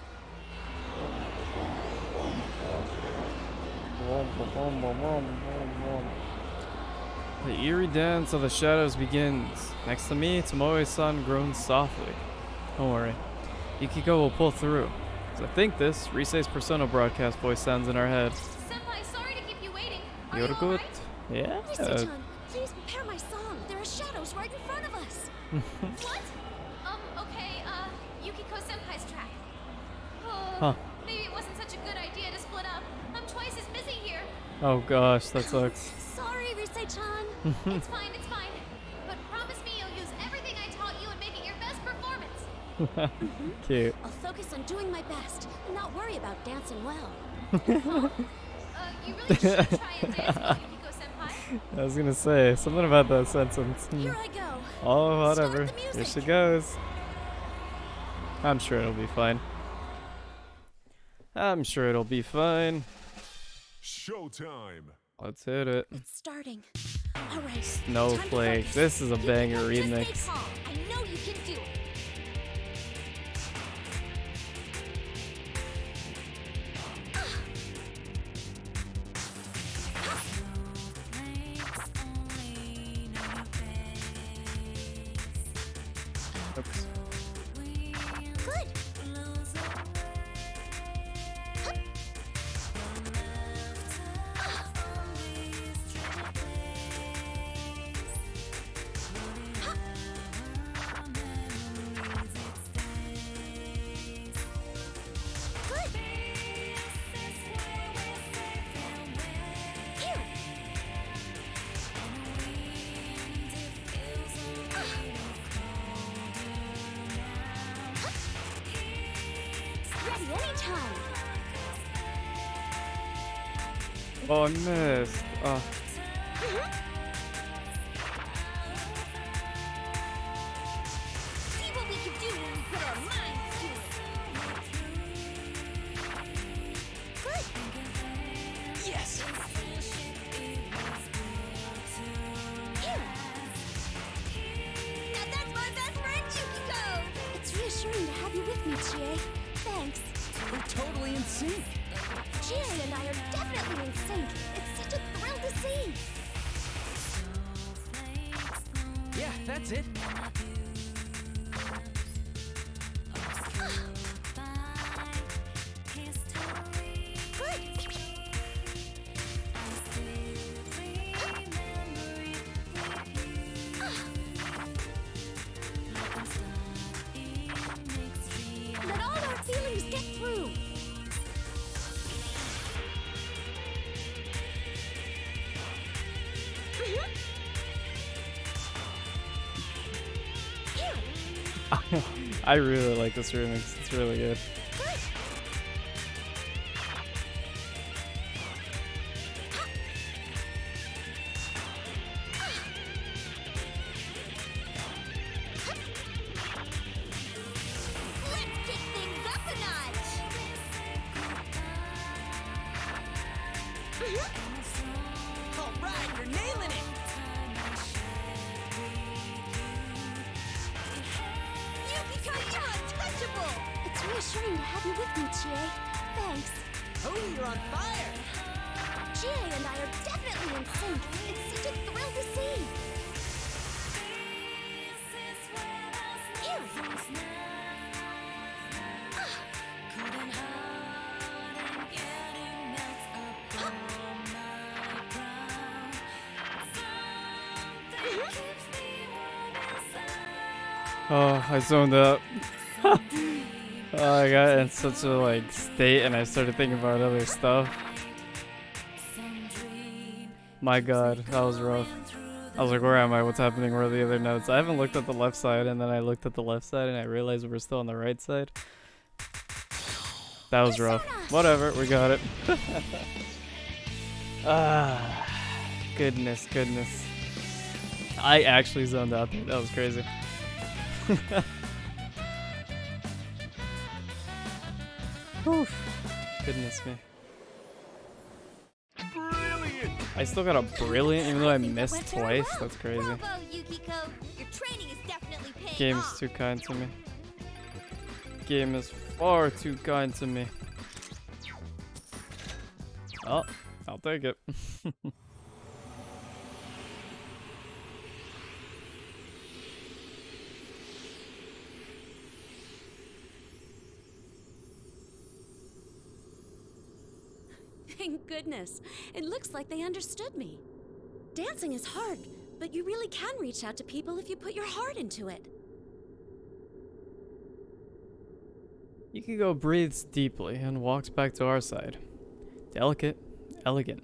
The eerie dance of the shadows begins. Next to me, Tomoe-san groans softly. Don't worry. Yukiko will pull through. As I think this, Risei's Persona broadcast voice sounds in our head. Senpai, sorry to keep you waiting. Are You're you good? alright? Yeah. Risei-chan, please prepare my song. There are shadows right in front of us. What? Okay, Yukiko Senpai's track. Oh, Huh. maybe it wasn't such a good idea to split up. I'm twice as busy here. Oh gosh, that sucks. Sorry, Risei-chan. It's fine, it's fine. But promise me you'll use everything I taught you and make it your best performance. Cute. I'll focus on doing my best and not worry about dancing well. You really should try and dance well, Yukiko Senpai. I was gonna say something about that sentence. Here I go. Oh, whatever. Start the Here music. she goes. I'm sure it'll be fine. I'm sure it'll be fine. Showtime. Let's hit it. It's starting. All right. Snowflake. Time to focus. This is a banger Just remix. stay calm. I know you can do it. Oops. Good. Good. Here. Ready anytime. Oh, I missed. Oh. See what we can do when we put our minds to it. Good. Yes! Now that's my best friend, Yukiko! It's reassuring to have you with me, Chie. Thanks. We're totally in sync. Chie and I are definitely in sync. It's such a thrill to see. Yeah, that's it. Let all our feelings get through. I really like this remix. It's really good. Let's kick things up a notch. All right, you're nailing it. Yukiko, you're untouchable. It's reassuring to have you with me, Chie. Thanks. Oh, you're on fire. Chie and I are definitely in sync. It's such a thrill to see. Oh, I zoned out. Oh, I got in such a like state, and I started thinking about other stuff. My God, that was rough. I was like, where am I? What's happening? Where are the other notes? I haven't looked at the left side, and then I looked at the left side, and I realized we're still on the right side. That was rough. Whatever, we got it. Ah, goodness, goodness. I actually zoned out there. That was crazy. Oof. Goodness me. Brilliant! I still got a brilliant, even though I missed twice. That's crazy. Bravo, Yukiko. Your training is definitely paying Game off. is too kind to me. Game is far too kind to me. Oh, I'll take it. Thank goodness. It looks like they understood me. Dancing is hard, but you really can reach out to people if you put your heart into it. Yukiko breathes deeply and walks back to our side. Delicate, elegant,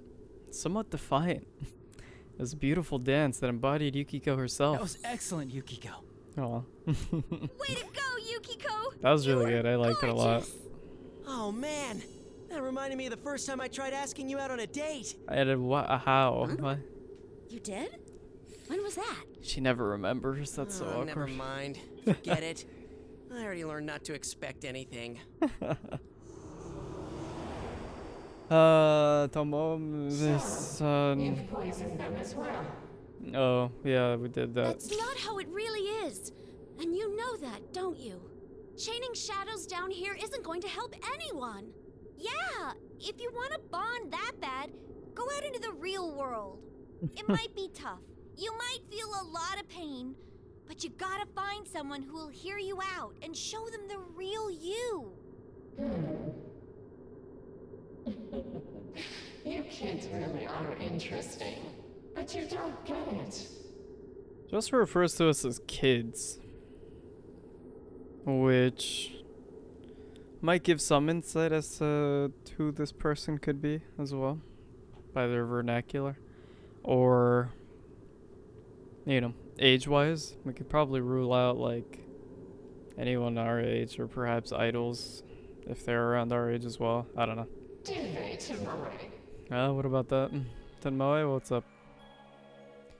somewhat defiant. It was a beautiful dance that embodied Yukiko herself. That was excellent, Yukiko. Aw. Way to go, Yukiko! That was really good. I liked it a lot. Oh man, that reminded me of the first time I tried asking you out on a date. I had a how? Huh? What? You did? When was that? She never remembers. That's so awkward. Never mind. Forget it. I already learned not to expect anything. You've poisoned them as well. Oh, yeah, we did that. That's not how it really is. And you know that, don't you? Chaining shadows down here isn't going to help anyone. Yeah, if you want to bond that bad, go out into the real world. It might be tough. You might feel a lot of pain, but you gotta find someone who will hear you out and show them the real you. You kids really are interesting, but you don't get it. Just refers to us as kids, which might give some insight as to who this person could be as well, by their vernacular, or, you know, age-wise. We could probably rule out like anyone our age, or perhaps idols if they're around our age as well. I don't know. Do they to Marie? What about that? Tenmoe, what's up?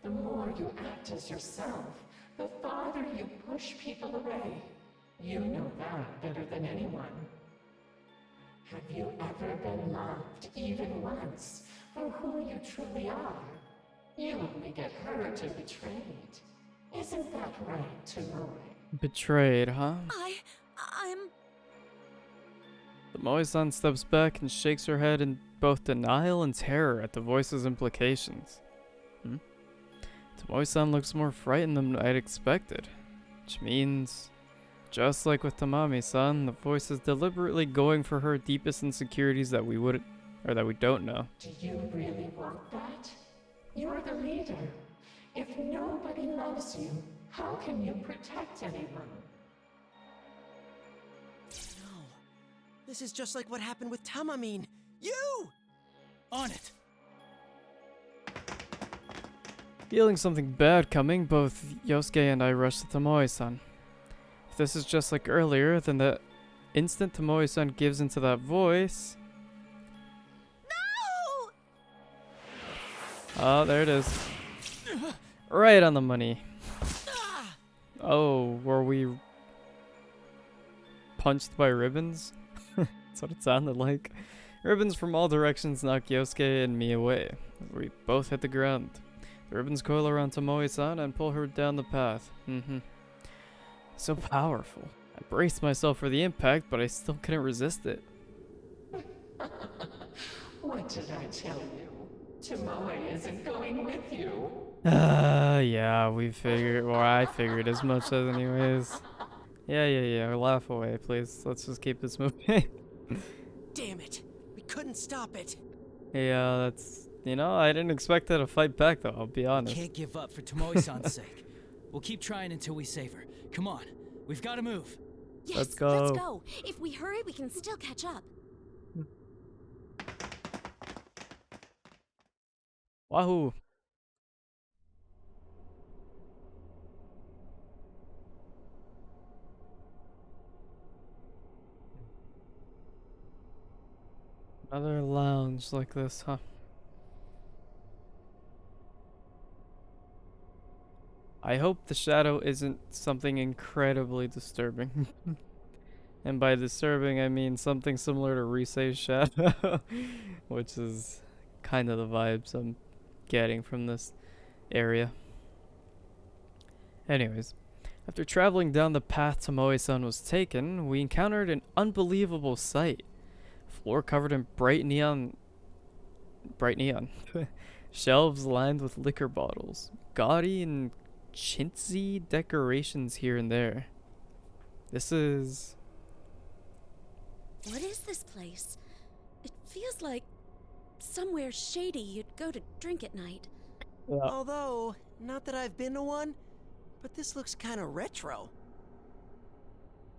The more you act as yourself, the farther you push people away. You know that better than anyone. Have you ever been loved, even once, for who you truly are? You only get hurt or betrayed. Isn't that right, Tomoe? Betrayed, huh? I'm... Tomoe-san steps back and shakes her head in both denial and terror at the voice's implications. Tomoe-san looks more frightened than I'd expected, which means, just like with Tamami-san, the voice is deliberately going for her deepest insecurities that we don't know. Do you really want that? You're the leader. If nobody loves you, how can you protect anyone? No. This is just like what happened with Tamamine. You! On it! Feeling something bad coming, both Yosuke and I rush to Tomoe-san. If this is just like earlier, then the instant Tomoe-san gives into that voice... No! Oh, there it is. Right on the money. Oh, were we punched by ribbons? That's what it sounded like. Ribbons from all directions knock Yosuke and me away. We both hit the ground. The ribbons coil around Tomoe-san and pull her down the path. So powerful. I braced myself for the impact, but I still couldn't resist it. What did I tell you? Tomoe isn't going with you. Yeah, we figured, or I figured as much as anyways. Yeah, laugh away, please. Let's just keep this moving. Damn it. We couldn't stop it. Yeah, that's, I didn't expect her to fight back though, I'll be honest. Can't give up for Tomoe-san's sake. We'll keep trying until we save her. Come on, we've got to move. Yes, let's go. Let's go. If we hurry, we can still catch up. Wahoo! Another lounge like this, huh? I hope the shadow isn't something incredibly disturbing. And by disturbing, I mean something similar to Risei's shadow, which is kind of the vibes I'm getting from this area. Anyways, after traveling down the path Tomoe-san was taken, we encountered an unbelievable sight. Floor covered in bright neon. Shelves lined with liquor bottles. Gaudy and chintzy decorations here and there. This is... What is this place? It feels like somewhere shady you'd go to drink at night. Yeah. Although, not that I've been to one, but this looks kind of retro.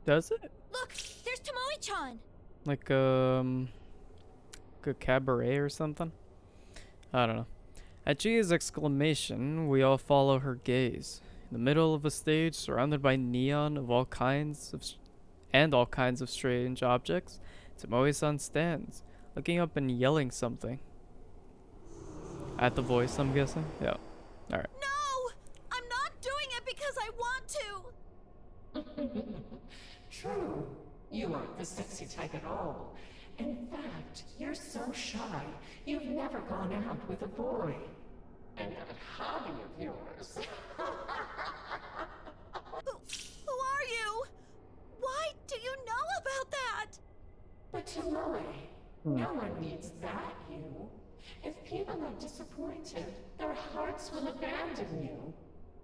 Does it? Look, there's Tomoe-chan. Like a cabaret or something? I don't know. At Gia's exclamation, we all follow her gaze. In the middle of a stage, surrounded by neon of all kinds of strange objects, Tomoe-san stands, looking up and yelling something. At the voice, I'm guessing? Yeah. Alright. No! I'm not doing it because I want to! True. You aren't the sexy type at all. In fact, you're so shy, you've never gone out with a boy. And that hobby of yours. Who are you? Why do you know about that? But Tomoe, no one needs that you. If people are disappointed, their hearts will abandon you.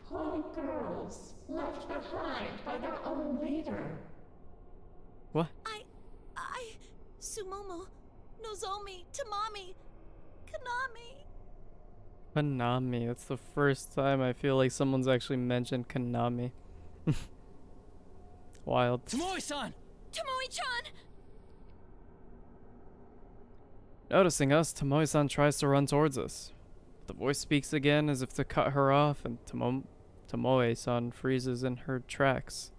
Poor girls, left behind by their own leader. What? Sumomo, Nozomi, Tamami, Kanami. Konami. That's the first time I feel like someone's actually mentioned Konami. Wild. Tomoe-san! Tomoe-chan! Noticing us, Tomoe-san tries to run towards us. The voice speaks again as if to cut her off, and Tomoe-san freezes in her tracks.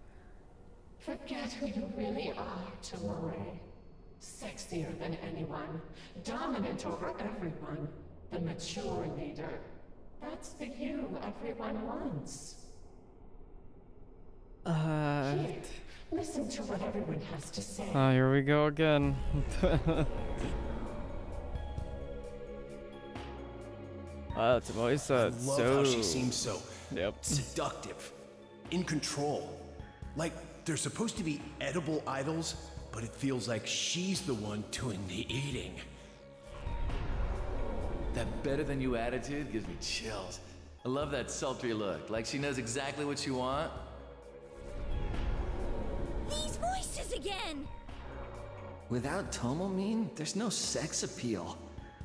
Forget who you really are, Tomoe. Sexier than anyone, dominant over everyone, the mature leader. That's the you everyone wants. Here, listen to what everyone has to say. Oh, here we go again. Tomoe-san, I love how she seems so seductive, in control. Like they're supposed to be edible idols, but it feels like she's the one doing the eating. That better than you attitude gives me chills. I love that sultry look, like she knows exactly what you want. These voices again! Without Tomomin, there's no sex appeal.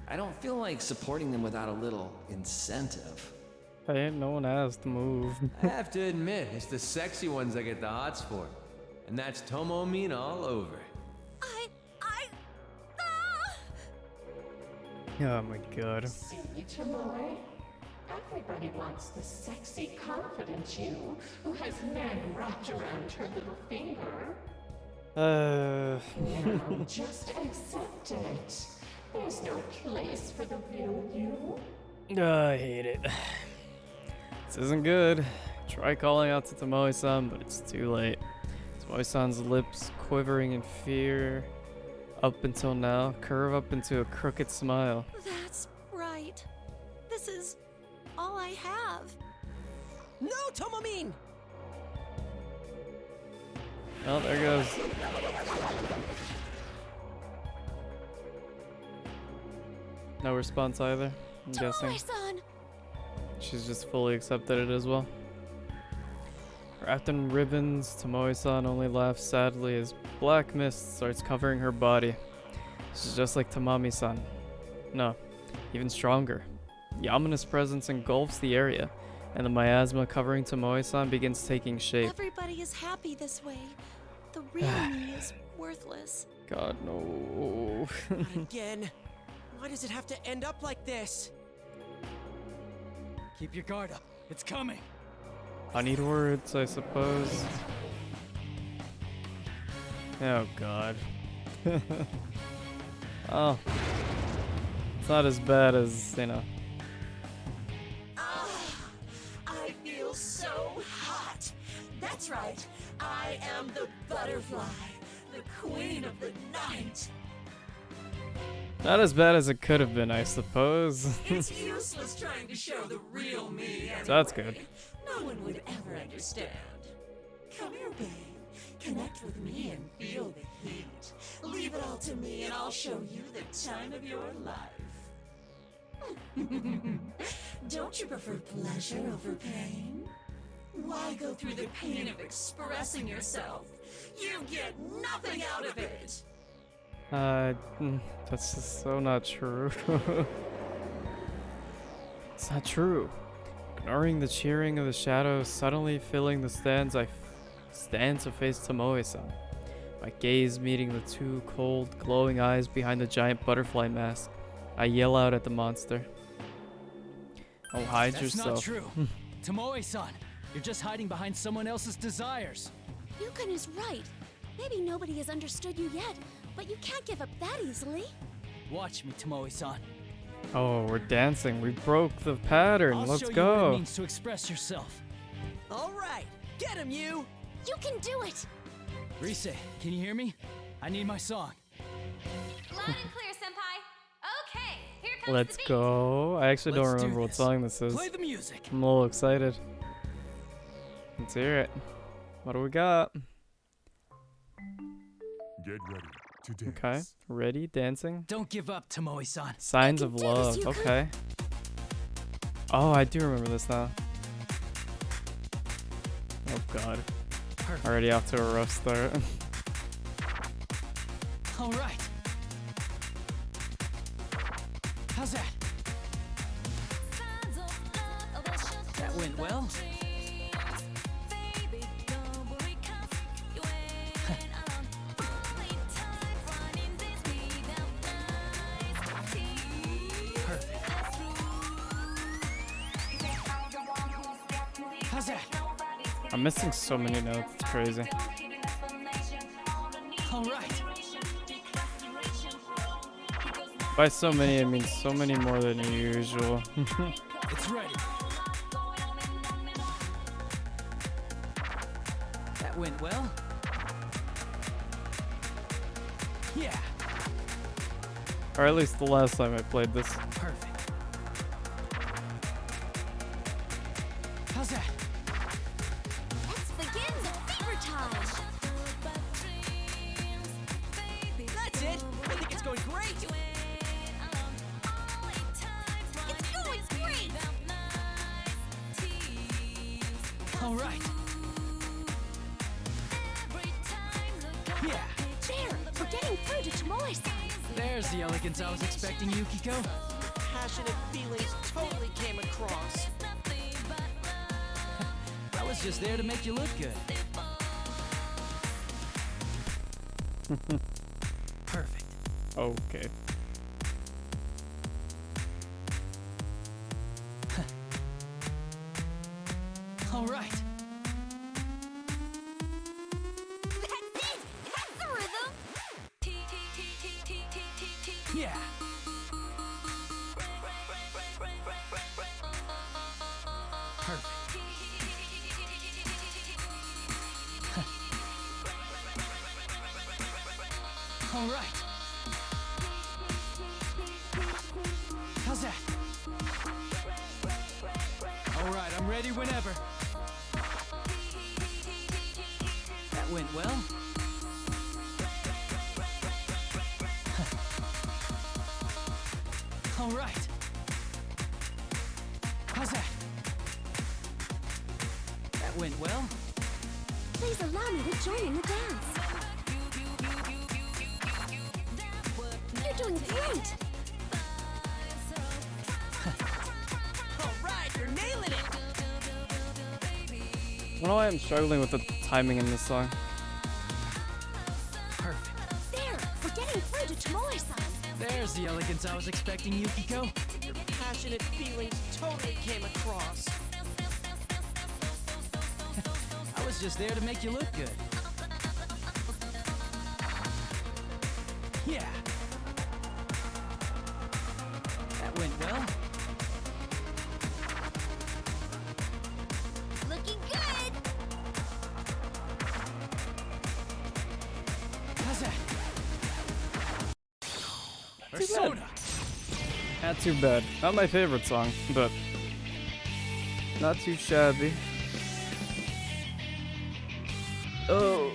I don't feel like supporting them without a little incentive. Hey, no one has to move. I have to admit, it's the sexy ones I get the hots for. And that's Tomomin all over. Oh my god. See, Tomoe? Everybody wants the sexy, confident you who has men wrapped around her little finger. Now just accept it. There's no place for the real you. I hate it. This isn't good. Try calling out to Tomoe-san, but it's too late. Tomoe-san's lips quivering in fear. Up until now, curve up into a crooked smile. That's right. This is all I have. No, Tomomin! Oh, there goes. No response either, I'm guessing. Tomoe-san! She's just fully accepted it as well. Wrapped in ribbons, Tomoe-san only laughs sadly as black mist starts covering her body. She's just like Tamami-san. No, even stronger. The ominous presence engulfs the area, and the miasma covering Tomoe-san begins taking shape. Everybody is happy this way. The real me is worthless. God, no. Not again. Why does it have to end up like this? Keep your guard up. It's coming. I need words, I suppose. Oh god. Oh. It's not as bad as, you know. I feel so hot. That's right. I am the butterfly, the queen of the night. Not as bad as it could have been, I suppose. It's useless trying to show the real me anyway. That's good. No one would ever understand. Come here, babe. Connect with me and feel the heat. Leave it all to me and I'll show you the time of your life. Don't you prefer pleasure over pain? Why go through the pain of expressing yourself? You get nothing out of it. That's just so not true. It's not true. Ignoring the cheering of the shadows, suddenly filling the stands, I stand to face Tomoe-san. My gaze meeting the two cold, glowing eyes behind the giant butterfly mask. I yell out at the monster. Oh, hide yourself. That's not true. Tomoe-san, you're just hiding behind someone else's desires. Yukon is right. Maybe nobody has understood you yet, but you can't give up that easily. Watch me, Tomoe-san. Oh, we're dancing. We broke the pattern. Let's show you go. what it means to express yourself. All right, get him, you! You can do it! Rise, can you hear me? I need my song. Loud and clear, senpai. Okay, here comes Let's the beat. go. I actually don't Let's do remember what this. song this is. Play the music. I'm a little excited. Let's hear it. What do we got? Get ready to dance. Okay, ready, dancing. Don't give up, Tomoe-san. Signs of love. Okay. Oh, I do remember this now. Oh god. Perfect. Already off to a rough start. All right. How's that? That went well. How's that? I'm missing so many notes. It's crazy. All right. By so many, I mean so many more than usual. It's ready. That went well. Yeah. Or at least the last time I played this. Perfect. How's that? Let's begin the fever time. That's it. I think it's going great. It's going great. All right. Yeah. There, we're getting through to Tomoe-san. There's the elegance I was expecting, Yukiko. Passionate feelings totally came across. I was just there to make you look good. Perfect. Okay. All right. That's it. That's the rhythm. Yeah. Perfect. All right. How's that? All right, I'm ready whenever. That went well. All right. How's that? That went well. Please allow me to join in the dance. You're doing great. All right, you're nailing it. I don't know why I'm struggling with the timing in this song. Perfect. There, we're getting through to Tomoe-san. There's the elegance I was expecting, Yukiko. Your passionate feelings totally came across. I was just there to make you look good. Yeah. That went well. Looking good. How's that? Too Persona. bad. Not too bad. Not my favorite song, but not too shabby. Oh.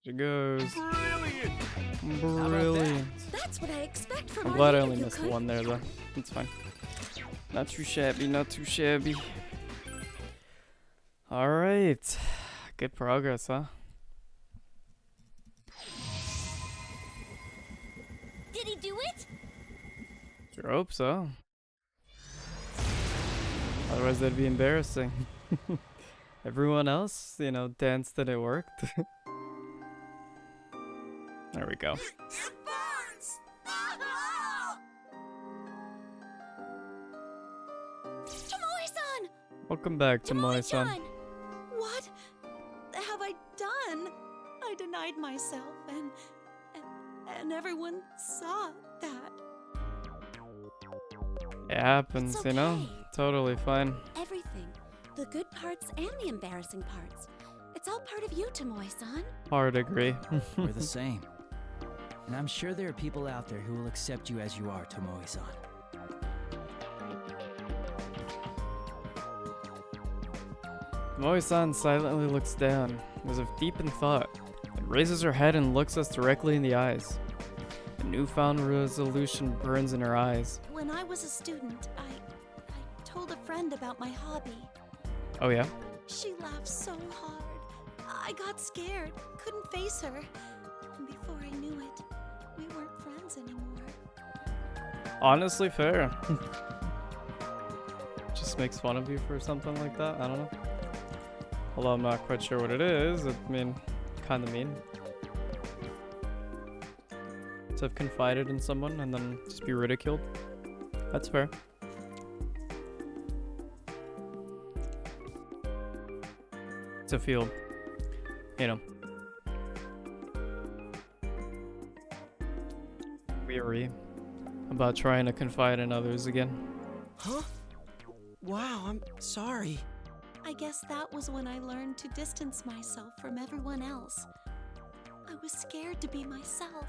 She goes. Brilliant. That's what I expect from I'm our glad I leader, only missed Yukon. one there, though. It's fine. Not too shabby, not too shabby. Alright. Good progress, huh? Did he do it? Sure hope so. Otherwise, that'd be embarrassing. Everyone else, you know, danced and it worked. There we go. Tomoe-san! Welcome back to Tomoe-san. What have I done? I denied myself and everyone saw that. It happens, It's you know? okay. Totally fine. Everything. The good parts and the embarrassing parts. It's all part of you, Tomoe-san. Hard agree. We're the same. And I'm sure there are people out there who will accept you as you are, Tomoe-san. Tomoe-san silently looks down, as if deep in thought, then raises her head and looks us directly in the eyes. A newfound resolution burns in her eyes. When I was a student, I told a friend about my hobby. Oh yeah? She laughed so hard. I got scared, couldn't face her. And before I knew it, we weren't friends anymore. Honestly, fair. Just makes fun of you for something like that, I don't know. Although I'm not quite sure what it is, I mean, kinda mean. To have confided in someone and then just be ridiculed. That's fair. to feel, you know, weary about trying to confide in others again. Huh? Wow, I'm sorry. I guess that was when I learned to distance myself from everyone else. I was scared to be myself.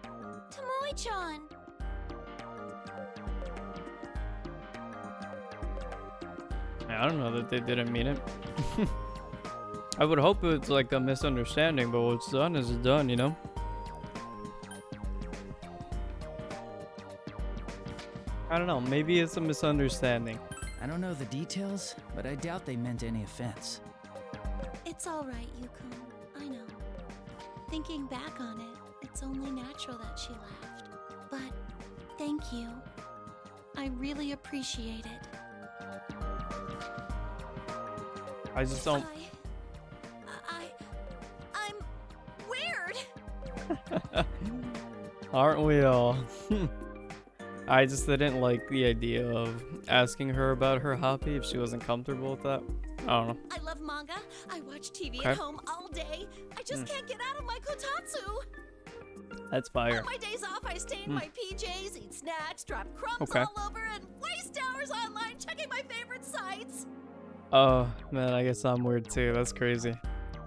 Tomoe-chan! I don't know that they didn't mean it. I would hope it's like a misunderstanding, but what's done is done, you know? I don't know, maybe it's a misunderstanding. I don't know the details, but I doubt they meant any offense. It's all right, Yukun. I know. Thinking back on it, it's only natural that she laughed. But thank you. I really appreciate it. I just don't. I'm weird. Aren't we all? I just didn't like the idea of asking her about her hobby if she wasn't comfortable with that. I don't know. I love manga. I watch TV Okay. at home all day. I just can't get out of my kotatsu. That's fire. On my days off, I stay in my PJs, eat snacks, drop crumbs Okay. all over, and waste hours online checking my favorite sites. Oh, man, I guess I'm weird too. That's crazy.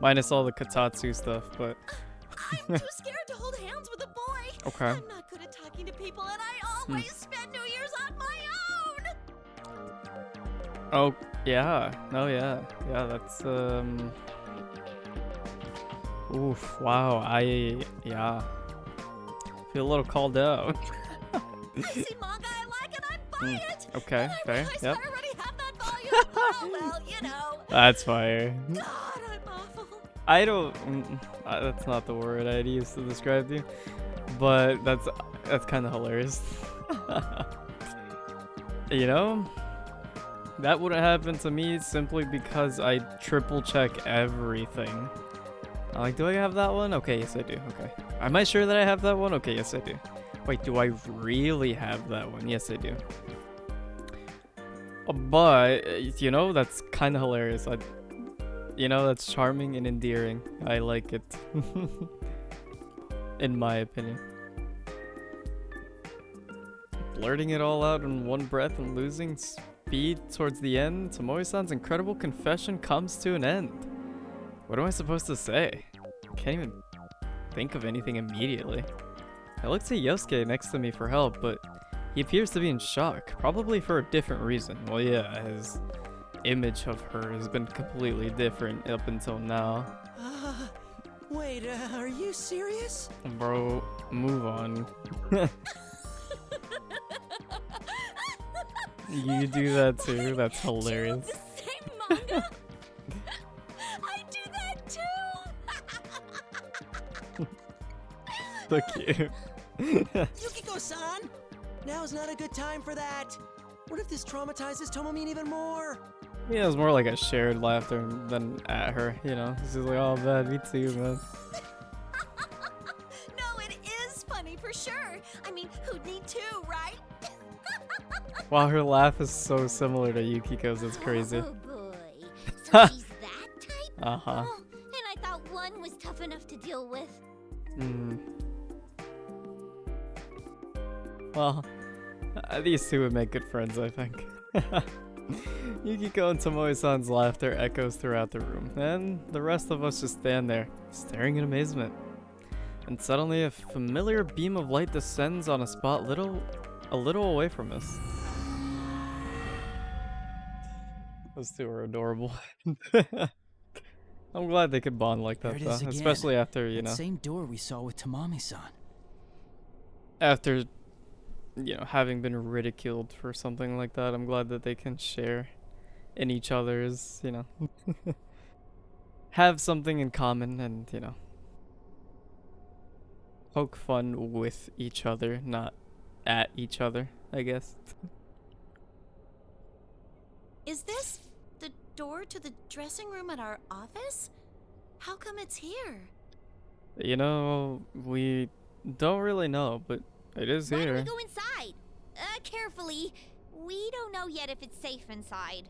Minus all the Kotatsu stuff, but... I'm too scared to hold hands with a boy. Okay. I'm not good at talking to people, and I always spend New Year's on my own. Oh, yeah. Oh, yeah. Yeah, that's, Oof, wow, yeah. Feel a little called out. I see manga I like, and I buy it. Okay, And I fair, realize yep. I already have that volume. Oh, well, you know. That's fire. God, I'm awful. I don't... that's not the word I'd use to describe you. But that's kind of hilarious. You know? That wouldn't happen to me simply because I triple check everything. I'm like, do I have that one? Okay, yes I do. Okay. Am I sure that I have that one? Okay, yes I do. Wait, do I really have that one? Yes I do. But, you know, that's kind of hilarious. You know, that's charming and endearing. I like it. In my opinion. Blurting it all out in one breath and losing speed towards the end, Tomoe-san's incredible confession comes to an end. What am I supposed to say? I can't even think of anything immediately. I look to Yosuke next to me for help, but he appears to be in shock, probably for a different reason. Well, yeah, his image of her has been completely different up until now. Wait, are you serious? Bro, move on. You do that too? That's hilarious. I do that too. So cute. Yukiko-san! Now's not a good time for that. What if this traumatizes Tomomin even more? Yeah, it's more like a shared laughter than at her, you know? She's like, oh man, me too, man. No, it is funny for sure. I mean, who'd need two, right? Wow, her laugh is so similar to Yukiko's, it's crazy. Oh boy. So she's that type? Uh-huh. Oh, and I thought one was tough enough to deal with. Well, these two would make good friends, I think. Yukiko and Tomoe-san's laughter echoes throughout the room, and the rest of us just stand there, staring in amazement. And suddenly a familiar beam of light descends on a spot a little away from us. Those two are adorable. I'm glad they could bond like There that, it though, is again. especially after, you That know, same door we saw with Tamami-san. after, you know, having been ridiculed for something like that. I'm glad that they can share in each other's, you know, have something in common and, you know, poke fun with each other, not at each other, I guess. Is this the door to the dressing room at our office? How come it's here? You know, we don't really know, but it is Why here. don't we go inside? Carefully. We don't know yet if it's safe inside.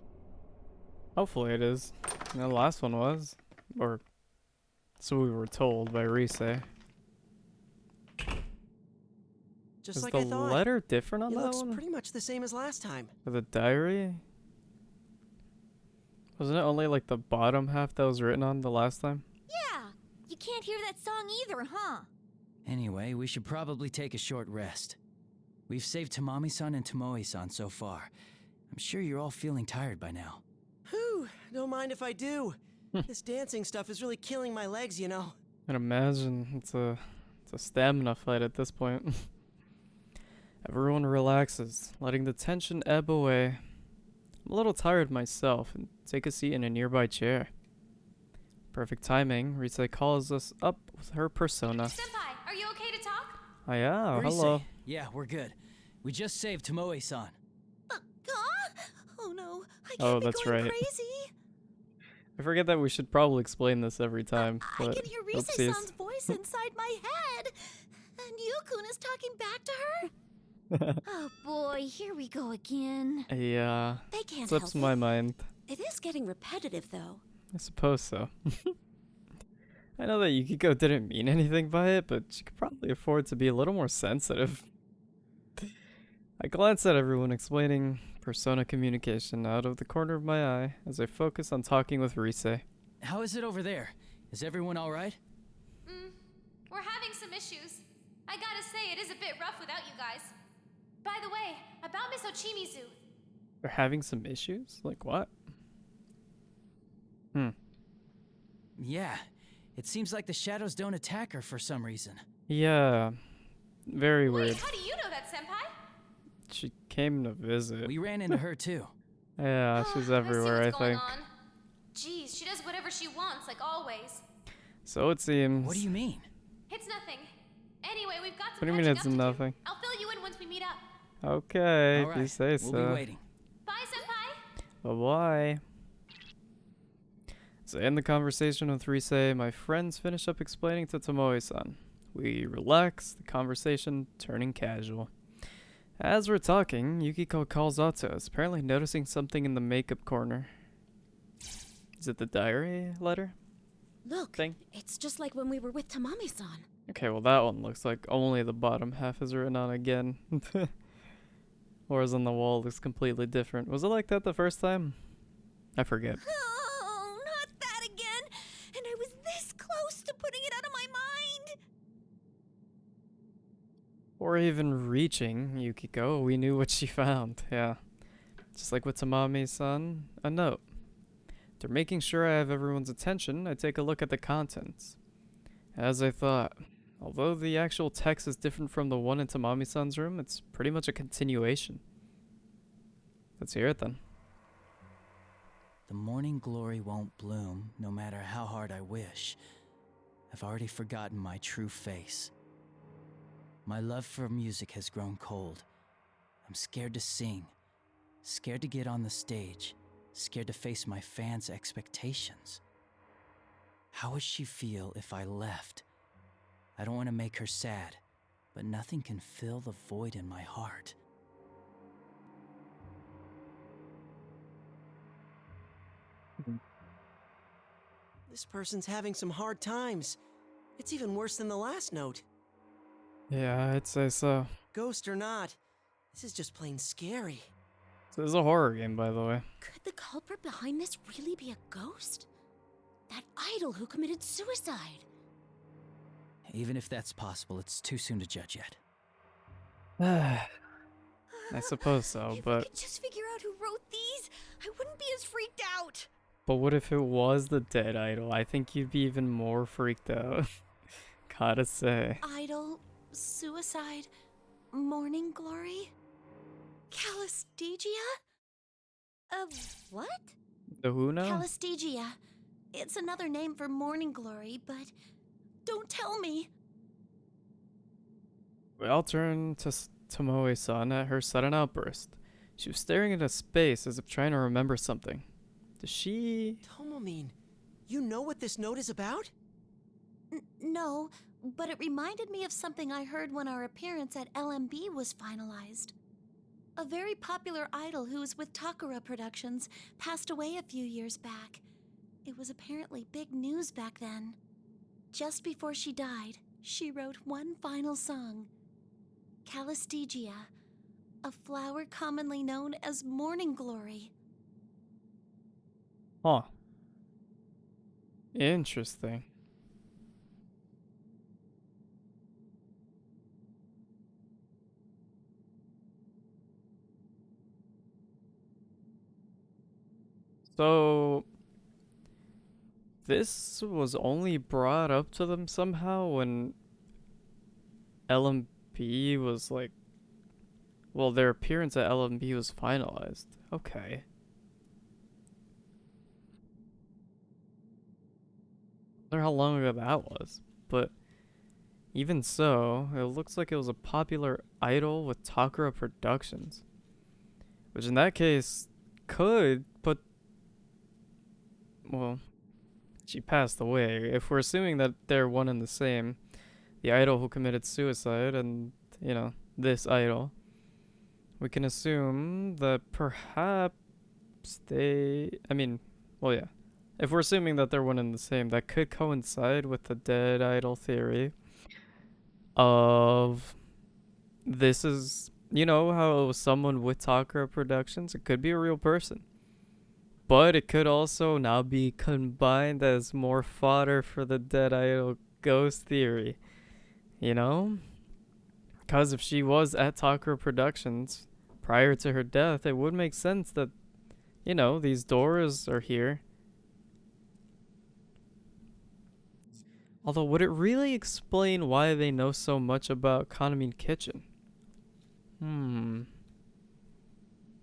Hopefully it is. You know, the last one was. Or so we were told by Rise. Just Is like the I thought. letter different on It that looks one? pretty much the same as last time. For the diary? Wasn't it only like the bottom half that was written on the last time? Yeah, you can't hear that song either, huh? Anyway, we should probably take a short rest. We've saved Tamami-san and Tomoe-san so far. I'm sure you're all feeling tired by now. Whew, don't mind if I do. This dancing stuff is really killing my legs, you know. And imagine it's a stamina fight at this point. Everyone relaxes, letting the tension ebb away. I'm a little tired myself and take a seat in a nearby chair. Perfect timing, Rise calls us up with her persona. Senpai, are you okay to talk? Oh yeah, Rise. hello. Yeah, we're good. We just saved Tomoe-san. Oh no, I Oh, can't be that's going right. crazy. I forget that we should probably explain this every time. I But can hear oopsies. Rise-san's voice inside my head. And Yukun is talking back to her. Oh boy, here we go again. Yeah, They can't slips help my it. mind. It is getting repetitive, though. I suppose so. I know that Yukiko didn't mean anything by it, but she could probably afford to be a little more sensitive. I glance at everyone explaining persona communication out of the corner of my eye as I focus on talking with Rise. How is it over there? Is everyone alright? We're having some issues. I gotta say, it is a bit rough without you guys. By the way, about Miss Ochimizu. They're having some issues? Like what? Yeah, it seems like the shadows don't attack her for some reason. Yeah, very Wait, weird. how do you know that, Senpai? She came to visit. We ran into her too. Yeah, she's everywhere, I what's going think. on. Jeez, she does whatever she wants, like always. So it seems. What do you mean? It's nothing. Anyway, we've got What some do you mean catching it's up to do. nothing? I'll fill you in once we meet up. Okay, All if you right, say we'll so. be waiting. Bye, Senpai. Bye-bye. So in the conversation with Rise, my friends finish up explaining to Tomoe-san. We relax, the conversation turning casual. As we're talking, Yukiko calls out to us, apparently noticing something in the makeup corner. Is it the diary letter? Look, Thing? it's just like when we were with Tamami-san. Okay, well that one looks like only the bottom half is written on again. Whereas on the wall looks completely different. Was it like that the first time? I forget. Oh, not that again. And I was this close to putting it out of my mind. Or even reaching Yukiko, we knew what she found, yeah. Just like with Tamami-san, a note. After making sure I have everyone's attention, I take a look at the contents. As I thought, although the actual text is different from the one in Tamami-san's room, it's pretty much a continuation. Let's hear it then. The morning glory won't bloom, no matter how hard I wish. I've already forgotten my true face. My love for music has grown cold. I'm scared to sing, scared to get on the stage, scared to face my fans' expectations. How would she feel if I left? I don't want to make her sad, but nothing can fill the void in my heart. This person's having some hard times. It's even worse than the last note. Yeah, I'd say so. Ghost or not, this is just plain scary. This is a horror game, by the way. Could the culprit behind this really be a ghost? That idol who committed suicide? Even if that's possible, it's too soon to judge yet. I suppose so, If but... I could just figure out who wrote these, I wouldn't be as freaked out. But what if it was the dead idol? I think you'd be even more freaked out. Gotta say. Idol, suicide, morning glory, Calisthegia? What? The who now? Calisthegia. It's another name for morning glory, but don't tell me. I'll turn to Tomoe-san at her sudden outburst. She was staring into space as if trying to remember something. Does she... Tomomin, you know what this note is about? No, but it reminded me of something I heard when our appearance at LMB was finalized. A very popular idol who was with Takara Productions passed away a few years back. It was apparently big news back then. Just before she died, she wrote one final song. Calistegia, a flower commonly known as morning glory. Huh. Interesting. So, this was only brought up to them somehow when LMB was like, well, their appearance at LMB was finalized. Okay. I wonder how long ago that was, but even so, it looks like it was a popular idol with Takara Productions, which in that case could put, well, she passed away. If we're assuming that they're one and the same, the idol who committed suicide and, you know, this idol, we can assume that perhaps they, I mean, well, yeah. If we're assuming that they're one and the same, that could coincide with the dead idol theory of this is, you know, how it was someone with Takara Productions. It could be a real person. But it could also now be combined as more fodder for the dead idol ghost theory. You know? Because if she was at Takara Productions prior to her death, it would make sense that, you know, these doors are here. Although, would it really explain why they know so much about Kaname Kitchen?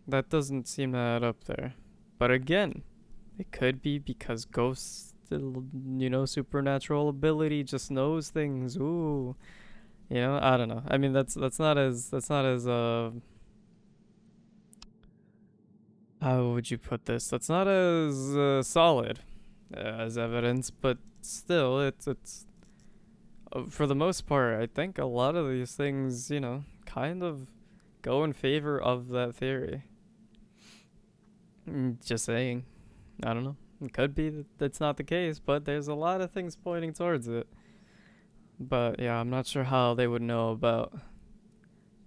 That doesn't seem to add up there. But again, it could be because ghosts, you know, supernatural ability just knows things. Ooh, you know, I don't know. I mean, that's not as how would you put this? That's not as solid as evidence, but still, it's for the most part, I think a lot of these things, you know, kind of go in favor of that theory. Just saying. I don't know. It could be that that's not the case, but there's a lot of things pointing towards it. But yeah, I'm not sure how they would know about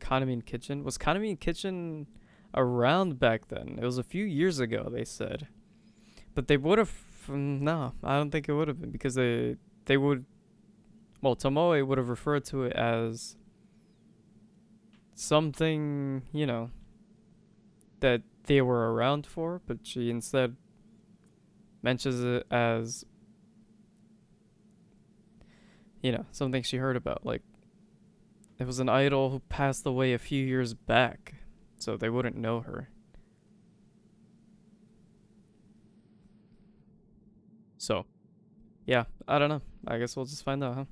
Kaname Kitchen. Was Kaname Kitchen around back then? It was a few years ago, they said. But they would have... No, I don't think it would have been, because they would... Well, Tomoe would have referred to it as something, you know, that they were around for, but she instead mentions it as, you know, something she heard about. Like, it was an idol who passed away a few years back, so they wouldn't know her. So, yeah, I don't know. I guess we'll just find out, huh?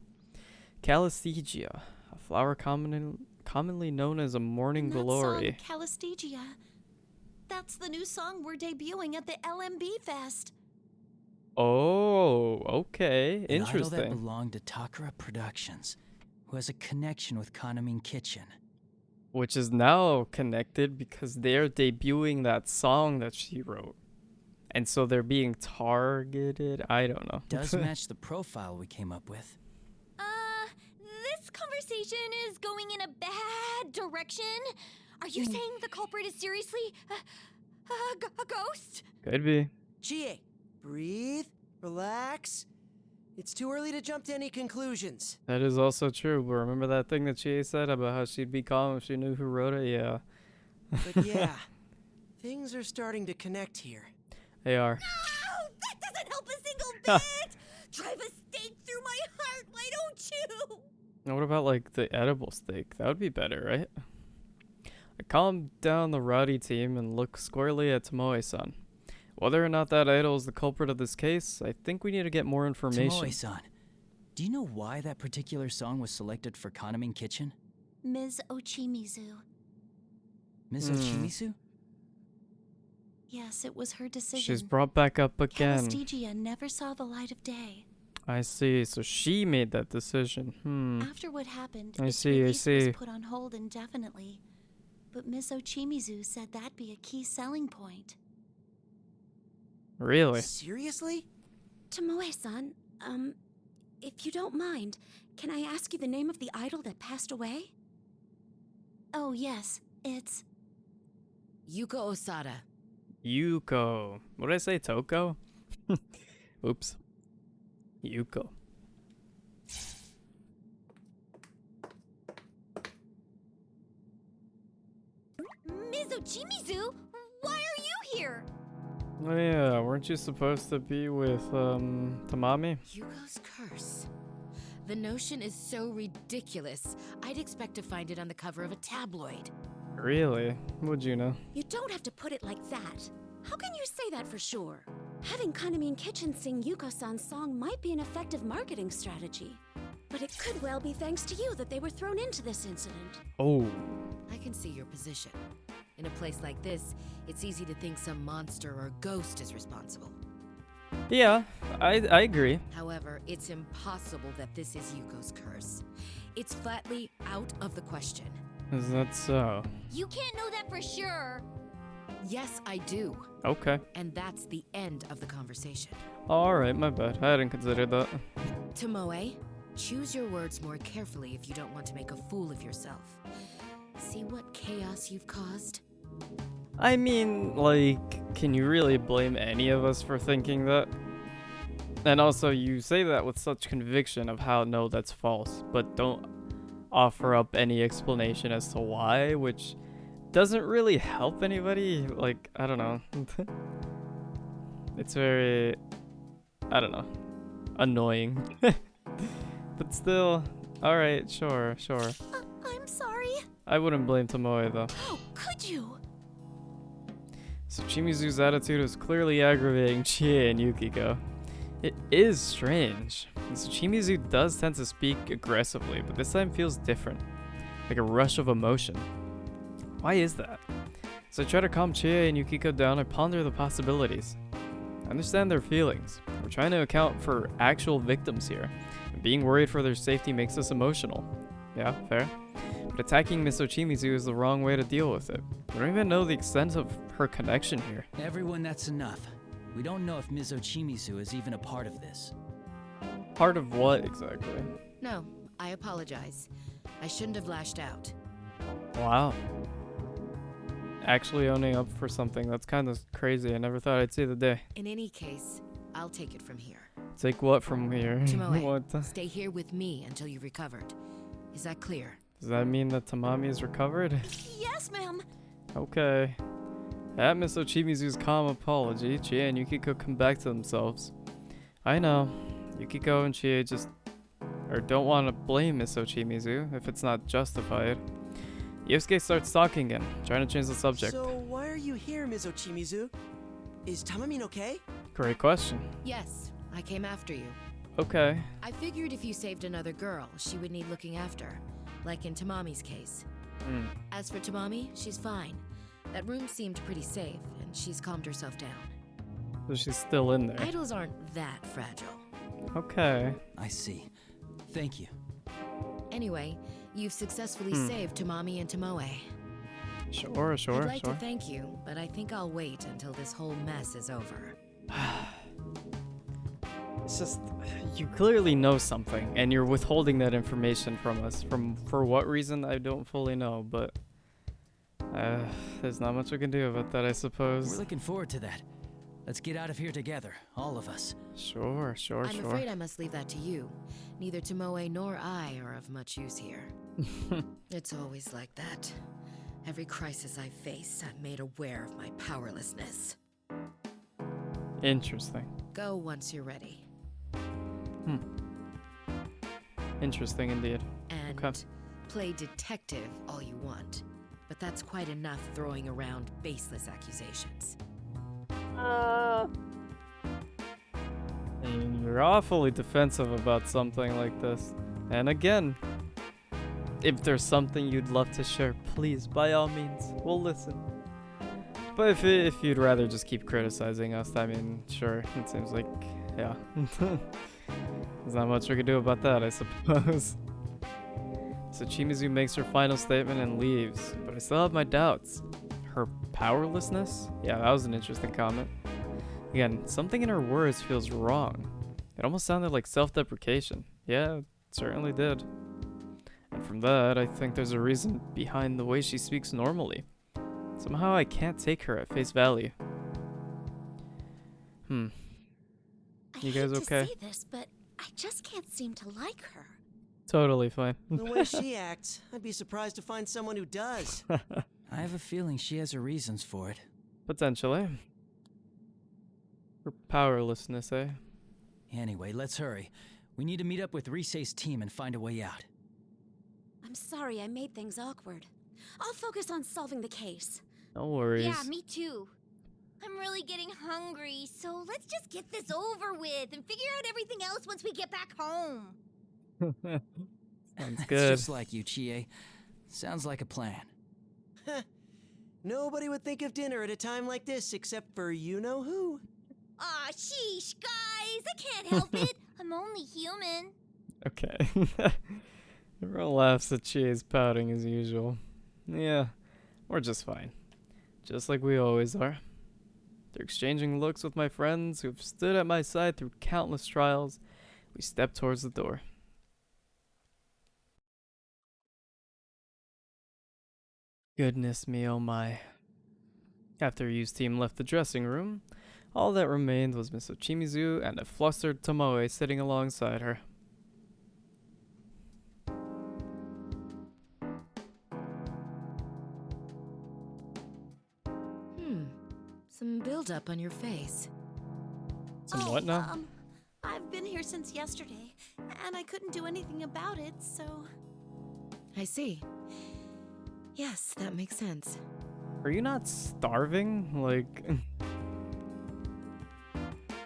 Calistegia, a flower commonly known as a morning glory. Song, Calistegia. That's the new song we're debuting at the LMB Fest. Oh, okay. An Interesting. idol that belonged to Takara Productions, who has a connection with Kaname Kitchen. Which is now connected because they're debuting that song that she wrote. And so they're being targeted. I don't know. Does match the profile we came up with. This conversation is going in a bad direction. Are you saying the culprit is seriously a ghost? Could be. Chie, breathe, relax. It's too early to jump to any conclusions. That is also true. But remember that thing that Chie said about how she'd be calm if she knew who wrote it? Yeah. But yeah, things are starting to connect here. They are. No! That doesn't help a single bit! Drive a stake through my heart, why don't you? Now what about, like, the edible steak? That would be better, right? I calm down the rowdy team and look squarely at Tomoe-san. Whether or not that idol is the culprit of this case, I think we need to get more information. Tomoe-san, do you know why that particular song was selected for Kaname Kitchen? Ms. Ochimizu. Ms. Ochimizu? Yes, it was her decision. She's brought back up again. Calistegia never saw the light of day. I see. So she made that decision. After what happened, I its see. release was put on hold indefinitely. But Ms. Ochimizu said that'd be a key selling point. Really? Seriously? Tomoe-san, if you don't mind, can I ask you the name of the idol that passed away? Oh, yes, it's... Yuko Osada. Yuko. What did I say? Toko? Oops. Yuko. Mizuchimizu, why are you here? Oh yeah, weren't you supposed to be with, Tamami? Yuko's curse. The notion is so ridiculous. I'd expect to find it on the cover of a tabloid. Really? Would you know? You don't have to put it like that. How can you say that for sure? Having Kanamin Kitchen sing Yuko-san's song might be an effective marketing strategy. But it could well be thanks to you that they were thrown into this incident. Oh. I can see your position. In a place like this, it's easy to think some monster or ghost is responsible. Yeah, I agree. However, it's impossible that this is Yuko's curse. It's flatly out of the question. Is that so? You can't know that for sure. Yes, I do. Okay. And that's the end of the conversation. Alright, my bad. I hadn't considered that. Tomoe, choose your words more carefully if you don't want to make a fool of yourself. See what chaos you've caused? I mean, like, can you really blame any of us for thinking that? And also, you say that with such conviction of how, no, that's false, but don't offer up any explanation as to why, which doesn't really help anybody. Like, I don't know. It's very, I don't know, annoying. But still, alright, sure. I'm sorry. I wouldn't blame Tomoe, though. How could you? So Chimizu's attitude was clearly aggravating Chie and Yukiko. It is strange. So Chimizu does tend to speak aggressively, but this time feels different. Like a rush of emotion. Why is that? So I try to calm Chie and Yukiko down and ponder the possibilities. I understand their feelings. We're trying to account for actual victims here. And being worried for their safety makes us emotional. Yeah, fair. But attacking Miss Ochimizu is the wrong way to deal with it. We don't even know the extent of her connection here. Everyone, that's enough. We don't know if Ms. Ochimizu is even a part of this. Part of what, exactly? No, I apologize. I shouldn't have lashed out. Wow. Actually owning up for something, that's kind of crazy. I never thought I'd see the day. In any case, I'll take it from here. Take what from here? Tomoe, stay here with me until you've recovered. Is that clear? Does that mean that Tamami is recovered? Yes, ma'am. Okay. At Miss Ochimizu's calm apology, Chie and Yukiko come back to themselves. I know. Yukiko and Chie don't want to blame Miss Ochimizu if it's not justified. Yosuke starts talking again, trying to change the subject. So why are you here, Ms. Ochimizu? Is Tamamin okay? Great question. Yes, I came after you. Okay. I figured if you saved another girl, she would need looking after, like in Tamami's case. As for Tamami, she's fine. That room seemed pretty safe, and she's calmed herself down. So she's still in there. Idols aren't that fragile. Okay. I see. Thank you. Anyway, you've successfully saved Tamami and Tomoe. Sure. I'd like to thank you, but I think I'll wait until this whole mess is over. It's just, you clearly know something, and you're withholding that information from us. For what reason, I don't fully know, but there's not much we can do about that, I suppose. We're looking forward to that. Let's get out of here together, all of us. Sure. I'm afraid I must leave that to you. Neither Tomoe nor I are of much use here. It's always like that. Every crisis I face, I'm made aware of my powerlessness. Interesting. Go once you're ready. Interesting indeed. And play detective all you want. But that's quite enough throwing around baseless accusations. And you're awfully defensive about something like this. And again, if there's something you'd love to share, please, by all means, we'll listen. But if you'd rather just keep criticizing us, I mean, sure, it seems like, yeah. There's not much we can do about that, I suppose. So Chimizu makes her final statement and leaves, but I still have my doubts. Her powerlessness? Yeah, that was an interesting comment. Again, something in her words feels wrong. It almost sounded like self-deprecation. Yeah, it certainly did. And from that, I think there's a reason behind the way she speaks normally. Somehow I can't take her at face value. You guys okay? I hate to say this, but I just can't seem to like her. Totally fine. The way she acts, I'd be surprised to find someone who does. I have a feeling she has her reasons for it. Potentially. Her powerlessness, eh? Anyway, let's hurry. We need to meet up with Risei's team and find a way out. I'm sorry I made things awkward. I'll focus on solving the case. No worries. Yeah, me too. I'm really getting hungry, so let's just get this over with and figure out everything else once we get back home. Sounds It's good. just like you, Chie. Sounds like a plan. Nobody would think of dinner at a time like this except for you-know-who. Aw, sheesh, guys! I can't help it! I'm only human. Okay. Everyone laughs at Chie's pouting as usual. Yeah, we're just fine. Just like we always are. They're exchanging looks with my friends who've stood at my side through countless trials. We step towards the door. Goodness me, oh my. After Yu's team left the dressing room, all that remained was Miss Ochimizu and a flustered Tomoe sitting alongside her. Some buildup on your face. Some what now? I've been here since yesterday, and I couldn't do anything about it, so... I see. Yes, that makes sense. Are you not starving? Like...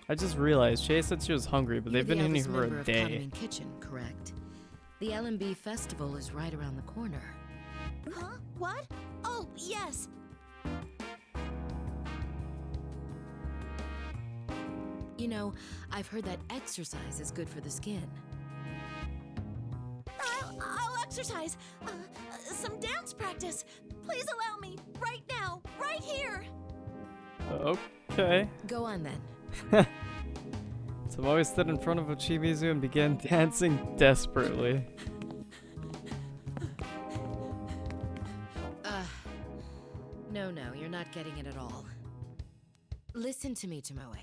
I just realized Shay said she was hungry, but they've been in here for a day. Hoppin Kitchen, correct? The L&B festival is right around the corner. Huh? What? Oh, yes. You know, I've heard that exercise is good for the skin. I'll exercise. Some dance practice. Please allow me. Right now. Right here. Okay. Go on then. Tomoe stood in front of Ochimizu and began dancing desperately. No, you're not getting it at all. Listen to me, Tomoe.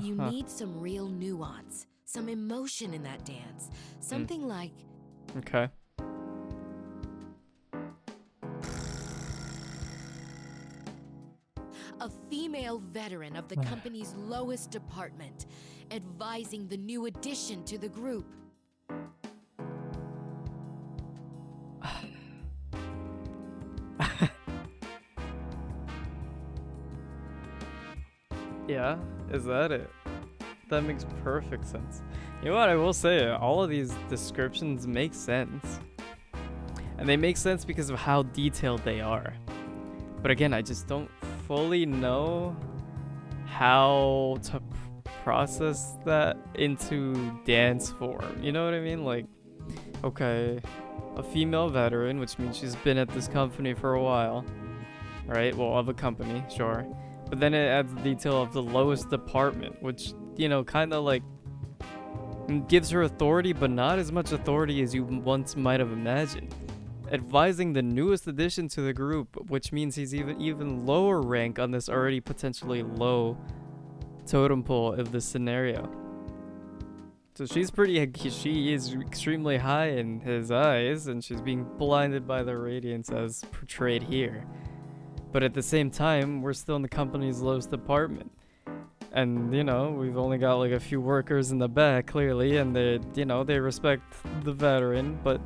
You Uh-huh. need some real nuance, some emotion in that dance. Something like... Okay. a female veteran of the company's lowest department, advising the new addition to the group. Yeah, is that it? That makes perfect sense. You know what, I will say, all of these descriptions make sense. And they make sense because of how detailed they are. But again, I just don't fully know how to process that into dance form. You know what I mean? Like, okay, a female veteran, which means she's been at this company for a while. Right? Well, of a company, sure. But then it adds the detail of the lowest department, which, you know, kind of like gives her authority, but not as much authority as you once might have imagined. Advising the newest addition to the group, which means he's even lower rank on this already potentially low totem pole of this scenario. So she is extremely high in his eyes, and she's being blinded by the radiance as portrayed here. But at the same time, we're still in the company's lowest department. And, you know, we've only got like a few workers in the back, clearly, and they, you know, they respect the veteran, but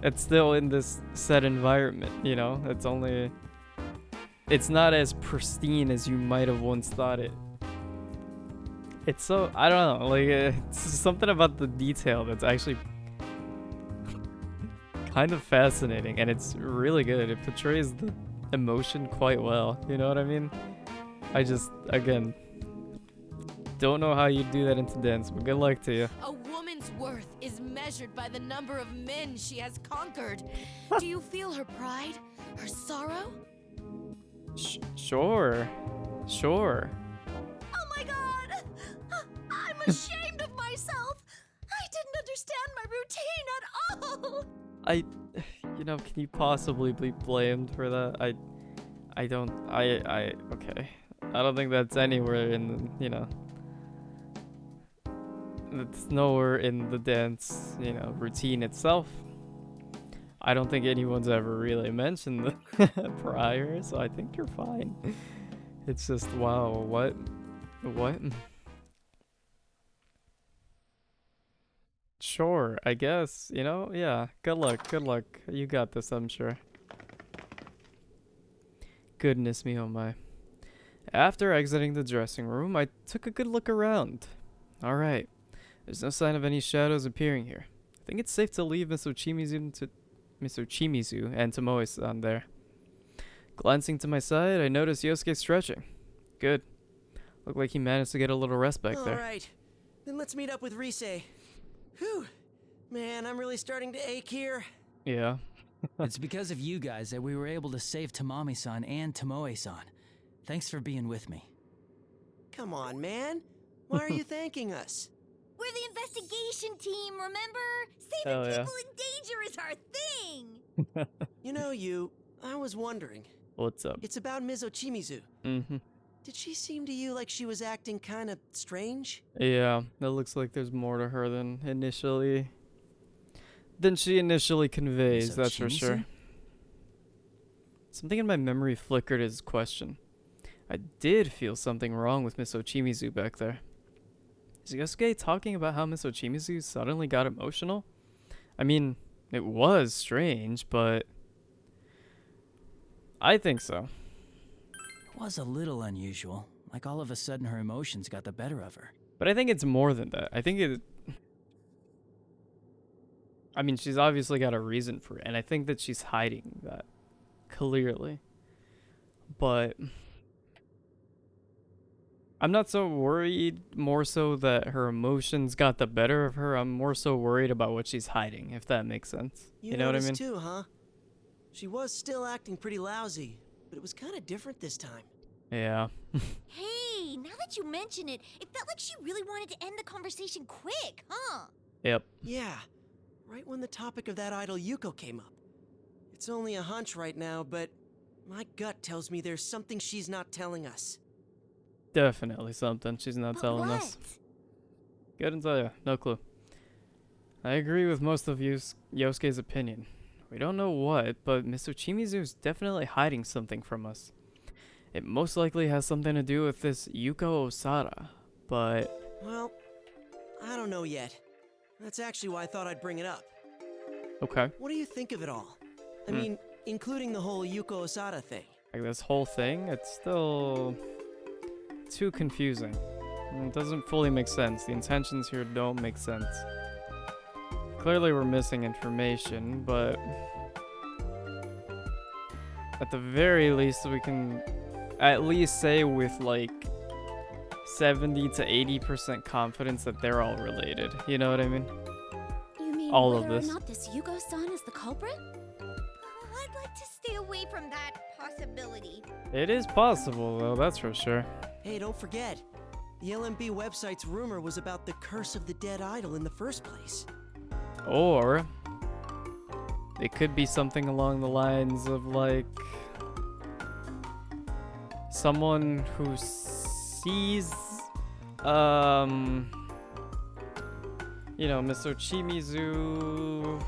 it's still in this set environment, you know? It's not as pristine as you might have once thought it. It's so, I don't know, like, it's something about the detail that's actually kind of fascinating, and it's really good. It portrays the emotion quite well, you know what I mean? I just, again, don't know how you do that into dance, but good luck to you. A woman's worth is measured by the number of men she has conquered. Do you feel her pride? Her sorrow? Sure. Oh my god! I'm ashamed of myself! don't understand my routine at all. You know, can you possibly be blamed for that? I don't, okay. I don't think that's anywhere in, you know, it's nowhere in the dance, you know, routine itself. I don't think anyone's ever really mentioned the prior, so I think you're fine. It's just, wow, what? Sure, I guess, you know, yeah, good luck, you got this, I'm sure. Goodness me, oh my. After exiting the dressing room, I took a good look around. Alright, there's no sign of any shadows appearing here. I think it's safe to leave Mr. Chimizu and Tomoe-san there. Glancing to my side, I noticed Yosuke stretching. Good. Looked like he managed to get a little rest back there. Alright, then let's meet up with Rise. Whew. Man, I'm really starting to ache here. Yeah. It's because of you guys that we were able to save Tamami-san and Tomoe-san. Thanks for being with me. Come on, man. Why are you thanking us? We're the investigation team, remember? Saving people in danger is our thing! You know, I was wondering. What's up? It's about Ms. Ochimizu. Mm-hmm. Did she seem to you like she was acting kind of strange? Yeah, it looks like there's more to her than she initially conveys, that's for sure. Something in my memory flickered as a question. I did feel something wrong with Miss Ochimizu back there. Is Yosuke talking about how Miss Ochimizu suddenly got emotional? I mean, it was strange, but I think so. It was a little unusual. Like all of a sudden her emotions got the better of her. But I think it's more than that. I mean, she's obviously got a reason for it, and I think that she's hiding that clearly. But I'm not so worried, more so that her emotions got the better of her. I'm more so worried about what she's hiding, if that makes sense. You know what I mean? Too, huh? She was still acting pretty lousy, but it was kind of different this time. Yeah. Hey, now that you mention it, it felt like she really wanted to end the conversation quick, huh? Yep. Yeah, right when the topic of that idol Yuko came up. It's only a hunch right now, but my gut tells me there's something she's not telling us. Definitely something she's not telling us. Couldn't tell you. No clue. I agree with most of Yosuke's opinion. We don't know what, but Mr. Chimizu's definitely hiding something from us. It most likely has something to do with this Yuko Osada, but... Well, I don't know yet. That's actually why I thought I'd bring it up. Okay. What do you think of it all? I mean, including the whole Yuko Osada thing. Like this whole thing, it's still too confusing. It doesn't fully make sense. The intentions here don't make sense. Clearly we're missing information, but at the very least we can at least say with like 70 to 80% confidence that they're all related. You know what I mean? You mean all of whether this. or not this Yugo-san is the culprit? I'd like to stay away from that possibility. It is possible though, that's for sure. Hey, don't forget. The LMB website's rumor was about the curse of the dead idol in the first place. Or it could be something along the lines of like someone who sees you know, Mr. Chimizu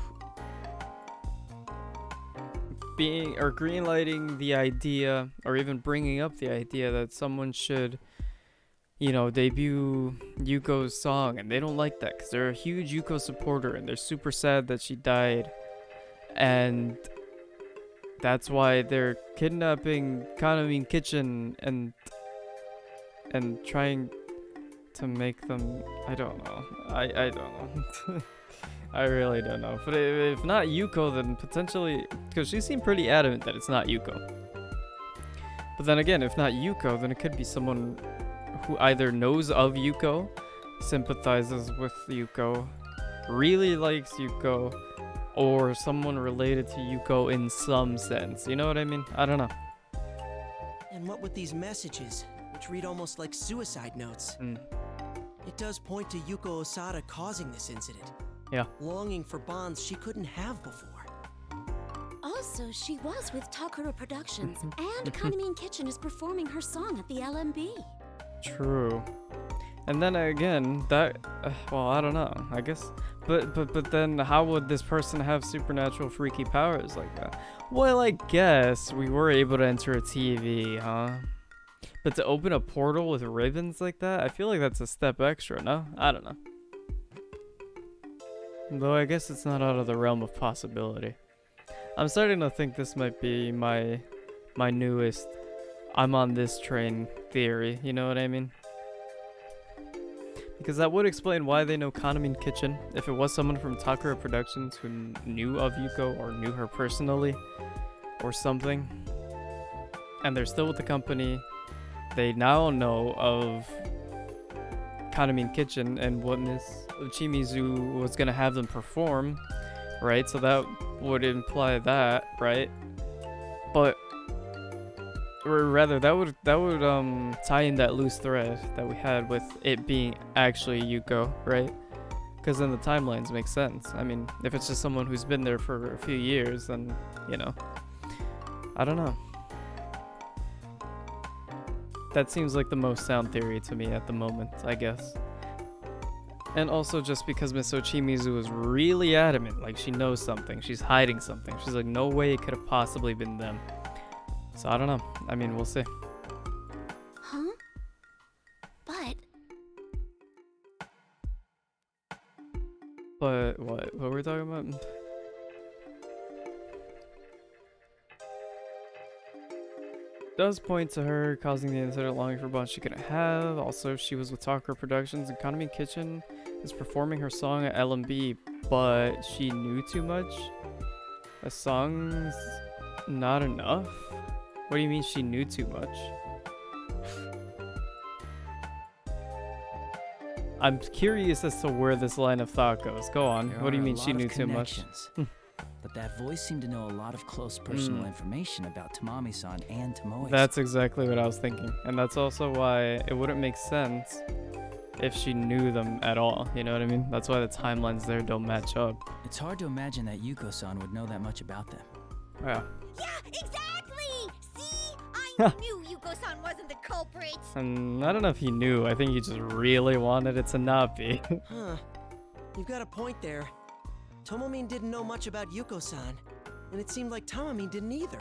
being or greenlighting the idea or even bringing up the idea that someone should, you know, debut Yuko's song, and they don't like that because they're a huge Yuko supporter and they're super sad that she died, and that's why they're kidnapping Kanami Kitchen and trying to make them. I don't know. I don't know. I really don't know. But if not Yuko, then potentially, because she seemed pretty adamant that it's not Yuko. But then again, if not Yuko, then it could be someone who either knows of Yuko, sympathizes with Yuko, really likes Yuko, or someone related to Yuko in some sense. You know what I mean? I don't know. And what with these messages, which read almost like suicide notes? It does point to Yuko Osada causing this incident. Yeah. longing for bonds she couldn't have before. Also, she was with Takara Productions, and Kaname Kitchen is performing her song at the LMB. True. And then again, that well, I don't know. I guess, but then how would this person have supernatural freaky powers like that? Well, I guess we were able to enter a TV, huh? But to open a portal with ribbons like that, I feel like that's a step extra, no? I don't know. Though I guess it's not out of the realm of possibility. I'm starting to think this might be my newest I'm on this train theory, you know what I mean? Because that would explain why they know Kaname Kitchen. If it was someone from Takara Productions who knew of Yuko or knew her personally or something, and they're still with the company, they now know of Kaname Kitchen and what Miss Uchimizu was gonna have them perform, right? So that would imply that, right? But or rather, that would tie in that loose thread that we had with it being actually Yuko, right? Because then the timelines make sense. I mean, if it's just someone who's been there for a few years, then, you know, I don't know. That seems like the most sound theory to me at the moment, I guess. And also just because Miss Ochimizu was really adamant, like she knows something, she's hiding something. She's like, no way it could have possibly been them. So I don't know. I mean, we'll see. Huh? But what were we talking about? Does point to her causing the incident longing for bonds she couldn't have. Also, she was with Takara Productions and Kaname Kitchen is performing her song at LMB, but she knew too much. A song's not enough? What do you mean she knew too much? I'm curious as to where this line of thought goes. Go on. What do you mean she knew too much? But that voice seemed to know a lot of close personal information about Tamami-san and Tomoe. That's exactly what I was thinking. And that's also why it wouldn't make sense if she knew them at all. You know what I mean? That's why the timelines there don't match up. It's hard to imagine that Yuko-san would know that much about them. Yeah. Yeah, exactly! See? I knew Yuko-san wasn't the culprit! And I don't know if he knew. I think he just really wanted it to not be. Huh. You've got a point there. Tomomin didn't know much about Yuko-san, and it seemed like Tamami didn't either.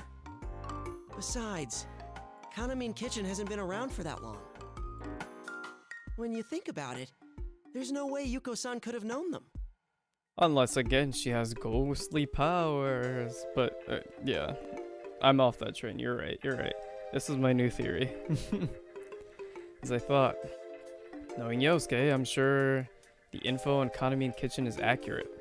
Besides, Kaname Kitchen hasn't been around for that long. When you think about it, there's no way Yuko-san could have known them. Unless, again, she has ghostly powers. But, yeah. I'm off that train. You're right. You're right. This is my new theory. As I thought. Knowing Yosuke, I'm sure the info on Kaname Kitchen is accurate.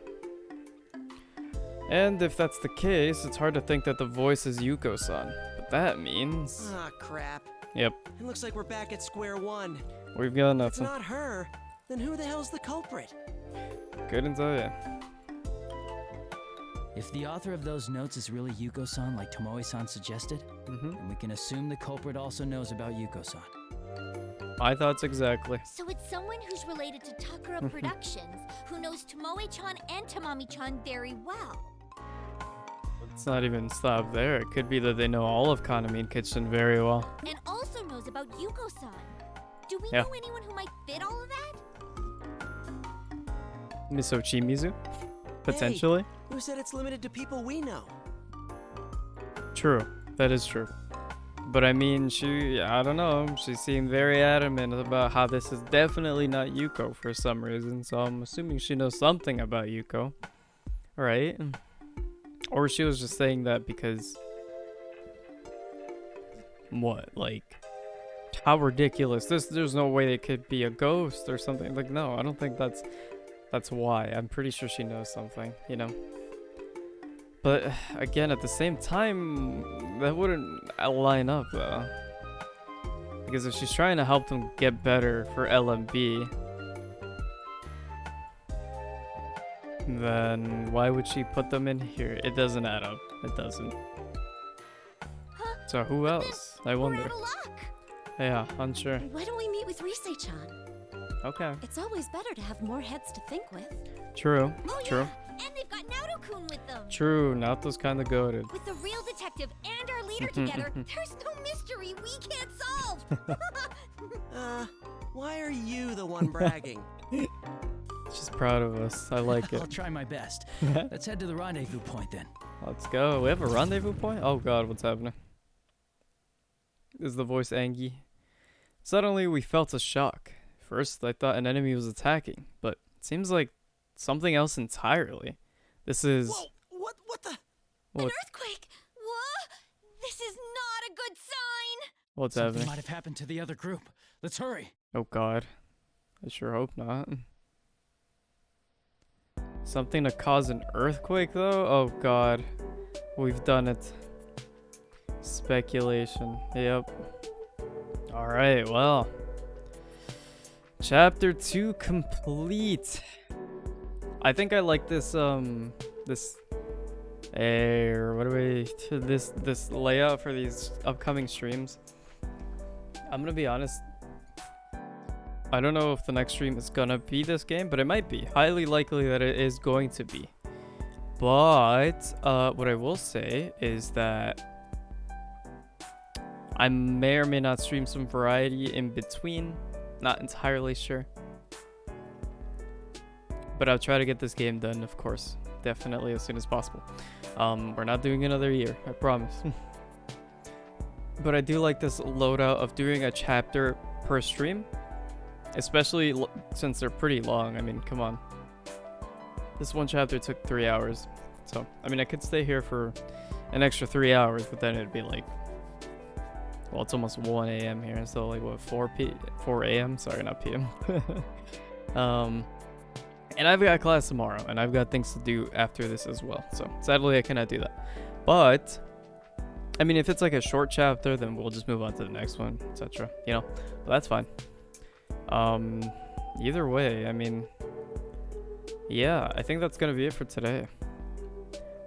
And if that's the case, it's hard to think that the voice is Yuko-san. But that means... Ah, crap. Yep. It looks like we're back at square one. We've got If nothing. not her, then who the hell's the culprit? Couldn't tell ya. If the author of those notes is really Yuko-san like Tomoe-san suggested, then we can assume the culprit also knows about Yuko-san. My thoughts exactly. So it's someone who's related to Takara Productions, who knows Tomoe-chan and Tamami-chan very well. Let's not even stop there. It could be that they know all of Kaname Kitchen very well. And also knows about Yuko-san. Do we Yeah. know anyone who might fit all of that? Miss Ochimizu? Potentially? Hey, who said it's limited to people we know? True. That is true. But I mean, I don't know. She seemed very adamant about how this is definitely not Yuko for some reason. So I'm assuming she knows something about Yuko. Right? Or she was just saying that because... What? Like... How ridiculous. There's no way it could be a ghost or something. Like, no, I don't think that's why. I'm pretty sure she knows something, you know? But, again, at the same time, that wouldn't line up, though. Because if she's trying to help them get better for LMB, then why would she put them in here? It doesn't add up. It doesn't. So who else? I wonder. We're out of luck. Yeah, unsure. Why don't we meet with Risei-chan? Okay. It's always better to have more heads to think with. True. Oh, True. Yeah. And they've got Naruto-kun with them. True. Naoto's kind of goated. With the real detective and our leader together, there's no mystery we can't solve. Why are you the one bragging? She's proud of us. I like it. I'll try my best. Let's head to the rendezvous point then. Let's go. We have a rendezvous point? Oh god, what's happening? Is the voice Angie? Suddenly we felt a shock. First I thought an enemy was attacking, but it seems like something else entirely. This is... Whoa! What the? An earthquake! What? This is not a good sign! What's Something happening? might have happened to the other group. Let's hurry. Oh god. I sure hope not. Something to cause an earthquake though? Oh god. We've done it. Speculation. Yep. Alright, well. Chapter 2 complete. I think I like this this this layout for these upcoming streams. I'm gonna be honest. I don't know if the next stream is gonna be this game, but it might be. Highly likely that it is going to be. But what I will say is that I may or may not stream some variety in between. Not entirely sure. But I'll try to get this game done, of course. Definitely as soon as possible. We're not doing another year, I promise. But I do like this loadout of doing a chapter per stream. Especially since they're pretty long. I mean, come on. This one chapter took 3 hours. So, I mean, I could stay here for an extra 3 hours, but then it'd be like... Well, it's almost 1 a.m. here, so like, what, 4 a.m.? Sorry, not p.m. And I've got class tomorrow, and I've got things to do after this as well. So, sadly, I cannot do that. But, I mean, if it's like a short chapter, then we'll just move on to the next one, etc. You know? But that's fine. Either way, I mean, yeah, I think that's gonna be it for today.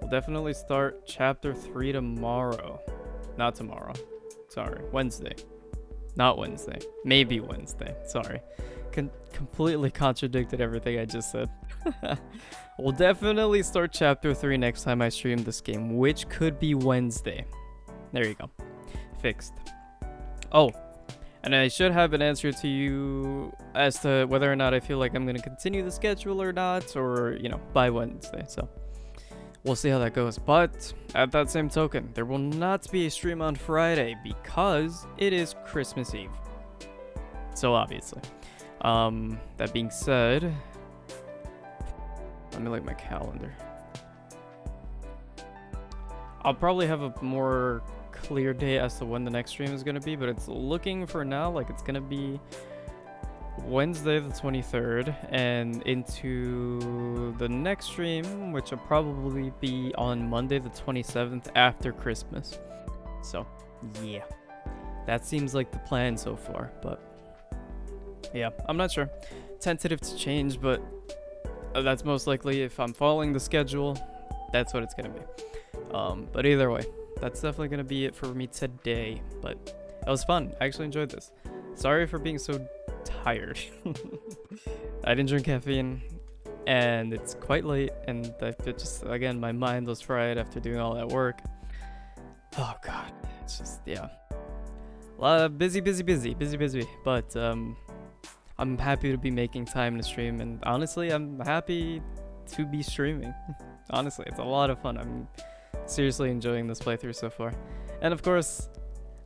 We'll definitely start chapter 3 tomorrow. Not tomorrow. Sorry, Wednesday. Not Wednesday. Maybe Wednesday. Sorry. Completely contradicted everything I just said. We'll definitely start chapter 3 next time I stream this game, which could be Wednesday. There you go. Fixed. Oh. And I should have an answer to you as to whether or not I feel like I'm going to continue the schedule or not, or, you know, by Wednesday. So we'll see how that goes. But at that same token, there will not be a stream on Friday because it is Christmas Eve. So obviously. That being said, let me look at my calendar. I'll probably have a more clear day as to when the next stream is going to be, but it's looking for now like it's going to be Wednesday the 23rd and into the next stream, which will probably be on Monday the 27th after Christmas. So yeah, that seems like the plan so far, but yeah, I'm not sure. Tentative to change, but that's most likely, if I'm following the schedule, that's what it's going to be. But either way, that's definitely going to be it for me today, but it was fun. I actually enjoyed this. Sorry for being so tired. I didn't drink caffeine, and it's quite late, and I just, again, my mind was fried after doing all that work. Oh god, it's just, yeah. A lot of busy, but I'm happy to be making time to stream, and honestly, I'm happy to be streaming. Honestly, it's a lot of fun. I'm seriously enjoying this playthrough so far. And of course,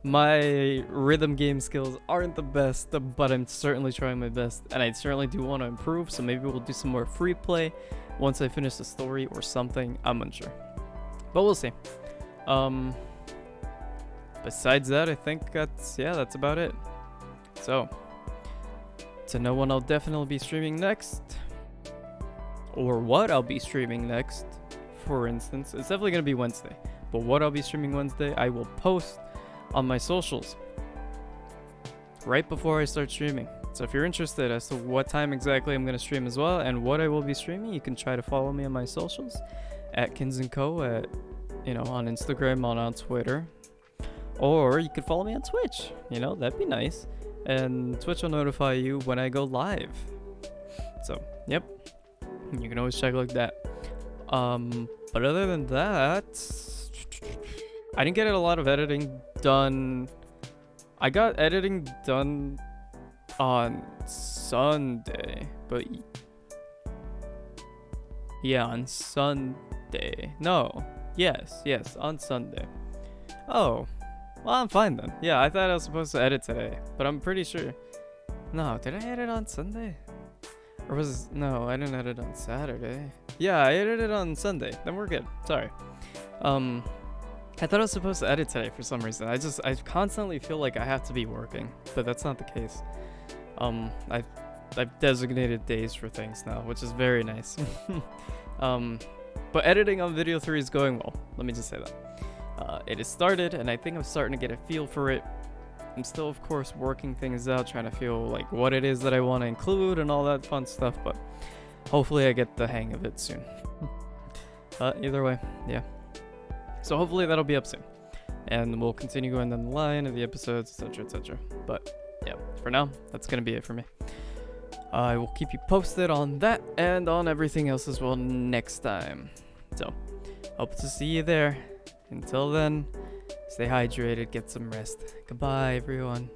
my rhythm game skills aren't the best, but I'm certainly trying my best, and I certainly do want to improve, so maybe we'll do some more free play once I finish the story or something. I'm unsure, but we'll see. Besides that, I think that's about it. So, to know when I'll definitely be streaming next, or what I'll be streaming next, for instance, it's definitely going to be Wednesday. But what I'll be streaming Wednesday, I will post on my socials right before I start streaming. So if you're interested as to what time exactly I'm going to stream as well, and what I will be streaming, you can try to follow me on my socials at Kins&Co, at, you know, on Instagram, on Twitter. Or you could follow me on Twitch, you know, that'd be nice. And Twitch will notify you when I go live. So, yep. You can always check like that. But other than that, I didn't get a lot of editing done. I got editing done on Sunday, but yeah, on Sunday. No, yes, on Sunday. Oh, well, I'm fine then. Yeah, I thought I was supposed to edit today, but I'm pretty sure. No, did I edit on Sunday? Or was no, I didn't edit on Saturday. Yeah, I edited on Sunday. Then we're good. Sorry. I thought I was supposed to edit today for some reason. I constantly feel like I have to be working, but that's not the case. I've designated days for things now, which is very nice. But editing on video 3 is going well. Let me just say that. It has started, and I think I'm starting to get a feel for it. I'm still, of course, working things out, trying to feel like what it is that I want to include and all that fun stuff, but hopefully I get the hang of it soon. Either way, yeah. So hopefully that'll be up soon. And we'll continue going down the line of the episodes, etc, etc. But yeah, for now, that's going to be it for me. I will keep you posted on that and on everything else as well next time. So, hope to see you there. Until then, stay hydrated, get some rest. Goodbye, everyone.